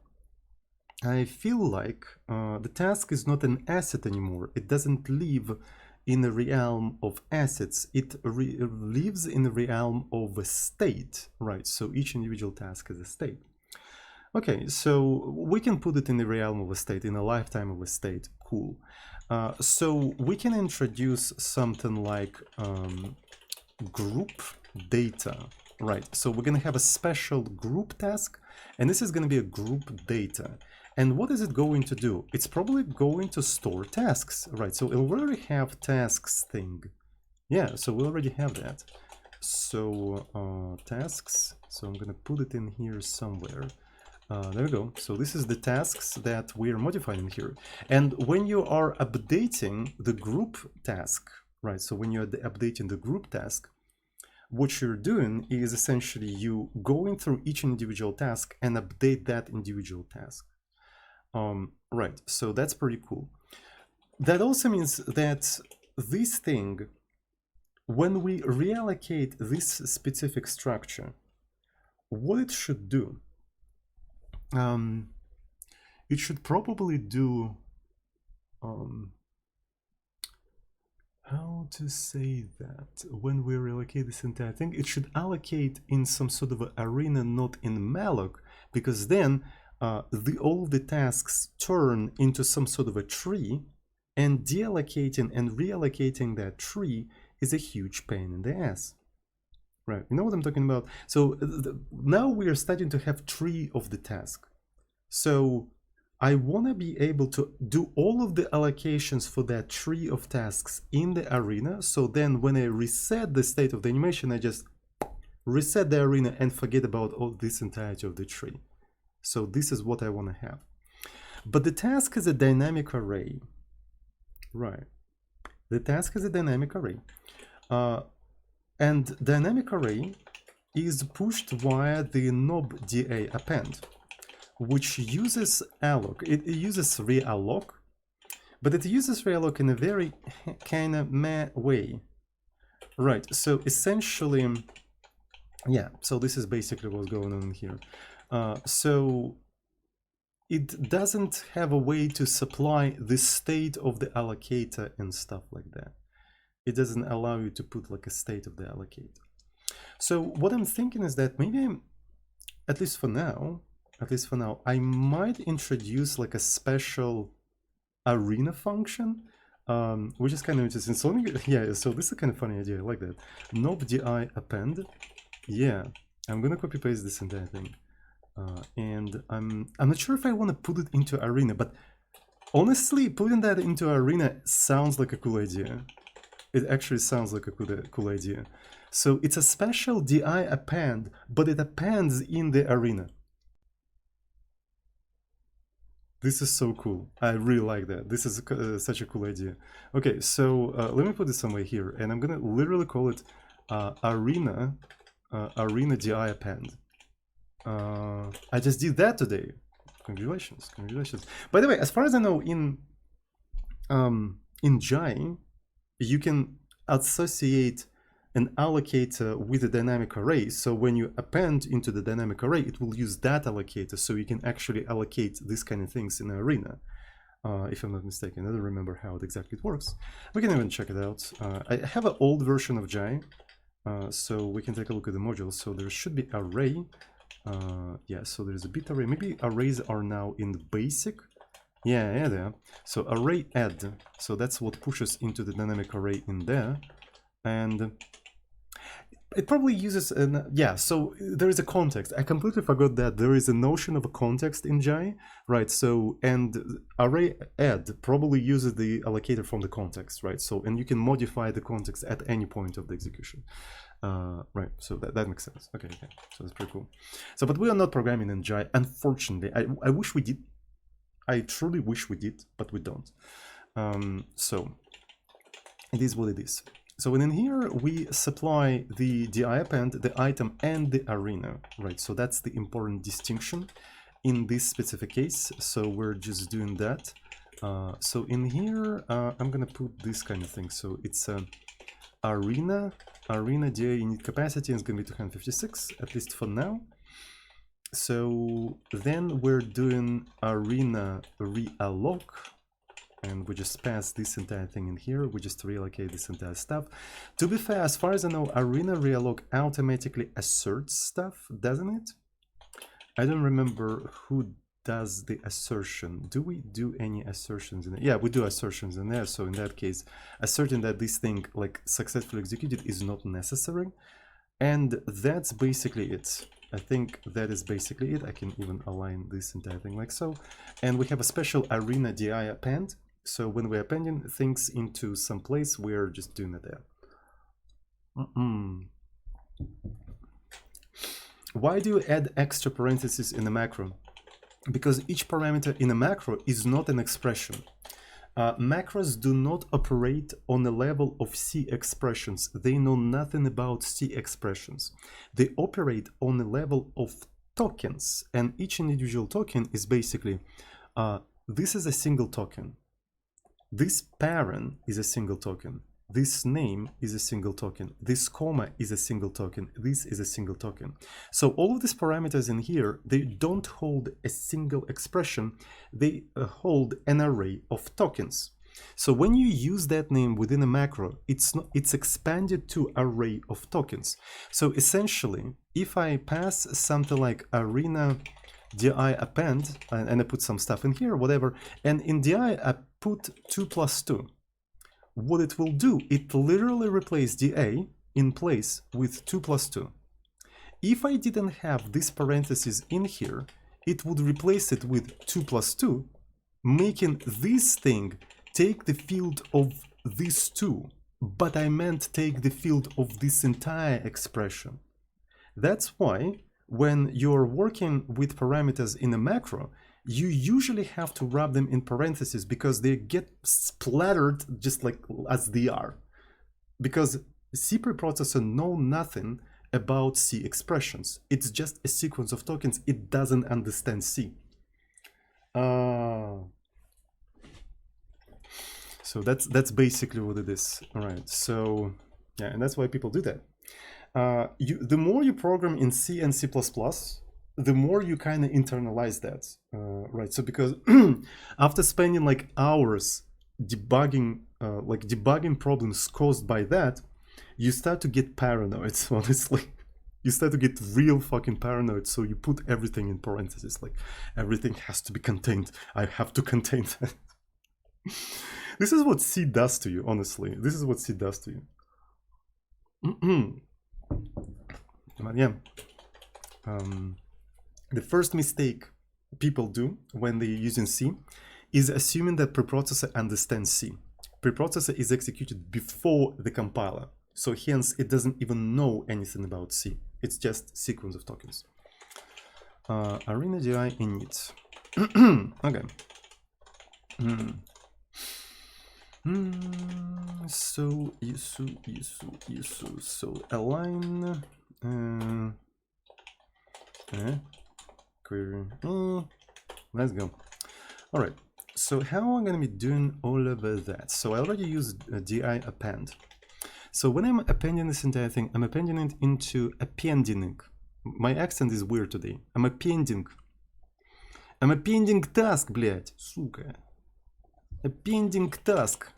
I feel like the task is not an asset anymore. It doesn't live in the realm of assets. It lives in the realm of a state, right? So each individual task is a state. Okay, so we can put it in the realm of a state, in a lifetime of a state. Cool. So we can introduce something like group data, right? So we're going to have a special group task, and this is going to be a group data. And what is it going to do? It's probably going to store tasks, right? So we already have tasks thing. Yeah, so we already have that. So tasks, so I'm gonna put it in here somewhere. There we go. So this is the tasks that we're modifying here. And when you are updating the group task, right? So when you're updating the group task, what you're doing is essentially you going through each individual task and update that individual task. Right, so that's pretty cool. That also means that this thing, when we reallocate this specific structure, what it should do, it should probably do, how to say that, when we reallocate this entire thing, it should allocate in some sort of an arena, not in malloc, because then all of the tasks turn into some sort of a tree, and deallocating and reallocating that tree is a huge pain in the ass. Right, you know what I'm talking about? So now we are starting to have tree of the task. So I want to be able to do all of the allocations for that tree of tasks in the arena. So then when I reset the state of the animation, I just reset the arena and forget about all this entirety of the tree. So this is what I want to have. But the task is a dynamic array. Right. The task is a dynamic array. And dynamic array is pushed via the nobda append, which uses alloc. It uses realloc, but it uses realloc in a very kind of meh way. Right. So essentially, yeah, so this is basically what's going on here. So it doesn't have a way to supply the state of the allocator and stuff like that. It doesn't allow you to put like a state of the allocator. So what I'm thinking is that maybe, at least for now, I might introduce like a special arena function, which is kind of interesting. So yeah, so this is a kind of funny idea. I like that. Nobdi append. Yeah, I'm gonna copy paste this entire thing. And I'm not sure if I want to put it into Arena, but honestly, putting that into Arena sounds like a cool idea. It actually sounds like a cool idea. So it's a special DI append, but it appends in the Arena. This is so cool. I really like that. This is such a cool idea. Okay, so let me put it somewhere here, and I'm gonna literally call it Arena DI append. I just did that today. Congratulations, congratulations. By the way, as far as I know, in Jai, you can associate an allocator with a dynamic array. So when you append into the dynamic array, it will use that allocator. So you can actually allocate these kind of things in the Arena. If I'm not mistaken, I don't remember how it exactly works. We can even check it out. I have an old version of Jai, so we can take a look at the module. So there should be array. Yeah, so there's a bit array. Maybe arrays are now in the basic. Yeah, they are. So array add. So that's what pushes into the dynamic array in there. And it probably uses an, yeah, so there is a context. I completely forgot that there is a notion of a context in Jai, right? So, and array add probably uses the allocator from the context, right? So, and you can modify the context at any point of the execution. Right, so that makes sense. Okay, so that's pretty cool. So, but we are not programming in Jai, unfortunately. I wish we did. I truly wish we did, but we don't. So, it is what it is. So in here, we supply the DI append, the item, and the Arena, right? So that's the important distinction in this specific case. So we're just doing that. So in here, I'm gonna put this kind of thing. So it's Arena DI unit capacity is gonna be 256, at least for now. So then we're doing Arena realloc. And we just pass this entire thing in here. We just reallocate this entire stuff. To be fair, as far as I know, Arena realloc automatically asserts stuff, doesn't it? I don't remember who does the assertion. Do we do any assertions in there? Yeah, we do assertions in there. So in that case, asserting that this thing like successfully executed is not necessary. And that's basically it. I think that is basically it. I can even align this entire thing like so. And we have a special Arena DI append. So when we're appending things into some place, we're just doing it there. Why do you add extra parentheses in a macro? Because each parameter in a macro is not an expression. Macros do not operate on the level of C expressions. They know nothing about C expressions. They operate on the level of tokens, and each individual token is basically, this is a single token. This parent is a single token. This name is a single token. This comma is a single token. This is a single token. So all of these parameters in here, they don't hold a single expression. They hold an array of tokens. So when you use that name within a macro, it's expanded to array of tokens. So essentially, if I pass something like Arena DI append, and I put some stuff in here, whatever, and in DI I put 2 + 2. What it will do, it literally replace DA in place with 2 + 2. If I didn't have this parenthesis in here, it would replace it with 2 + 2, making this thing take the field of these two, but I meant take the field of this entire expression. That's why when you're working with parameters in a macro, you usually have to wrap them in parentheses because they get splattered just like as they are. Because C preprocessor know nothing about C expressions. It's just a sequence of tokens. It doesn't understand C. So that's basically what it is. All right. So yeah, and that's why people do that. The more you program in C and C++, the more you kind of internalize that, right? So because after spending like hours debugging, debugging problems caused by that, you start to get paranoid, honestly. You start to get real fucking paranoid, so you put everything in parentheses, like everything has to be contained. I have to contain that. This is what C does to you, honestly. This is what C does to you. But yeah, the first mistake people do when they're using C is assuming that preprocessor understands C. Preprocessor is executed before the compiler, so hence it doesn't even know anything about C. It's just sequence of tokens. Arena DI init. Okay. So so align query. Let's go. All right. So how am I going to be doing all of that? So I already used di append. So when I'm appending this entire thing, I'm appending it into appending. My accent is weird today. I'm appending task, блядь, сука. Appending task.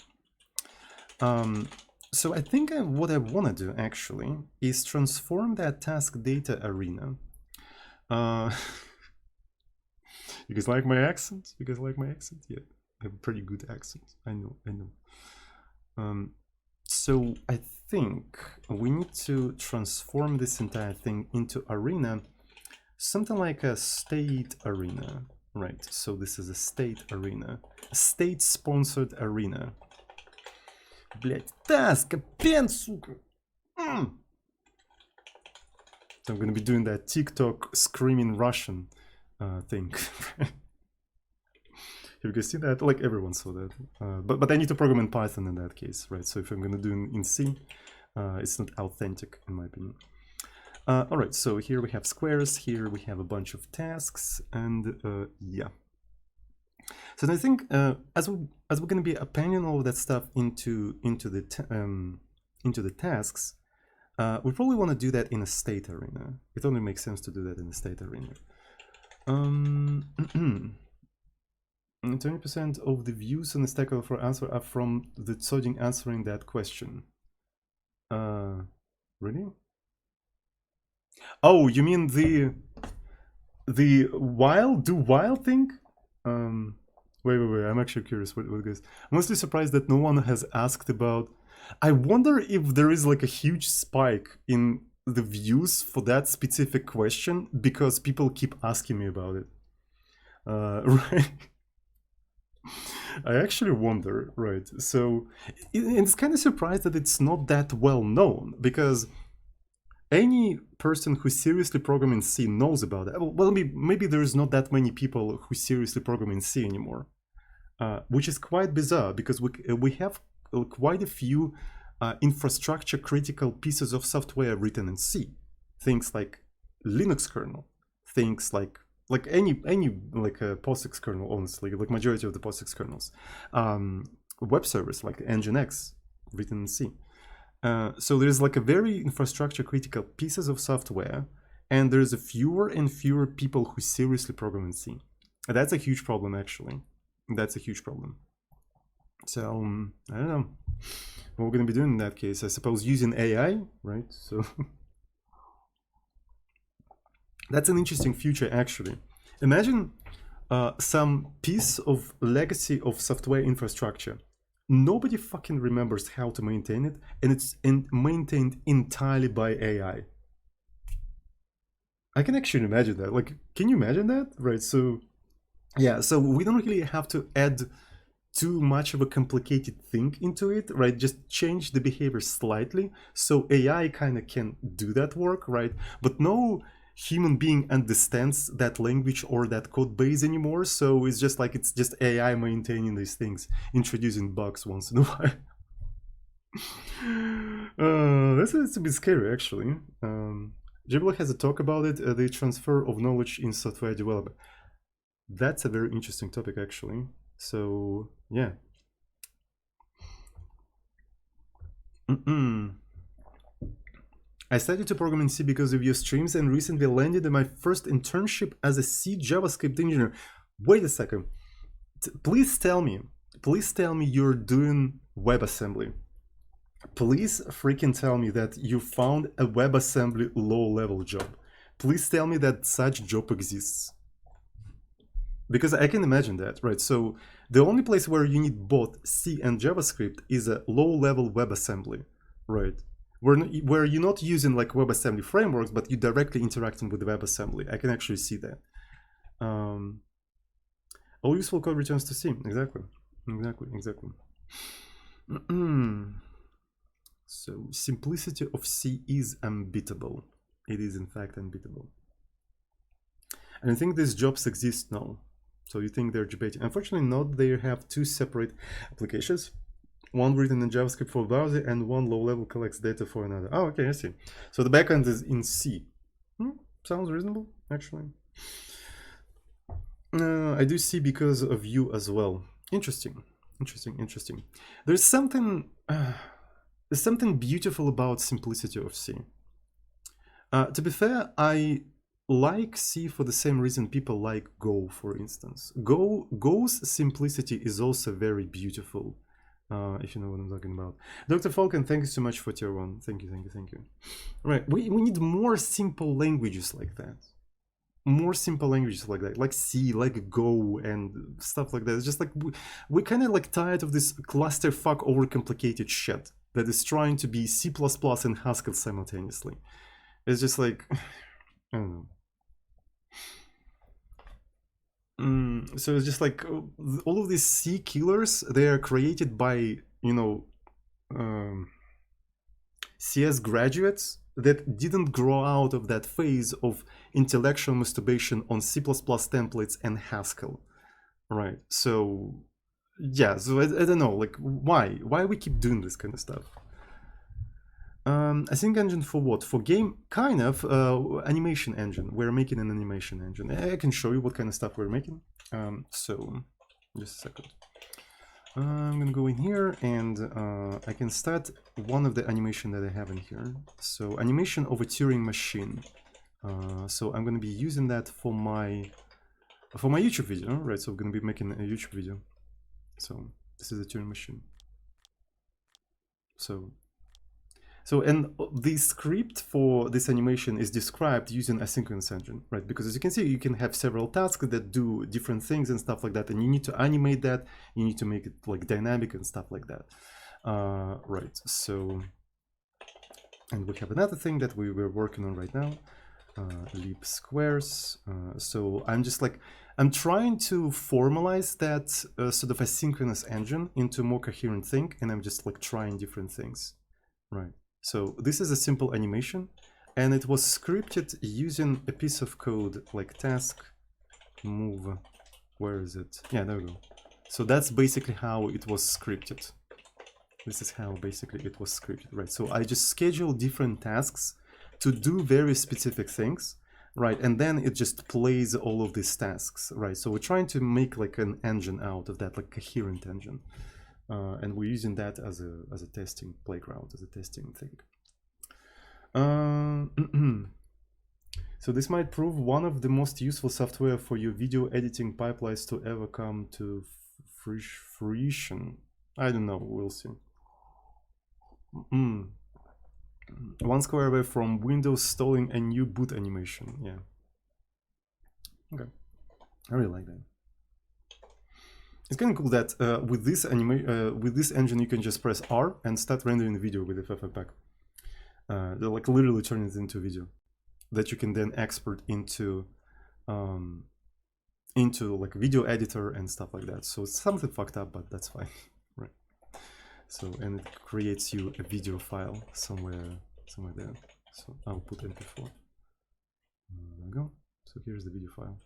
So I think what I want to do actually is transform that task data arena. You guys like my accent? You guys like my accent? Yeah, I have a pretty good accent. I know. So I think we need to transform this entire thing into arena, something like a state arena, right? So this is a state arena, a state-sponsored arena. Блять, task, append, сука. So I'm gonna be doing that TikTok screaming Russian thing. You guys see that? Like everyone saw that. But I need to program in Python in that case, right? So if I'm gonna do it in C, it's not authentic in my opinion. All right, so here we have squares, here we have a bunch of tasks, and yeah. So I think as we're going to be appending all of that stuff into the tasks, we probably want to do that in a state arena. It only makes sense to do that in a state arena. 20% of the views on the Stack Overflow answer are from the Tsoding answering that question. Really? Oh, you mean the while thing? Wait, I'm actually curious what goes. I'm mostly surprised that no one has asked about. I wonder if there is like a huge spike in the views for that specific question because people keep asking me about it. Right? I actually wonder, right? So it's kind of surprised that it's not that well known because any person who seriously program in C knows about it. Well, maybe there's not that many people who seriously program in C anymore, which is quite bizarre because we have quite a few infrastructure critical pieces of software written in C. Things like Linux kernel, things like any like a POSIX kernel, honestly, like majority of the POSIX kernels, web servers like Nginx written in C. So there's like a very infrastructure critical pieces of software, and there's a fewer and fewer people who seriously program in C. That's a huge problem, actually. That's a huge problem. So I don't know what we're gonna be doing in that case. I suppose using AI, right? So that's an interesting future, actually. Imagine some piece of legacy of software infrastructure. Nobody fucking remembers how to maintain it, and it's maintained entirely by AI. I can actually imagine that. Like, can you imagine that? Right, so yeah, so we don't really have to add too much of a complicated thing into it, right? Just change the behavior slightly so AI kind of can do that work, right? But no human being understands that language or that code base anymore, so it's just AI maintaining these things, introducing bugs once in a while. That's a bit scary, actually. Jibla has a talk about it, the transfer of knowledge in software development. That's a very interesting topic, actually. So yeah. I started to program in C because of your streams and recently landed in my first internship as a C JavaScript engineer. Wait a second. Please tell me you're doing WebAssembly. Please freaking tell me that you found a WebAssembly low-level job. Please tell me that such job exists. Because I can imagine that, right? So the only place where you need both C and JavaScript is a low-level WebAssembly, right? where you're not using like WebAssembly frameworks, but you're directly interacting with WebAssembly. I can actually see that. All useful code returns to C. Exactly. So simplicity of C is unbeatable. It is in fact unbeatable. And I think these jobs exist now. So you think they're debating? Unfortunately not. They have two separate applications. One written in JavaScript for browser and one low-level collects data for another. Oh, okay, I see. So the backend is in C. Sounds reasonable, actually. I do see because of you as well. Interesting. There's something beautiful about simplicity of C. To be fair, I like C for the same reason people like Go, for instance. Go's simplicity is also very beautiful, if you know what I'm talking about. Dr. Falcon, thank you so much for tier 1. Thank you. Right, we need more simple languages like that. Like C, like Go, and stuff like that. It's just like we're kind of like tired of this clusterfuck overcomplicated shit that is trying to be C++ and Haskell simultaneously. It's just like, I don't know. So it's just like all of these C killers, they are created by, you know, CS graduates that didn't grow out of that phase of intellectual masturbation on C++ templates and Haskell, right? So yeah, so I don't know, like why we keep doing this kind of stuff. Async engine for what? For game, kind of. Animation engine. We're making an animation engine. I can show you what kind of stuff we're making. So just a second. I'm gonna go in here and I can start one of the animation that I have in here. So animation of a Turing machine. So I'm gonna be using that for my YouTube video, right? So I'm gonna be making a YouTube video. So this is a Turing machine. So and the script for this animation is described using Asynchronous engine, right? Because as you can see, you can have several tasks that do different things and stuff like that, and you need to animate that. You need to make it like dynamic and stuff like that, right? So, and we have another thing that we were working on right now, leap squares. So I'm trying to formalize that sort of asynchronous engine into a more coherent thing, and I'm just like trying different things, right? So this is a simple animation, and it was scripted using a piece of code like task move. Where is it? Yeah, there we go. So that's basically how it was scripted. This is how basically it was scripted, right? So I just schedule different tasks to do very specific things, right? And then it just plays all of these tasks, right? So we're trying to make like an engine out of that, like coherent engine. And we're using that as a testing playground, as a testing thing. So this might prove one of the most useful software for your video editing pipelines to ever come to fruition. I don't know, we'll see. 1 square away from Windows stalling a new boot animation. Yeah. Okay. I really like that. It's kind of cool that with this engine you can just press R and start rendering the video with FFmpeg. They're like literally turn it into video that you can then export into like video editor and stuff like that. So it's something fucked up, but that's fine, right? So and it creates you a video file somewhere there. So I'll put MP4. There we go. So here's the video file.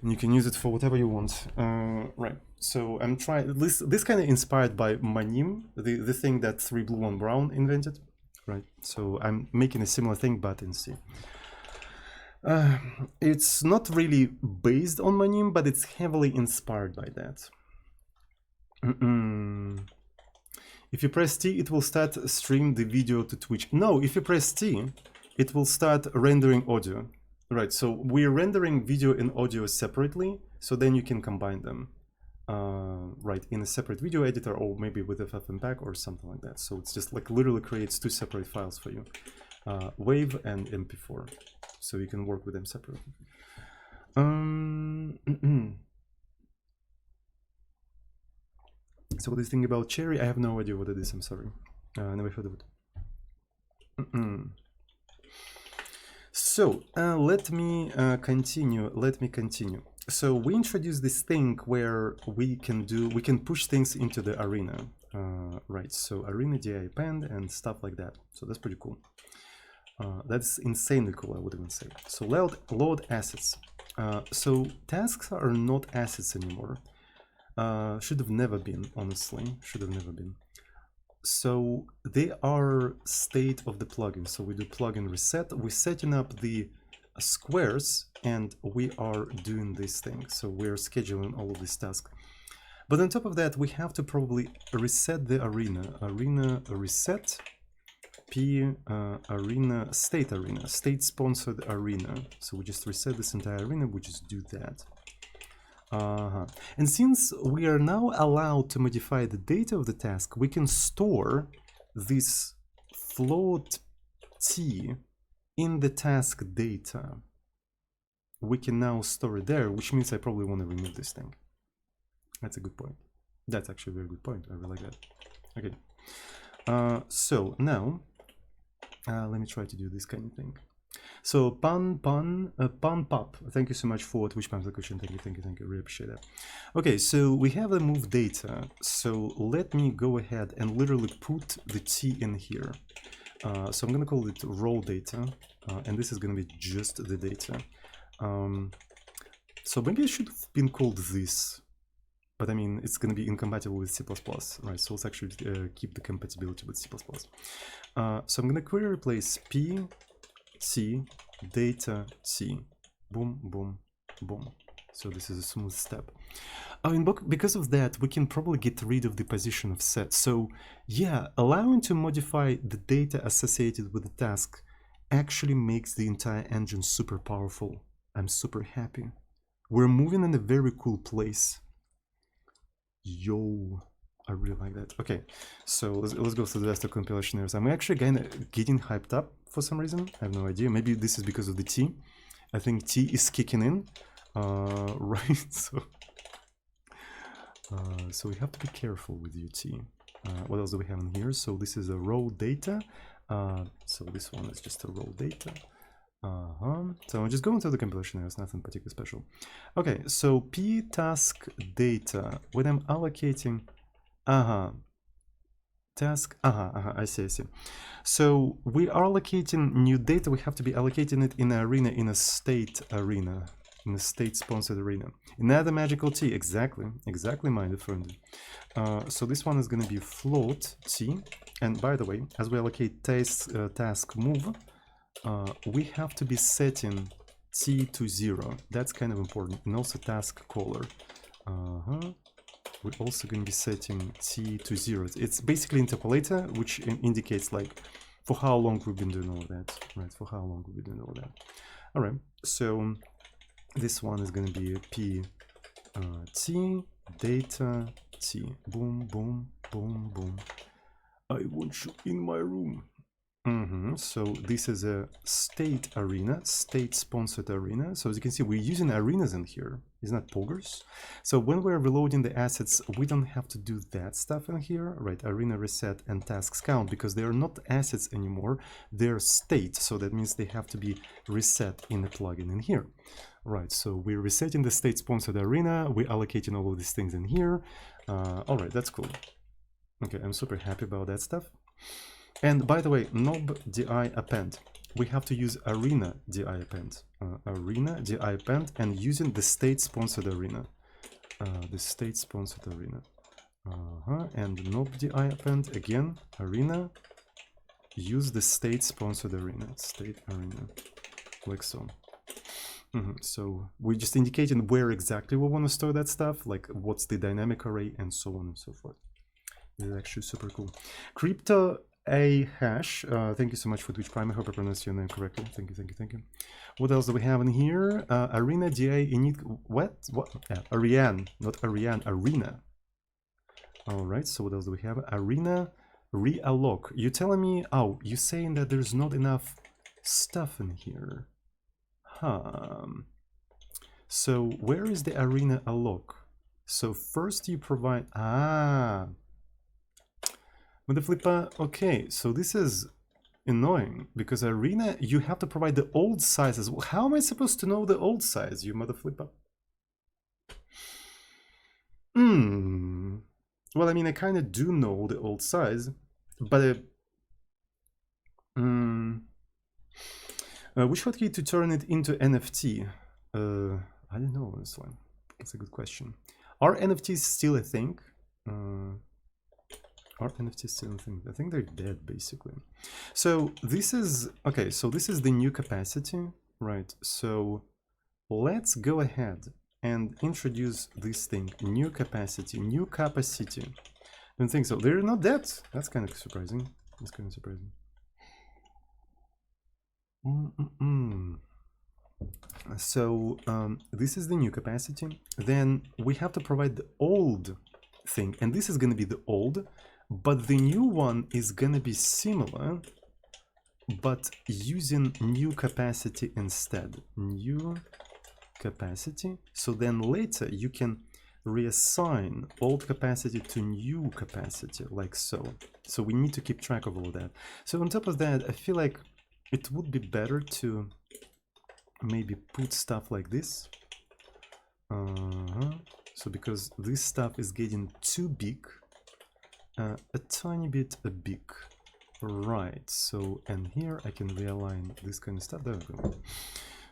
And you can use it for whatever you want, right? So I'm trying this kind of inspired by Manim, the thing that 3Blue1Brown invented, right? So I'm making a similar thing, but in C. It's not really based on Manim, but it's heavily inspired by that. If you press T, it will start stream the video to Twitch. No, if you press T, it will start rendering audio. Right, so we're rendering video and audio separately, so then you can combine them, right, in a separate video editor or maybe with FFmpeg or something like that. So it's just like literally creates two separate files for you, WAV and MP4, so you can work with them separately. So what do you think about Cherry? I have no idea what it is, I'm sorry. Never heard of it. So let me continue. Let me continue. So we introduced this thing where we can push things into the arena, right? So arena di append and stuff like that. So that's pretty cool. That's insanely cool, I would even say. So load assets. So tasks are not assets anymore. Should have never been, honestly. Should have never been. So they are state of the plugin. So we do plugin reset. We're setting up the squares and we are doing this thing. So we're scheduling all of these tasks. But on top of that, we have to probably reset the arena. Arena reset p arena state sponsored arena. So we just reset this entire arena. We just do that. And since we are now allowed to modify the data of the task, we can store this float t in the task data. We can now store it there, which means I probably want to remove this thing. That's a good point. That's actually a very good point. I really like that. Okay. So now, let me try to do this kind of thing. So pun pop, thank you so much for Twitch Prime question. Thank you, really appreciate that. Okay, so we have a move data. So let me go ahead and literally put the t in here. So I'm gonna call it raw data, and this is gonna be just the data. So maybe it should have been called this, but I mean it's gonna be incompatible with C++, right? So let's actually keep the compatibility with C++. So I'm gonna query replace p t data t, boom boom boom. So this is a smooth step. Because of that, we can probably get rid of the position of set. So yeah, allowing to modify the data associated with the task actually makes the entire engine super powerful. I'm super happy. We're moving in a very cool place. Yo, I really like that. Okay, so let's go through the rest of compilation errors. I'm actually kind of getting hyped up for some reason. I have no idea. Maybe this is because of the T. I think T is kicking in, right? So we have to be careful with your T. What else do we have in here? So this is a raw data. So this one is just a raw data. So I'm just going through the compilation errors, nothing particularly special. Okay, so p task data, when I'm allocating task, I see. So we are allocating new data. We have to be allocating it in an arena, in a state arena, in a state sponsored arena. Another magical t, exactly, my friend. So this one is going to be float t. And by the way, as we allocate task move, we have to be setting t to 0. That's kind of important. And also task caller. We're also going to be setting t to 0. It's basically interpolator, which indicates like for how long we've been doing all of that, right? For how long we've been doing all of that. All right. So this one is going to be p t data t. Boom, boom, boom, boom. I want you in my room. So this is a state arena, state sponsored arena. So as you can see, we're using arenas in here. Isn't that poggers? So when we're reloading the assets, we don't have to do that stuff in here, right? Arena reset and tasks count, because they are not assets anymore. They're state. So that means they have to be reset in the plugin in here. Right, so we're resetting the state sponsored arena. We're allocating all of these things in here. All right, that's cool. Okay, I'm super happy about that stuff. And by the way, knob di append, we have to use arena di append, arena di append, and using the state sponsored arena, and knob di append again, arena, use the state sponsored arena, like so. So we're just indicating where exactly we want to store that stuff, like what's the dynamic array and so on and so forth. This is actually super cool. Crypto a hash, thank you so much for Twitch Prime. I hope I pronounced your name correctly. Thank you. What else do we have in here? Arena DA init. What? Ariane, not Ariane. Arena. All right. So what else do we have? Arena realloc. You're telling me? Oh, you're saying that there's not enough stuff in here. So where is the arena alloc? So first you provide. With the flipper, okay, so this is annoying because arena, you have to provide the old sizes. Well, how am I supposed to know the old size, you mother flipper? Well, I mean, I kind of do know the old size, but which hotkey to turn it into NFT? I don't know, honestly. That's a good question. Are NFTs still a thing? Are NFTs still a thing? I think they're dead, basically. So this is, okay, so this is the new capacity, right? So let's go ahead and introduce this thing, new capacity. I don't think so. They're not dead. That's kind of surprising. That's kind of surprising. So this is the new capacity. Then we have to provide the old thing, and this is going to be the old, but the new one is going to be similar, but using new capacity instead. New capacity. So then later you can reassign old capacity to new capacity, like so. So we need to keep track of all of that. So on top of that, I feel like it would be better to maybe put stuff like this. So because this stuff is getting too big, a tiny bit big. Right, so, and here I can realign this kind of stuff. There we go.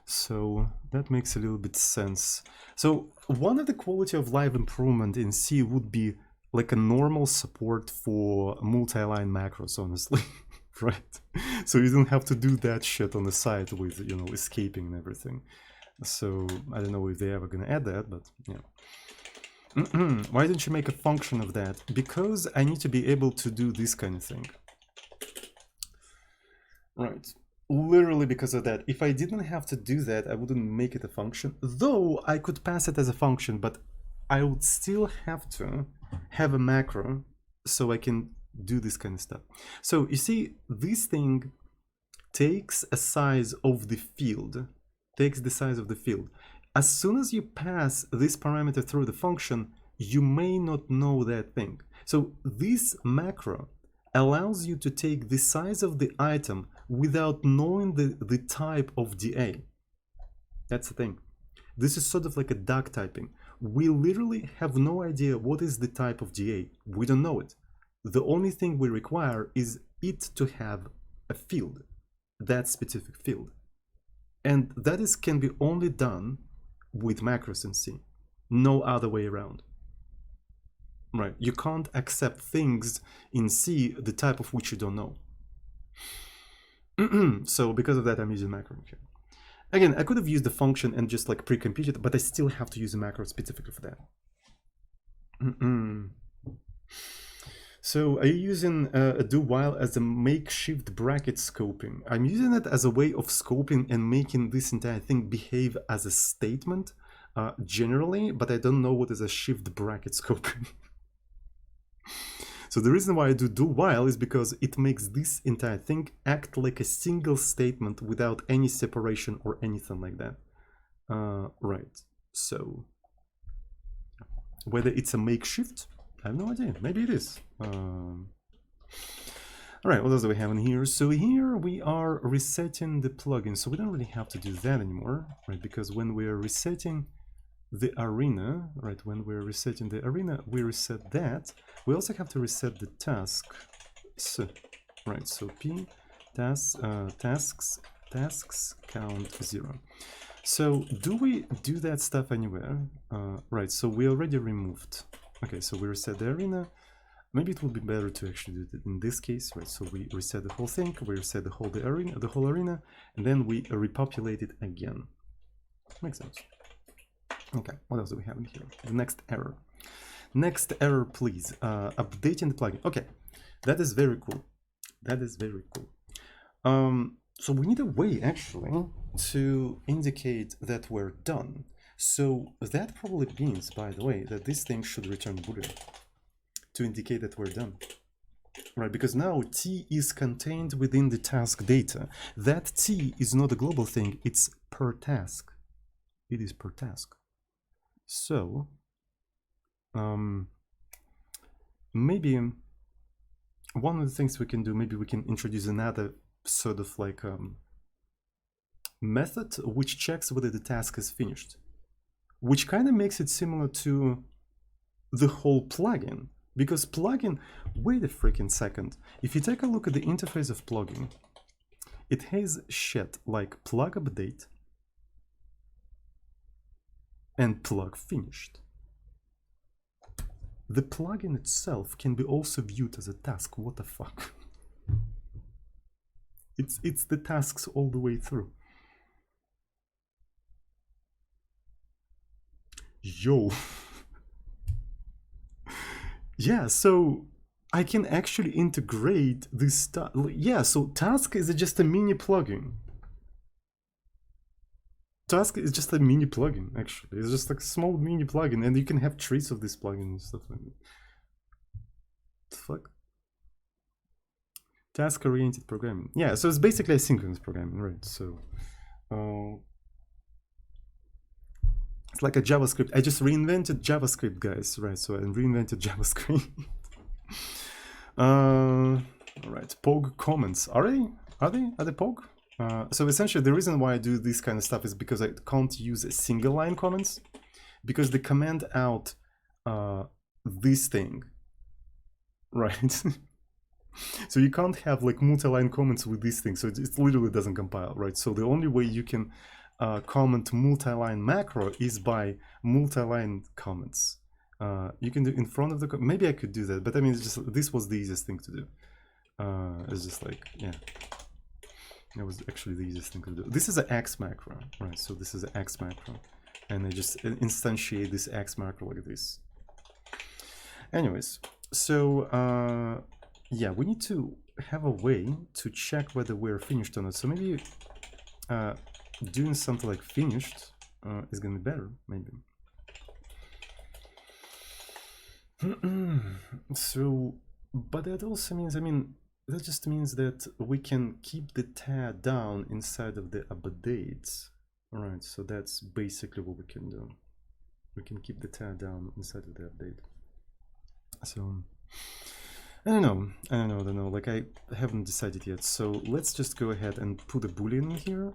So that makes a little bit sense. So one of the quality of life improvement in C would be like a normal support for multi-line macros, honestly. Right? So you don't have to do that shit on the side with, you know, escaping and everything. So I don't know if they're ever gonna add that, but yeah. Why don't you make a function of that? Because I need to be able to do this kind of thing. Right. Literally because of that. If I didn't have to do that, I wouldn't make it a function. Though I could pass it as a function, but I would still have to have a macro so I can do this kind of stuff. So you see, this thing takes a size of the field, takes the size of the field. As soon as you pass this parameter through the function, you may not know that thing. So this macro allows you to take the size of the item without knowing the type of DA. That's the thing. This is sort of like a duck typing. We literally have no idea what is the type of DA. We don't know it. The only thing we require is it to have a field, that specific field. And that can be only done with macros in C. No other way around. Right, you can't accept things in C, the type of which you don't know. So because of that, I'm using macro here. Again, I could have used the function and just like pre-compute it, but I still have to use a macro specifically for that. So are you using a do while as a makeshift bracket scoping? I'm using it as a way of scoping and making this entire thing behave as a statement generally, but I don't know what is a shift bracket scoping. So the reason why I do while is because it makes this entire thing act like a single statement without any separation or anything like that. Right, so whether it's a makeshift, I have no idea. Maybe it is. All right, what else do we have in here? So here we are resetting the plugin. So we don't really have to do that anymore, right? Because when we're resetting the arena, right? When we're resetting the arena, we reset that. We also have to reset the task. So, right, so p tasks count 0. So do we do that stuff anywhere? Right, so we already removed. Okay, so we reset the arena. Maybe it would be better to actually do it in this case, right? So we reset the whole thing, we reset the whole arena, and then we repopulate it again. Makes sense. Okay, what else do we have in here? The next error. Next error, please. Updating the plugin. Okay, that is very cool. That is very cool. So we need a way actually to indicate that we're done. So that probably means, by the way, that this thing should return Boolean to indicate that we're done. Right, because now T is contained within the task data. That T is not a global thing, it's per task. It is per task. So maybe one of the things we can do, maybe we can introduce another sort of like method which checks whether the task is finished, which kind of makes it similar to the whole plugin. Because plugin, wait a freaking second. If you take a look at the interface of plugin, it has shit like plug update and plug finished. The plugin itself can be also viewed as a task. What the fuck? It's the tasks all the way through. Yo. Yeah, so I can actually integrate this stuff. Yeah, so task is just a mini plugin. Task is just a mini plugin, actually. It's just like a small mini plugin, and you can have trees of this plugin and stuff like that. What the fuck? Task-oriented programming. Yeah, so it's basically asynchronous programming, right? So it's like a JavaScript. I just reinvented JavaScript, guys, right? So I reinvented JavaScript. All right, Pog comments. Are they Pog? So essentially, the reason why I do this kind of stuff is because I can't use single line comments, because they command out this thing, right? So you can't have like multi-line comments with this thing. So it literally doesn't compile, right? So the only way you can comment multi-line macro is by multi-line comments. You can do in front of the, maybe I could do that, but I mean, it's just, this was the easiest thing to do. It's just like, yeah, that was actually the easiest thing to do. This is an X macro, right? So this is an X macro, and I just instantiate this X macro like this. Anyways, so yeah, we need to have a way to check whether we're finished or not. So maybe doing something like finished is gonna be better, maybe. So, but that also means, I mean, that just means that we can keep the tab down inside of the updates. All right, so that's basically what we can do. We can keep the tab down inside of the update. So I don't know, like I haven't decided yet. So let's just go ahead and put a boolean in here.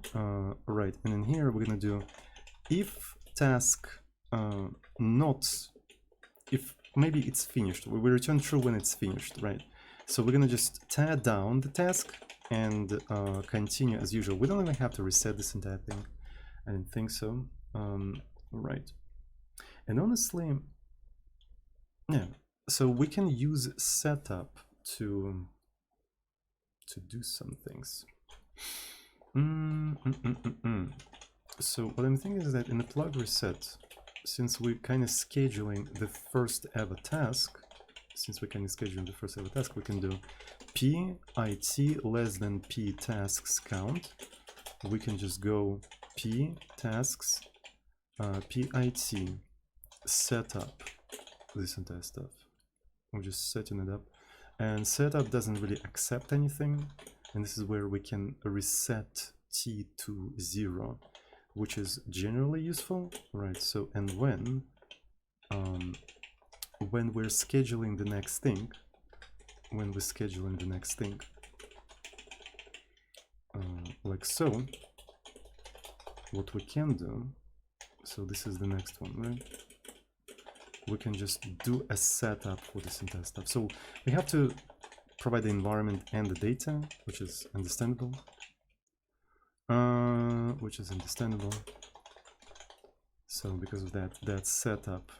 Right, and in here we're gonna do if task not, if maybe it's finished. We return true when it's finished, right? So we're gonna just tear down the task and continue as usual. We don't even have to reset this entire thing. I didn't think so. Right. And honestly, yeah. So we can use setup to do some things. So what I'm thinking is that in the plug reset, since we're kind of scheduling the first ever task, we can do pit less than p tasks count. We can just go p tasks pit setup this entire stuff. We're just setting it up, and setup doesn't really accept anything, and this is where we can reset t to 0, which is generally useful, right? So, and when we're scheduling the next thing, like so, what we can do, so this is the next one, right? We can just do a setup for this entire stuff. So we have to provide the environment and the data, which is understandable. So because of that setup,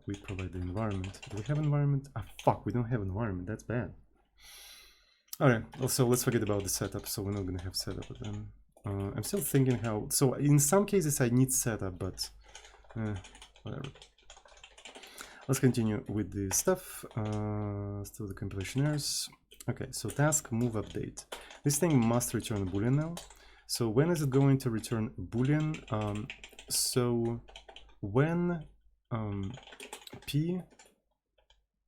we provide the environment. Do we have environment? Ah, fuck, we don't have environment. That's bad. All right. Also, let's forget about the setup. So we're not gonna have setup then. I'm still thinking how. So in some cases I need setup, but whatever. Let's continue with the stuff. Still the compilation errors. Okay, so task move update. This thing must return a boolean now. So when is it going to return a boolean? So when p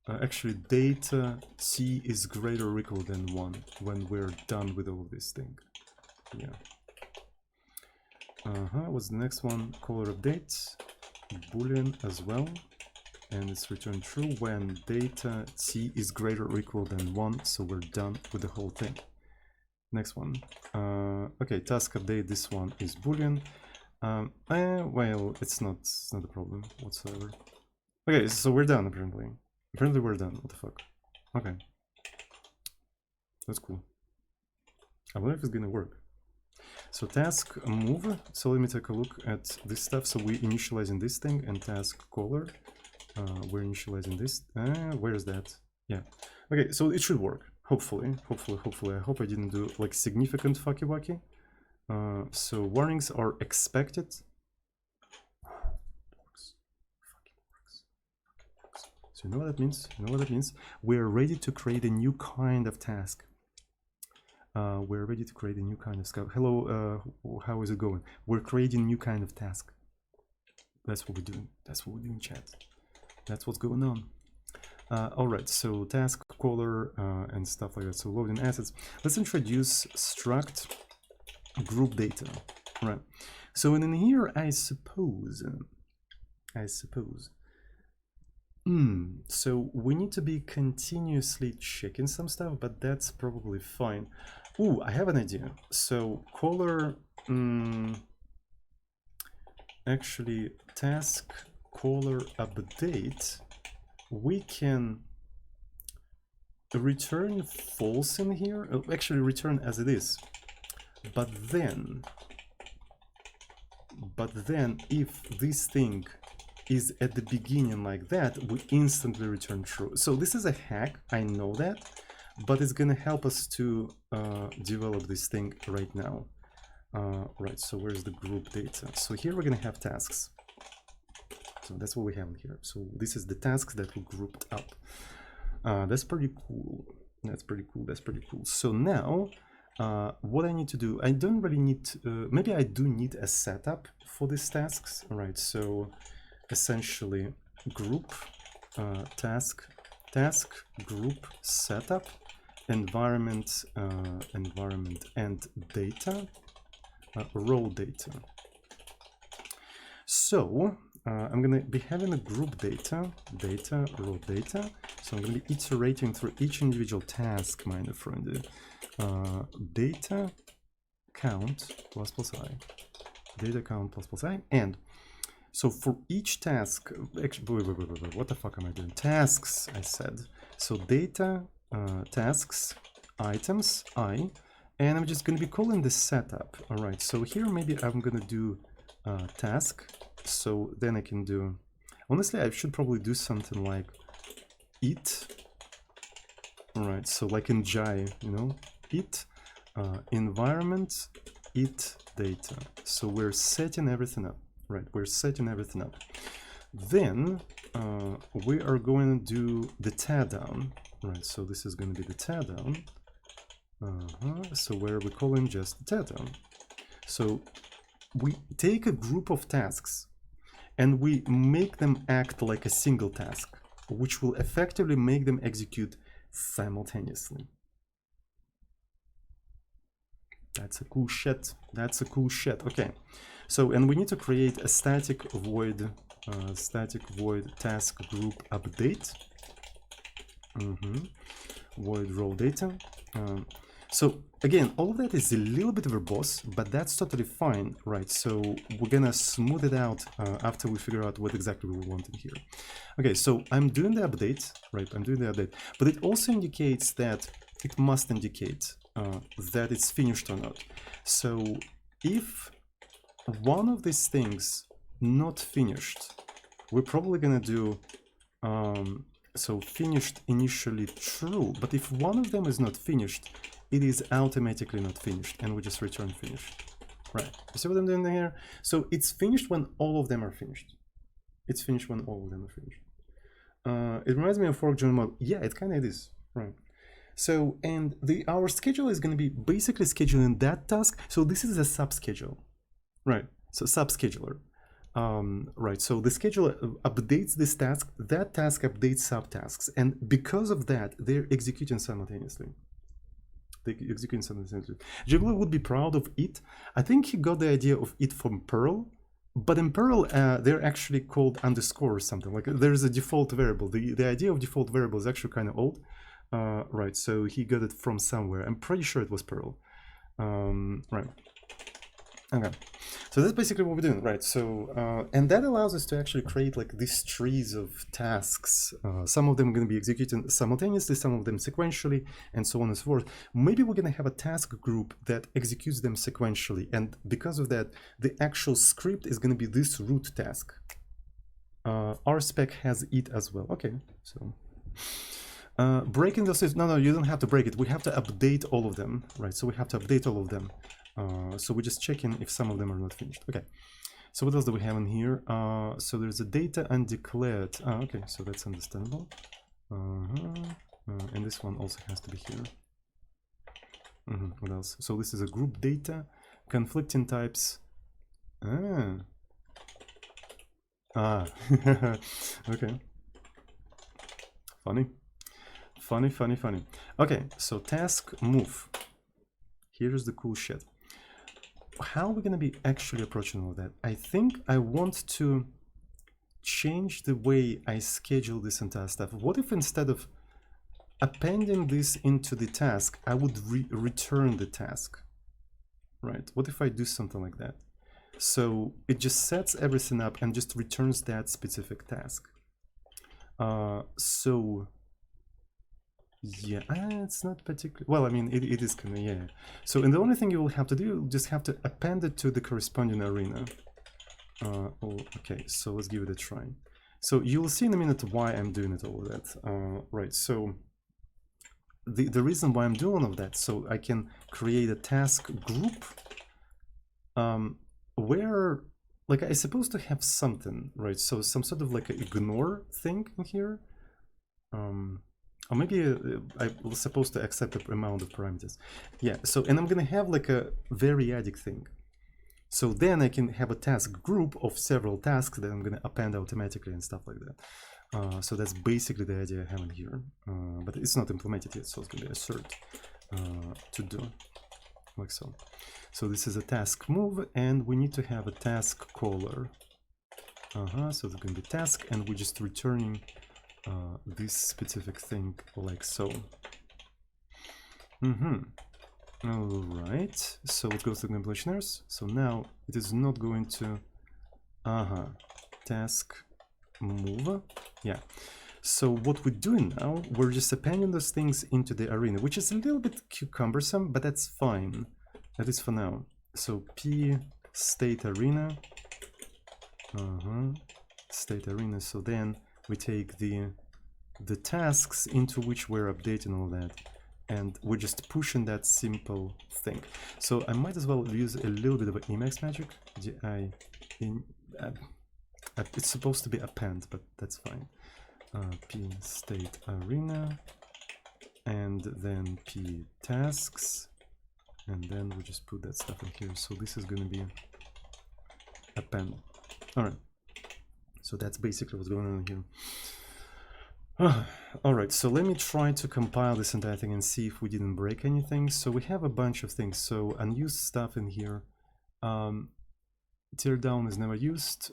actually data t is greater or equal than 1, when we're done with all of this thing. Yeah. What's the next one? Color update, boolean as well. and it's returned true when data t is greater or equal than 1, so we're done with the whole thing. Next one. Okay, task update, this one is boolean. Well, it's not a problem whatsoever. Okay, so we're done apparently. Apparently we're done. What the fuck? Okay. That's cool. I wonder if it's gonna work. So task move. So let me take a look at this stuff. So we're initializing this thing, and task caller. We're initializing this. Where is that? Yeah. Okay, so it should work. Hopefully. I hope I didn't do like significant fucky wacky. So warnings are expected. So you know what that means? You know what that means? We're ready to create a new kind of task. We're ready to create a new kind of task. Hello, how is it going? We're creating a new kind of task. That's what we're doing. That's what we're doing, chat. That's what's going on. All right, so task caller and stuff like that. So loading assets. Let's introduce struct group data. Right. So in here, I suppose. So we need to be continuously checking some stuff, but that's probably fine. Ooh, I have an idea. So caller, actually task caller update, we can return false in here, actually return as it is. But then if this thing is at the beginning like that, we instantly return true. So this is a hack, I know that, but it's gonna help us to develop this thing right now. Right, so where's the group data? So here we're gonna have tasks. So that's what we have here. So this is the tasks that we grouped up. That's pretty cool. That's pretty cool. So now, what I need to do, I don't really need, maybe I do need a setup for these tasks. All right, so essentially group task group setup environment and data role data. So I'm gonna be having a group data role data. So I'm gonna be iterating through each individual task, my friend. Data count plus I, data count plus I, and so for each task, actually, wait, what the fuck am I doing? Tasks, I said. So data, tasks, items, I, and I'm just going to be calling this setup. All right, so here maybe I'm going to do task. So then I can do, honestly, I should probably do something like it. All right, so like in Jai, you know, it, environment, it, data. So we're setting everything up. Right, we're setting everything up. Then we are going to do the teardown. Right, so this is going to be the teardown. So where we calling just the teardown. So we take a group of tasks and we make them act like a single task, which will effectively make them execute simultaneously. That's a cool shit. That's a cool shit. Okay. So, and we need to create a static void task group update. Void role data. So again, all of that is a little bit verbose, but that's totally fine, right? So we're gonna smooth it out after we figure out what exactly we want in here. Okay, so I'm doing the update, right? I'm doing the update, but it also indicates that it must indicate that it's finished or not. So if one of these things not finished, we're probably gonna do so finished initially true, but if one of them is not finished, it is automatically not finished, and we just return finished. Right, you see what I'm doing here? So it's finished when all of them are finished. It's finished when all of them are finished. It reminds me of fork join mode. Yeah, it kind of is, right? So, and our schedule is going to be basically scheduling that task. So this is a subschedule, right? So subscheduler, right? So the scheduler updates this task, that task updates subtasks. And because of that, they're executing simultaneously. Ghibli would be proud of it. I think he got the idea of it from Perl, But in Perl, they're actually called underscore or something. Like there's a default variable. The idea of default variable is actually kind of old. Right, so he got it from somewhere. I'm pretty sure it was Perl. Right. Okay. So that's basically what we're doing, right? So, and that allows us to actually create like these trees of tasks. Some of them are going to be executed simultaneously, some of them sequentially, and so on and so forth. Maybe we're going to have a task group that executes them sequentially. And because of that, the actual script is going to be this root task. Our spec has it as well. Okay, so breaking the system. No, you don't have to break it. We have to update all of them, right? So we have to update all of them. So we're just checking if some of them are not finished. Okay. So what else do we have in here? So there's a data undeclared. Okay, so that's understandable. And this one also has to be here. What else? So this is a group data, conflicting types. Okay. Funny. Okay, so task move. Here's the cool shit. How are we going to be actually approaching all that? I think I want to change the way I schedule this entire stuff. What if instead of appending this into the task, I would return the task, right? What if I do something like that? So it just sets everything up and just returns that specific task. Yeah, it's not particularly well. I mean, it is kind of, yeah. So, and the only thing you will have to do, you just have to append it to the corresponding arena. Okay, so let's give it a try. So you'll see in a minute why I'm doing it all of that. Right. So the reason why I'm doing all of that, so I can create a task group, where like I'm supposed to have something, right? So some sort of like an ignore thing in here. Or maybe I was supposed to accept the amount of parameters. Yeah, so, and I'm gonna have like a variadic thing. So then I can have a task group of several tasks that I'm gonna append automatically and stuff like that. So that's basically the idea I have in here. But it's not implemented yet, so it's gonna be assert to do, like so. So this is a task move, and we need to have a task caller. So it's gonna be task, and we're just returning this specific thing like so. All right, so let's go to the compilation errors. So now it is not going to task move. Yeah, so what we're doing now, we're just appending those things into the arena, which is a little bit cumbersome, but that's fine. That is for now. So p state arena, state arena. So then we take the tasks into which we're updating all that, and we're just pushing that simple thing. So I might as well use a little bit of Emacs magic. It's supposed to be append, but that's fine. P state arena, and then p tasks, and then we just put that stuff in here. So this is going to be append. All right. So that's basically what's going on here. All right, so let me try to compile this entire thing and see if we didn't break anything. So we have a bunch of things. So unused stuff in here. Tear down is never used.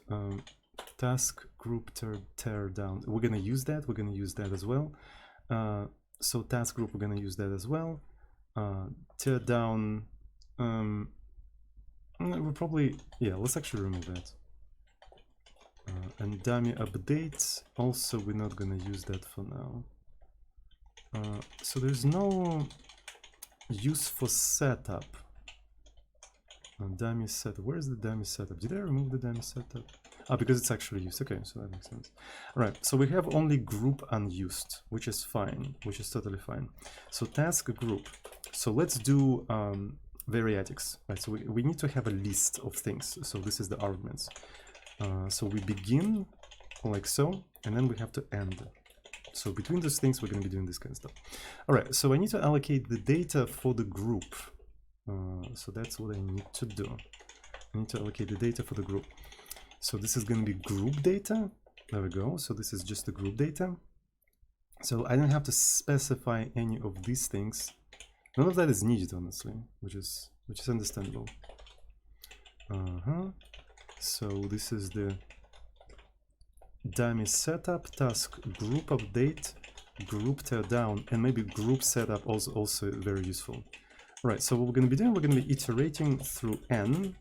Task group tear down. We're gonna use that. We're gonna use that as well. So task group, we're gonna use that as well. Tear down. We'll probably, yeah. Let's actually remove that. And dummy updates, also we're not gonna use that for now. So there's no use for setup. Dummy setup, where's the dummy setup? Did I remove the dummy setup? Because it's actually used. Okay, so that makes sense. All right, so we have only group unused, which is fine, which is totally fine. So task group. So let's do variadics, right? So we need to have a list of things. So this is the arguments. So we begin like so, and then we have to end. So between those things, we're going to be doing this kind of stuff. All right, so I need to allocate the data for the group. So that's what I need to do. I need to allocate the data for the group. So this is going to be group data. There we go. So this is just the group data. So I don't have to specify any of these things. None of that is needed, honestly, which is understandable. So this is the dummy setup, task group update, group teardown, and maybe group setup also very useful. Right, so what we're going to be doing, we're going to be iterating through n,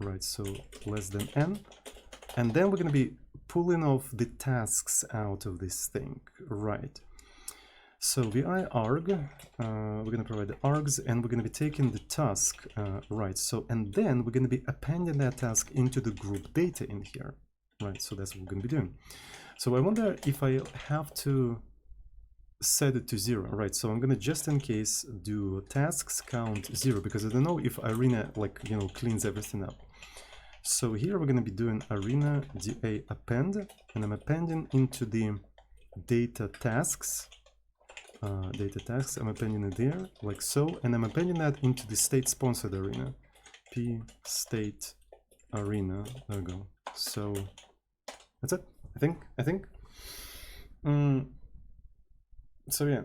right, so less than n, and then we're going to be pulling off the tasks out of this thing, right. So vi arg, we're going to provide the args, and we're going to be taking the task, right, so, and then we're going to be appending that task into the group data in here, right, so that's what we're going to be doing. So I wonder if I have to set it to 0, right, so I'm going to just in case do tasks count 0, because I don't know if arena, like, you know, cleans everything up. So here we're going to be doing arena da append, and I'm appending into the data tasks, I'm appending it there, like so, and I'm appending that into the state sponsored arena, p state arena, there we go. So that's it, I think. So yeah,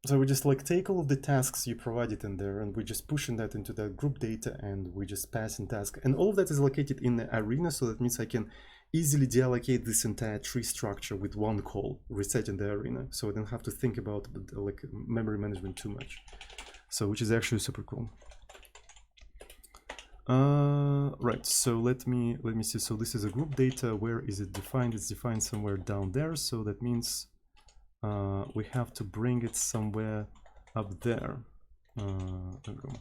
so we just like take all of the tasks you provided in there, and we're just pushing that into that group data, and we just pass in task, and all of that is located in the arena, so that means I can easily deallocate this entire tree structure with one call, resetting the arena, so I don't have to think about like memory management too much. So which is actually super cool. Right, so let me see. So this is a group data. Where is it defined? It's defined somewhere down there, so that means we have to bring it somewhere up there. There we go.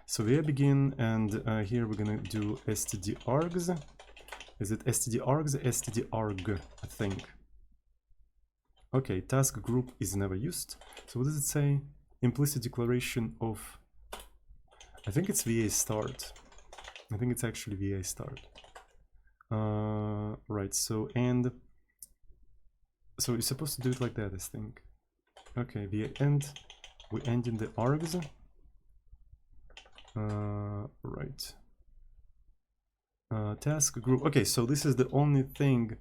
So we begin, and here we're gonna do std_args. Is it std_args? std_arg, I think. Okay, task group is never used. So what does it say? Implicit declaration of, I think it's va start. I think it's actually va start. Right, so, and so you're supposed to do it like that, I think. Okay, va end, we end in the args. Right. Task group. Okay, so this is the only thing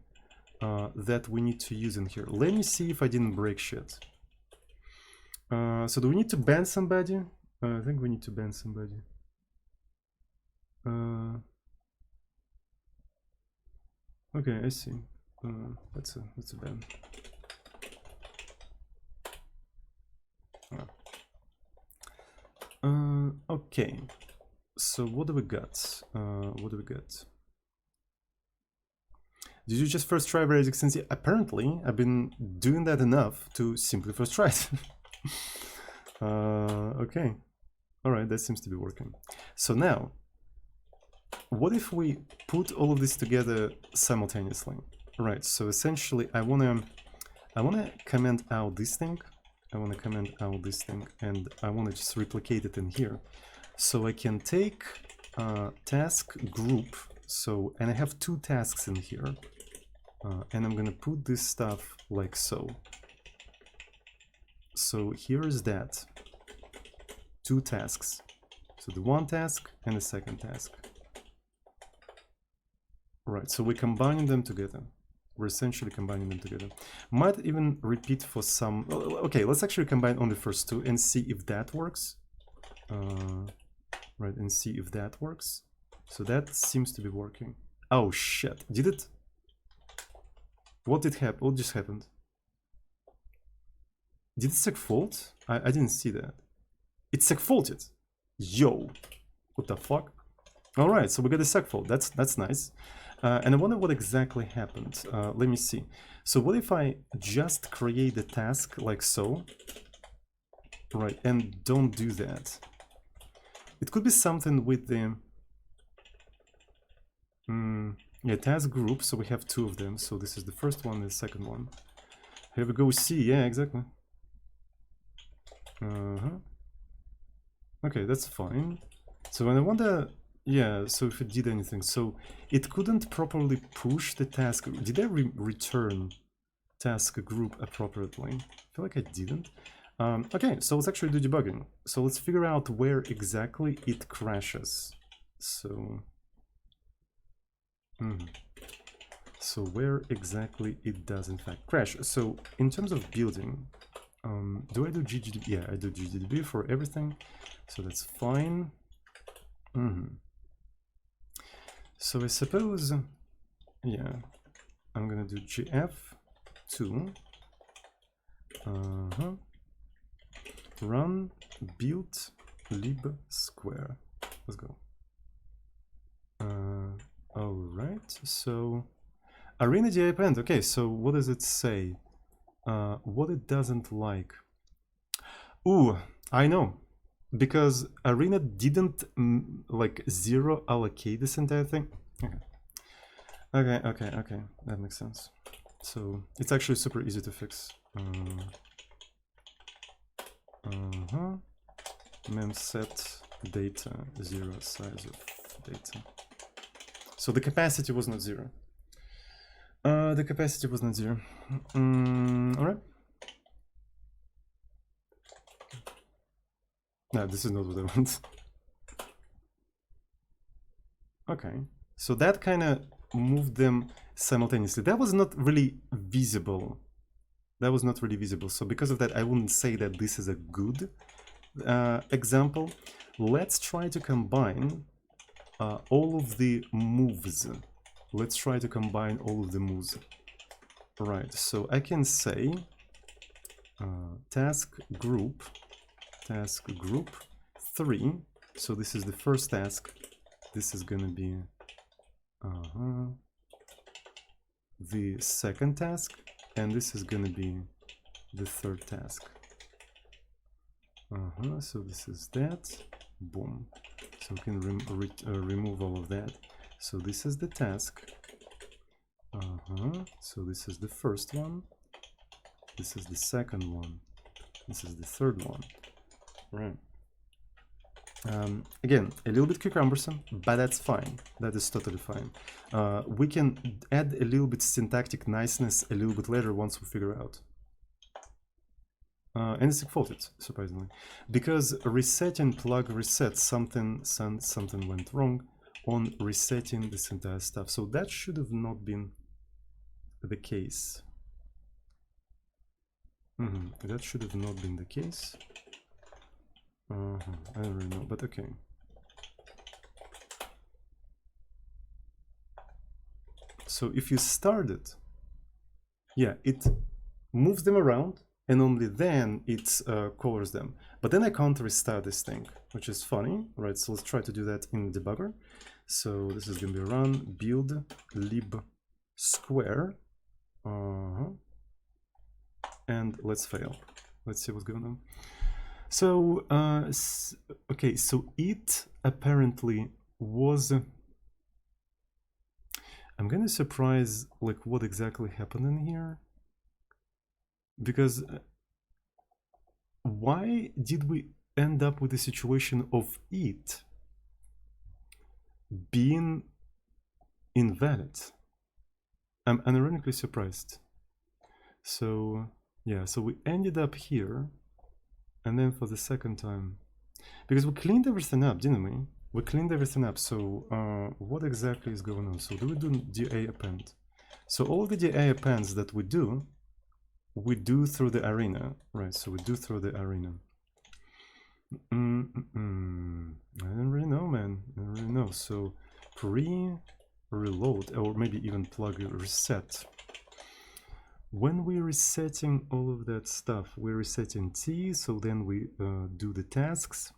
that we need to use in here. Let me see if I didn't break shit. So do we need to ban somebody? I think we need to ban somebody. Okay, I see. That's a ban. Okay. So what do we got? What do we got? Did you just first try very extensively? Apparently, I've been doing that enough to simply first try it. Okay. All right, that seems to be working. So now, what if we put all of this together simultaneously? Right, so essentially I wanna comment out this thing. I wanna comment out this thing, and I wanna just replicate it in here. So I can take task group, so, and I have two tasks in here, and I'm gonna put this stuff like so. So here is that, two tasks. So the one task and the second task. Right, so we're combining them together. We're essentially combining them together. Might even repeat for some. Okay, let's actually combine on the first two and see if that works. Right, and see if that works. So that seems to be working. Oh shit, did it? What did happen? What just happened? Did it segfault? I didn't see that. It segfaulted. Yo, what the fuck? All right, so we got a segfault. That's nice. And I wonder what exactly happened. Let me see. So what if I just create the task like so, right, and don't do that? It could be something with the yeah, task group. So we have two of them. So this is the first one and the second one. Here we go. C. Yeah, exactly. Okay, that's fine. So when I wonder. Yeah, so if it did anything, so it couldn't properly push the task. Did I return task group appropriately? I feel like I didn't. Okay, so let's actually do debugging. So let's figure out where exactly it crashes. So, so where exactly it does in fact crash. So in terms of building, Do I do GGDB? Yeah, I do GGDB for everything, so that's fine. So I suppose, yeah, I'm gonna do gf2 run build lib square. Let's go. All right, so arena di append. Okay, so what does it say? What it doesn't like? Ooh, I know, because arena didn't like zero allocate this entire thing. Okay, that makes sense. So it's actually super easy to fix. Mem set data 0 size of data. So the capacity was not 0. The capacity was not 0. All right. No, this is not what I want. Okay, so that kind of moved them simultaneously. That was not really visible. That was not really visible. So because of that, I wouldn't say that this is a good example. Let's try to combine all of the moves. Let's try to combine all of the moves. Right, so I can say task group 3. So this is the first task. This is gonna be the second task, and this is gonna be the third task. So this is that. Boom. So we can remove all of that. So this is the task. So this is the first one. This is the second one. This is the third one. Right. Again, a little bit cumbersome, but that's fine. That is totally fine. We can add a little bit syntactic niceness a little bit later once we figure out. And it's defaulted, surprisingly, because resetting plug reset something went wrong on resetting this entire stuff. So that should have not been the case. That should have not been the case. I don't really know, but okay. So if you start it, yeah, it moves them around, and only then it covers them. But then I can't restart this thing, which is funny, right? So let's try to do that in the debugger. So this is going to be run build lib square, and let's fail. Let's see what's going on. So okay, so it apparently was. I'm gonna surprise like what exactly happened in here. Because why did we end up with the situation of it being invalid? I'm ironically surprised. So yeah, so we ended up here, and then for the second time, because we cleaned everything up, didn't we? We cleaned everything up. So what exactly is going on? So do we do DA append? So all the DA appends that we do through the arena, right? So we do through the arena. I don't really know, man. I don't really know. So pre-reload, or maybe even plug reset. When we're resetting all of that stuff, we're resetting T, so then we do the tasks,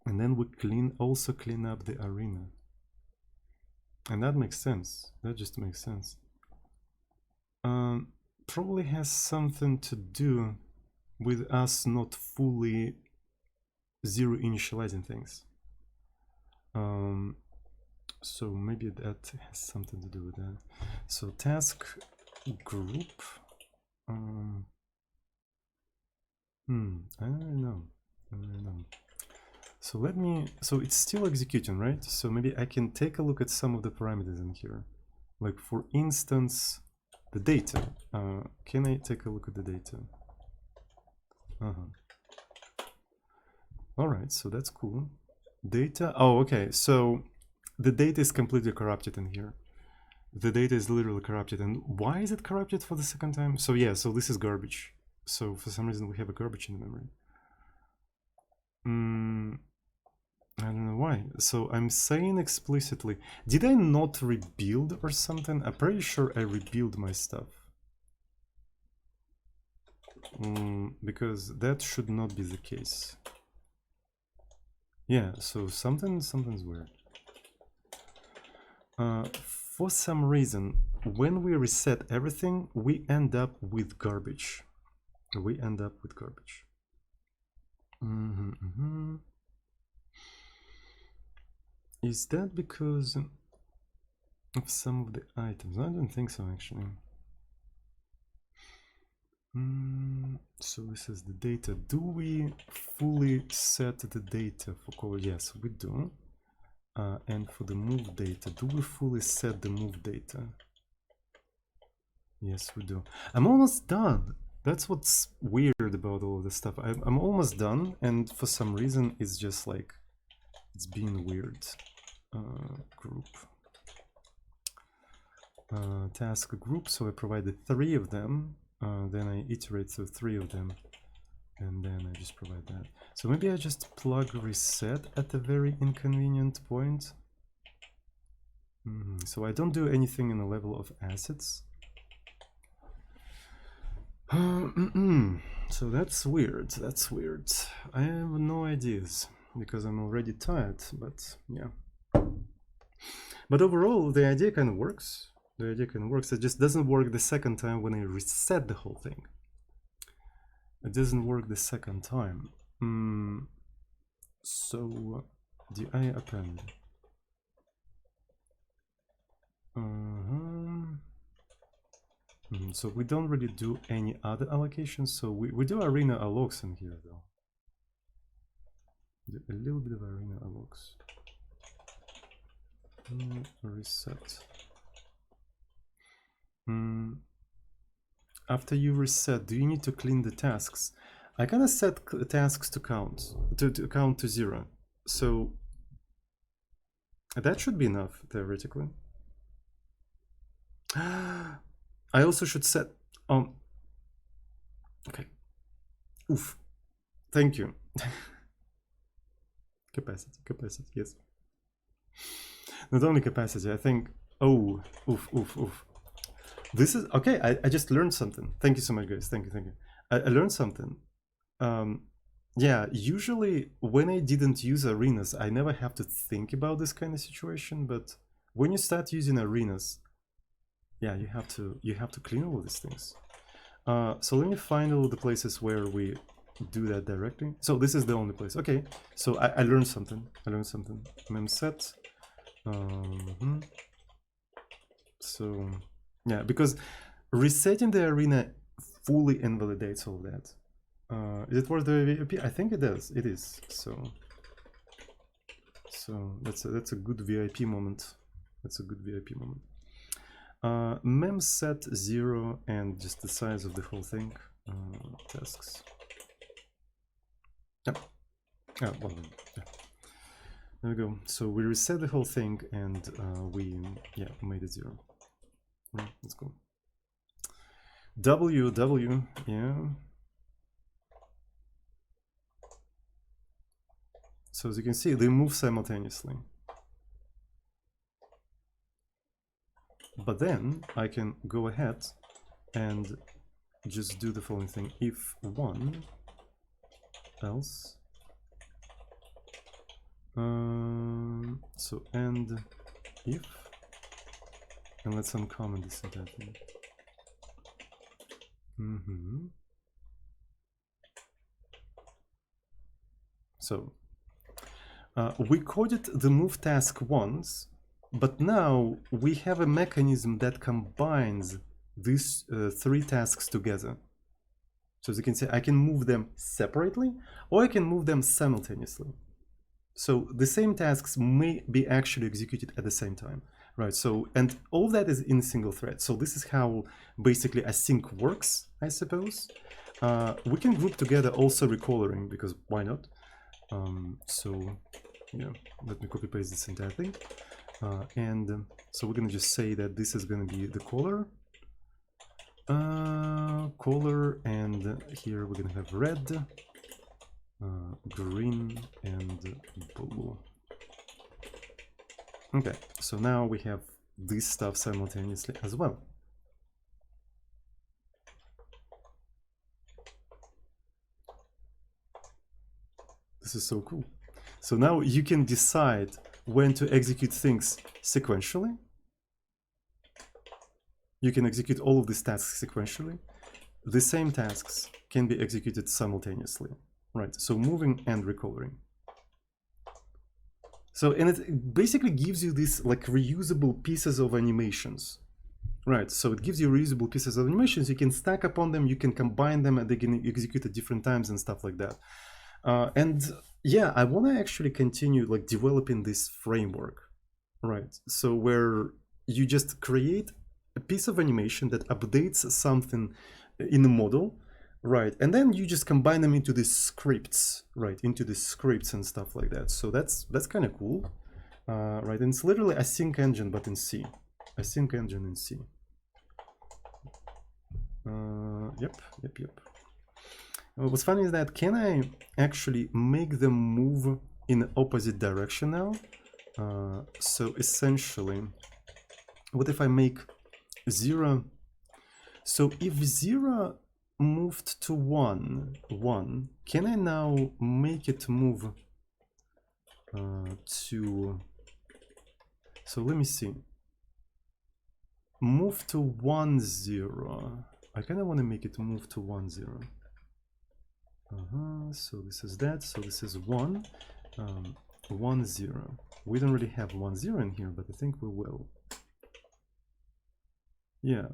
and then we also clean up the arena. And that makes sense. That just makes sense. Probably has something to do with us not fully zero initializing things. So maybe that has something to do with that. So task group. I don't really know. So so it's still executing, right? So maybe I can take a look at some of the parameters in here. Like for instance, the data. Can I take a look at the data? All right, so that's cool. Data. Oh, okay. So the data is completely corrupted in here. The data is literally corrupted. And why is it corrupted for the second time? So yeah, so this is garbage. So for some reason we have a garbage in the memory. I don't know why. So I'm saying explicitly, did I not rebuild or something? I'm pretty sure I rebuild my stuff. Because that should not be the case. Yeah, so something's weird. For some reason, when we reset everything, we end up with garbage. Is that because of some of the items? I don't think so, actually. So this is the data. Do we fully set the data for color? Yes, we do. And for the move data, do we fully set the move data? Yes, we do. I'm almost done. That's what's weird about all of this stuff. I'm almost done, and for some reason it's just like it's being weird. Group. Task group, so I provided 3 of them. Then I iterate through 3 of them, and then I just provide that. So maybe I just plug reset at a very inconvenient point. So I don't do anything in the level of assets. So that's weird. I have no ideas because I'm already tired, but yeah. But overall, the idea kind of works. It just doesn't work the second time when I reset the whole thing. It doesn't work the second time. So, do I append? So we don't really do any other allocations. So we do arena allocs in here though. A little bit of arena allocs. Reset. After you reset, do you need to clean the tasks? I kind of set tasks to count to 0. So that should be enough theoretically. I also should set okay. Oof. Thank you. Capacity, yes. Not only capacity, I think. Oh, oof. This is okay. I just learned something. Thank you so much, guys. Thank you. I learned something. Yeah, usually when I didn't use arenas, I never have to think about this kind of situation. But when you start using arenas, yeah, you have to clean all these things. So let me find all the places where we do that directly. So this is the only place. Okay, so I learned something. Memset. So yeah, because resetting the arena fully invalidates all that. Is it worth the VIP? I think it does. It is. So that's a good VIP moment. Memset 0 and just the size of the whole thing. Tasks. Yep. Yeah. Well, yeah. There we go. So we reset the whole thing and we made it 0. Right, let's go. W, yeah. So as you can see, they move simultaneously. But then I can go ahead and just do the following thing. If 1, else. So and if, and let's uncomment this entire thing. So we coded the move task once, but now we have a mechanism that combines these 3 tasks together. So as you can see, I can move them separately or I can move them simultaneously. So the same tasks may be actually executed at the same time, right? So, and all that is in a single thread. So this is how basically async works, I suppose. We can group together also recallering, because why not? So yeah, let me copy paste this entire thing. So we're gonna just say that this is gonna be the caller. color, and here we're gonna have red, green, and blue. Okay, so now we have this stuff simultaneously as well. This is so cool. So now you can decide when to execute things sequentially. You can execute all of these tasks sequentially. The same tasks can be executed simultaneously, right? So moving and recoloring. So, and it basically gives you these like reusable pieces of animations, right? So it gives you reusable pieces of animations. You can stack upon them, you can combine them, and they can execute at different times and stuff like that. And yeah, I want to actually continue like developing this framework, right? So where you just create a piece of animation that updates something in the model, right? And then you just combine them into these scripts, right? Into the scripts and stuff like that. So that's kind of cool, right? And it's literally Async Engine, but in C. Async Engine in C. Yep. What's funny is that can I actually make them move in the opposite direction now? So essentially, what if I make 0? So if 0 moved to 1, can I now make it move to, so let me see, move to 1, 0. I kind of want to make it move to 1, 0. So this is that, so this is 1, 1, 0. We don't really have 1, 0 in here, but I think we will. Yeah.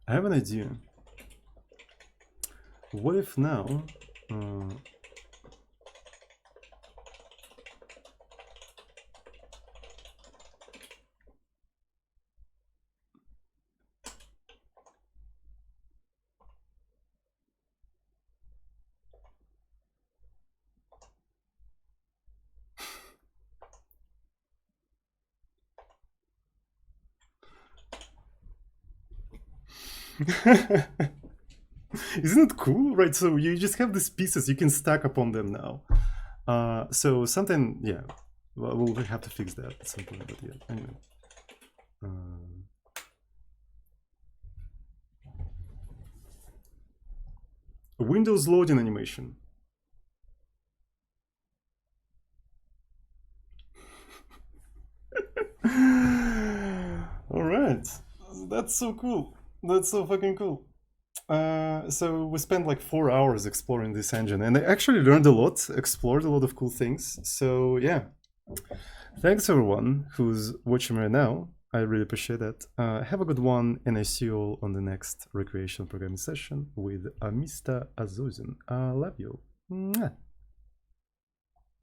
I have an idea. What if now isn't it cool, right? So you just have these pieces, you can stack upon them now. So something, yeah, well, we'll have to fix that at some point, but yeah, anyway. Windows loading animation. All right, that's so cool. That's so fucking cool. So we spent like 4 hours exploring this engine, and I actually learned a lot, explored a lot of cool things. So yeah, thanks everyone who's watching right now. I really appreciate that. Have a good one, and I see you all on the next recreational programming session with Mr. Azuzin. I love you. Mwah.